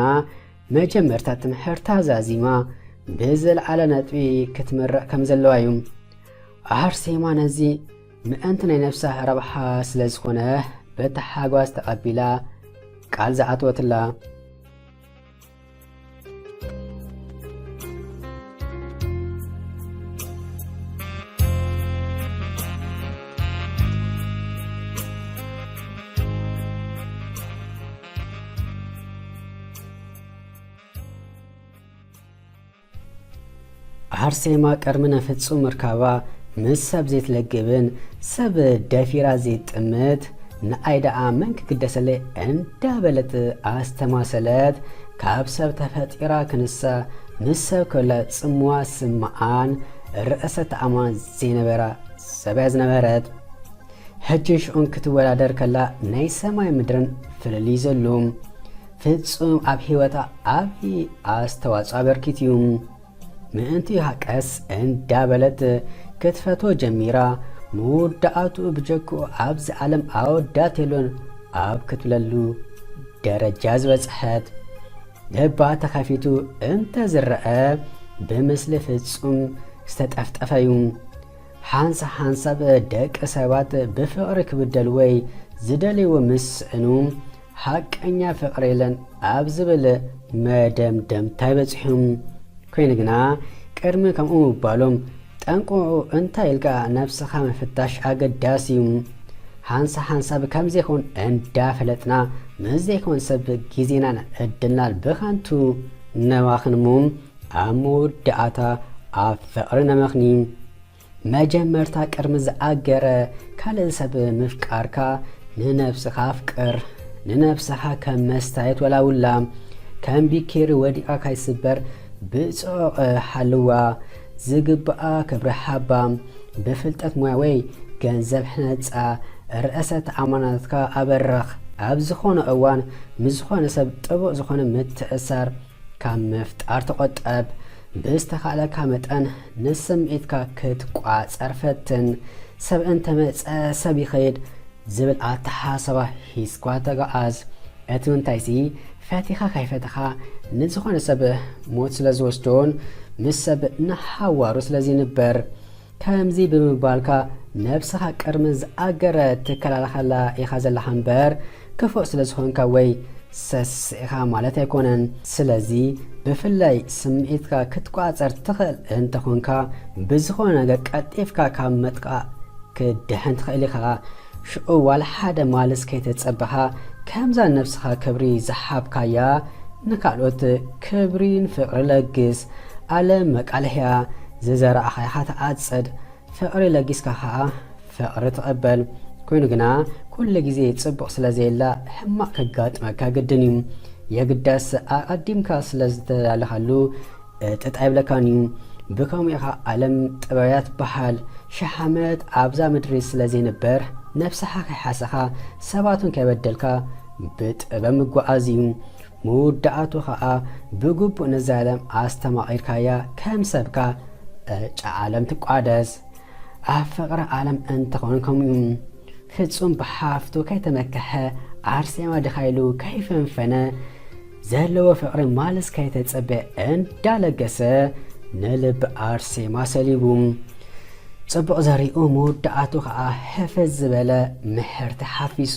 መጀመርታ ትምህርታ ዛዚማ ብዝለዓለ ነጥቢ ክትምረቕ ከም ዘለዋ እዩ ኣርሴማ ነዚ ምእንቲ ናይ ነፍሳ ረብሓ ስለ ዝኾነ በቲ ሓጓስ ተቐቢላ ቃል ዝኣትወትላ ኣርሴማ ቀርምነ ፍጹም ርካባ ምስ ሰብ ዘይትለግብን ሰብ ደፊራ ዘይጥምት ንኣይ ደኣ መን ክግደሰለ እንዳበለት ኣስተማሰለት ካብ ሰብ ተፈጢራ ክንሳ ምስ ሰብ ከላ ጽምዋ ስምዓን ርእሰ ተኣማን ዘይነበራ ሰብያ ዝነበረት ሕጂ ሽዑን ክትወዳደር ከላ ናይ ሰማይ ምድርን ፍልልይ ዘሎ ፍጹም ኣብ ሂወታ ዓብዪ ኣስተዋፅኦ ኣበርኪት እዩ ምእንቲ ሃቀስ እንዳበለት ክትፈቶ ጀሚራ መወዳእቱ ብጀክኡ ኣብዚ ዓለም ኣወዳት የሎን ኣብ ክትብለሉ ደረጃ ዝበፅሐት ልባ ተኸፊቱ እንተዝረአ ብምስሊ ፍጹም ዝተጠፍጠፈ እዩ ሓንሳብ ደቂ ሰባት ብፍቕሪ ክብደል ወይ ዝደልይዎ ምስዕኑ ሓቀኛ ፍቕሪ የለን ኣብ ዝብል መደምደምታ ይበፅሑ ኮይኑ ግና ቅድሚ ከምኡ ምባሎም ጠንቁዑ እንታይ ኢልካ ነፍስኻ ምፍታሽ ኣገዳሲ እዩ ሓንሳብ ከምዘይኮን እንዳፈለጥና ምዘይኮን ሰብ ጊዜናን ዕድልናን ብኸንቱ ነባኽንሙ ኣብ መወዳእታ ኣብ ፍቕሪ ነመኽኒ መጀመርታ ቅድሚ ዝኣገረ ካልእ ሰብ ምፍቃርካ ንነፍስኻ ኣፍቅር ንነፍስኻ ከም መስታየት ወላውላ ከም ቢኬሪ ወዲቓ ካይስበር ብፅዑቕ ሓልዋ ዝግብኣ ክብሪ ሓባ ብፍልጠት ሞያ ወይ ገንዘብ ሕነፃ ርእሰት ኣማናትካ ኣበረኽ ኣብ ዝኾነ እዋን ምዝኾነ ሰብ ጥቡቕ ዝኾነ ምትእሳር ካብ ምፍጣር ተቆጠብ ብዝተኻእለካ መጠን ንስምዒትካ ክትቋፀር ፈትን ሰብ እንተመፀ ሰብ ይኸይድ ዝብል ኣተሓሳባ ሒዝካ ተጓዓዝ እቲ ምንታይሲ ፈቲኻ ካይፈትኻ ንዝኾነ ሰብ ሞት ስለ ዝወስዶን ምስ ሰብ ንሓዋሩ ስለዚ ንበር ከምዚ ብምባልካ ነብስኻ ቅድሚ ዝኣገረ ትከላኸላ ኢኻ ዘለኻ እምበር ክፉእ ስለ ዝኾንካ ወይ ሰስኢኻ ማለት ኣይኮነን ስለዚ ብፍላይ ስምዒትካ ክትቋፀር ትኽእል እንተኾንካ ብዝኾነ ነገር ቀጢፍካ ካብ መጥቃዕ ክድሕን ትኽእል ኢኻ ሽዑ ዋላ ሓደ ማልስ ከይተፀበኻ ከምዛ ነብስኻ ክብሪ ዝሓብካያ ንካልኦት ክብሪን ፍቕሪ ለግስ ኣለም መቃልሕያ ዝዘራእኻ ኢኻ ተዓፅድ ፍቕሪ ለጊስካ ከዓ ፍቕሪ ትቕበል ኮይኑ ግና ኩሉ ግዜ ጽቡቕ ስለ ዘየላ ሕማቕ ከጋጥመካ ግድን እዩ የግዳስ ኣቀዲምካ ስለ ዝተዳለኻሉ ጥጣ ይብለካን እዩ ብከምኡ ኢኻ ዓለም ጥበባት በሃል ሸሕ ዓመት ኣብዛ ምድሪ ስለ ዘይንበር ነፍስኻ ከይሓሰኻ ሰባቱን ከይበደልካ ብጥበብ ምጓዓዝ እዩ መወዳእቱ ከዓ ብግቡእ ነዚ ዓለም ኣስተማቒርካያ ከም ሰብካ ጫዓለም ትቋደስ ኣብ ፍቕሪ ዓለም እንተኾን ከምኡ ፍጹም ብሓፍቱ ከይተመክሐ ኣርሴማ ድኻይሉ ከይፈንፈነ ዘለዎ ፍቕሪ ማልስ ከይተጸበ እንዳለገሰ ንልቢ ኣርሴማ ሰሊቡ ጽቡቕ ዘሪኡ መወዳእቱ ከዓ ሕፍዝ ዝበለ ምሕርቲ ሓፊሱ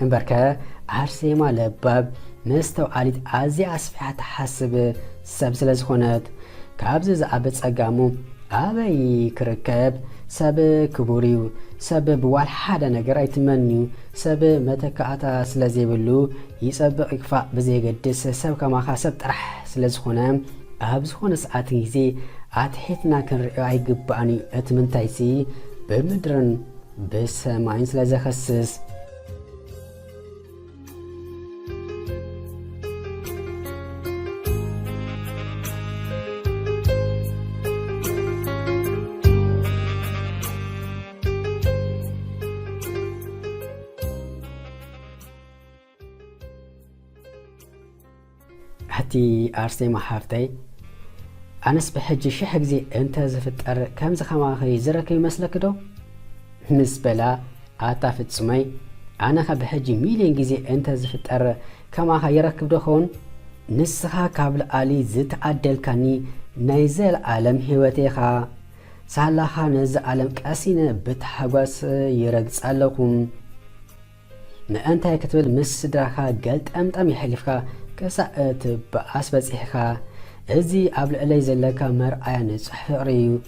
እምበርከ ኣርሴማ ለባብ ምስ ተውዓሊት ኣዝያ ኣስፊሓ ተሓስብ ሰብ ስለ ዝኾነት ካብዚ ዝዓበ ጸጋሙ ኣበይ ክርከብ ሰብ ክቡር እዩ ሰብ ብዋል ሓደ ነገር ኣይትመንዩ ሰብ መተካእታ ስለ ዘይብሉ ይጸብቕ ይክፋእ ብዘይገድስ ሰብ ከማኻ ሰብ ጥራሕ ስለ ዝኾነ ኣብ ዝኾነ ሰዓትን ግዜ ኣትሒትና ክንሪኦ ኣይግባእን እዩ እቲ ምንታይሲ ብምድርን ብሰማይን ስለ ዘኸስስ حتى أرسيما حافتي أنس بحج شح جزي أنت زفتر كم زخماخي زرك يمسلك دو مسبلا عطافت سمي أنا خا بحج ميلين جزي أنت زفتر كما خا يركب دخون نسخا قبل علي زت عدل كاني نيزل عالم هوتي خا سالخا نز عالم كاسين بتحواس يرقص عليكم نأنت كتبل مسدرخا قلت أمطم يحلفخا كسأت بأسبصيخا ازي قبل علي زلكا مرأي نصح فقري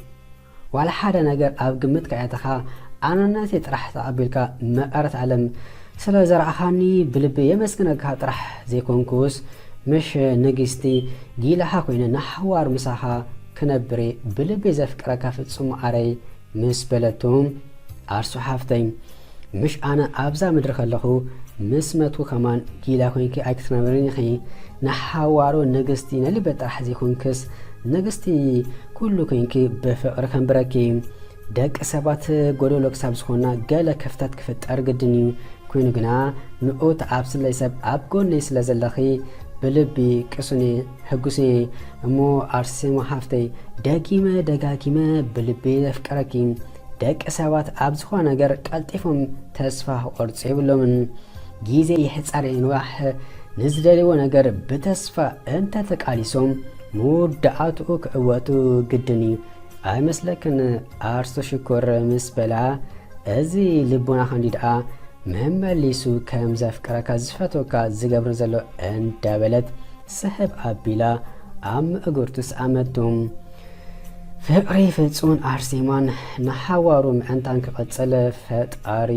ولا حدا نجر اب قمتك ايتخا انا ناسي طرح تقبلك مقرت علم سلا زرعخاني بلبي يمسكنك طرح زي كونكوس مش نجستي جيلها كوين نحوار مساحه كنبري بلبي زفكرك فتصم عري مس بلتهم ارسو حافتين مش انا ابزا مدر خلخو مسمتو كمان جيلا كوينكي ايكتنبريني خي نحوارو نجستي نلي بطرح زي كونكس نجستي كله كوينكي بفقر كنبركي دق سبات غودولوك سابسخونا قال كفتات كفت ارقدنيو كوينو غنا نقوت عبس اللي سب عبقوني سلازلخي بلبي كسوني حقوسي امو ارسيمو حافتي داكيما دقاكيما بلبي افكاركي دق سبات عبسخوا نگر قلطيفهم تسفاه قرصي بلومن ጊዜ ይሕጻረን ዋህ ንዝደልዎ ነገር በተስፋ እንተ ተቃሊሶም መወዳእቱ ክእወቱ ግድኒ ኣይመስለክን ኣርሶ ሽኮር ምስ በላ እዚ ልቦና ኸንዲዳ መመሊሱ ከም ዘፍቅረካ ዝፈቶካ ዝገብር ዘሎ እንዳበለት ስሕብ ኣቢላ ኣብ እግርቱስ ኣመቱም ፍቅሪ ፍጹም ኣርሴማን ንሓዋሩ ምዕንታን ክቐጽል ፈጣሪ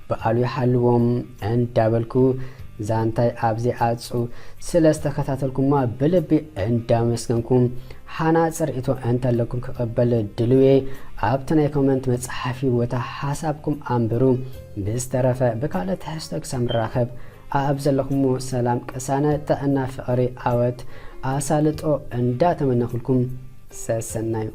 በዓሉ ይሓልዎም እንዳበልኩ ዛንታይ ኣብዚ ዓጹ ስለስተከታተልኩማ ብልቢ እንዳመስገንኩም ሓናጽር ኢቶ እንተለኩም ክቀበል ድልዌ ኣብቲ ናይ ኮመንት መጽሓፊ ቦታ ሓሳብኩም አንብሩ ብዝተረፈ ብካልእ ሃሽታግ ሰምራኸብ ኣብ ዘለኹም ሰላም ቅሳነ ጥዕና ፍቕሪ ዓወት ኣሳልጦ እንዳተመነኹልኩም ሰሰናዩ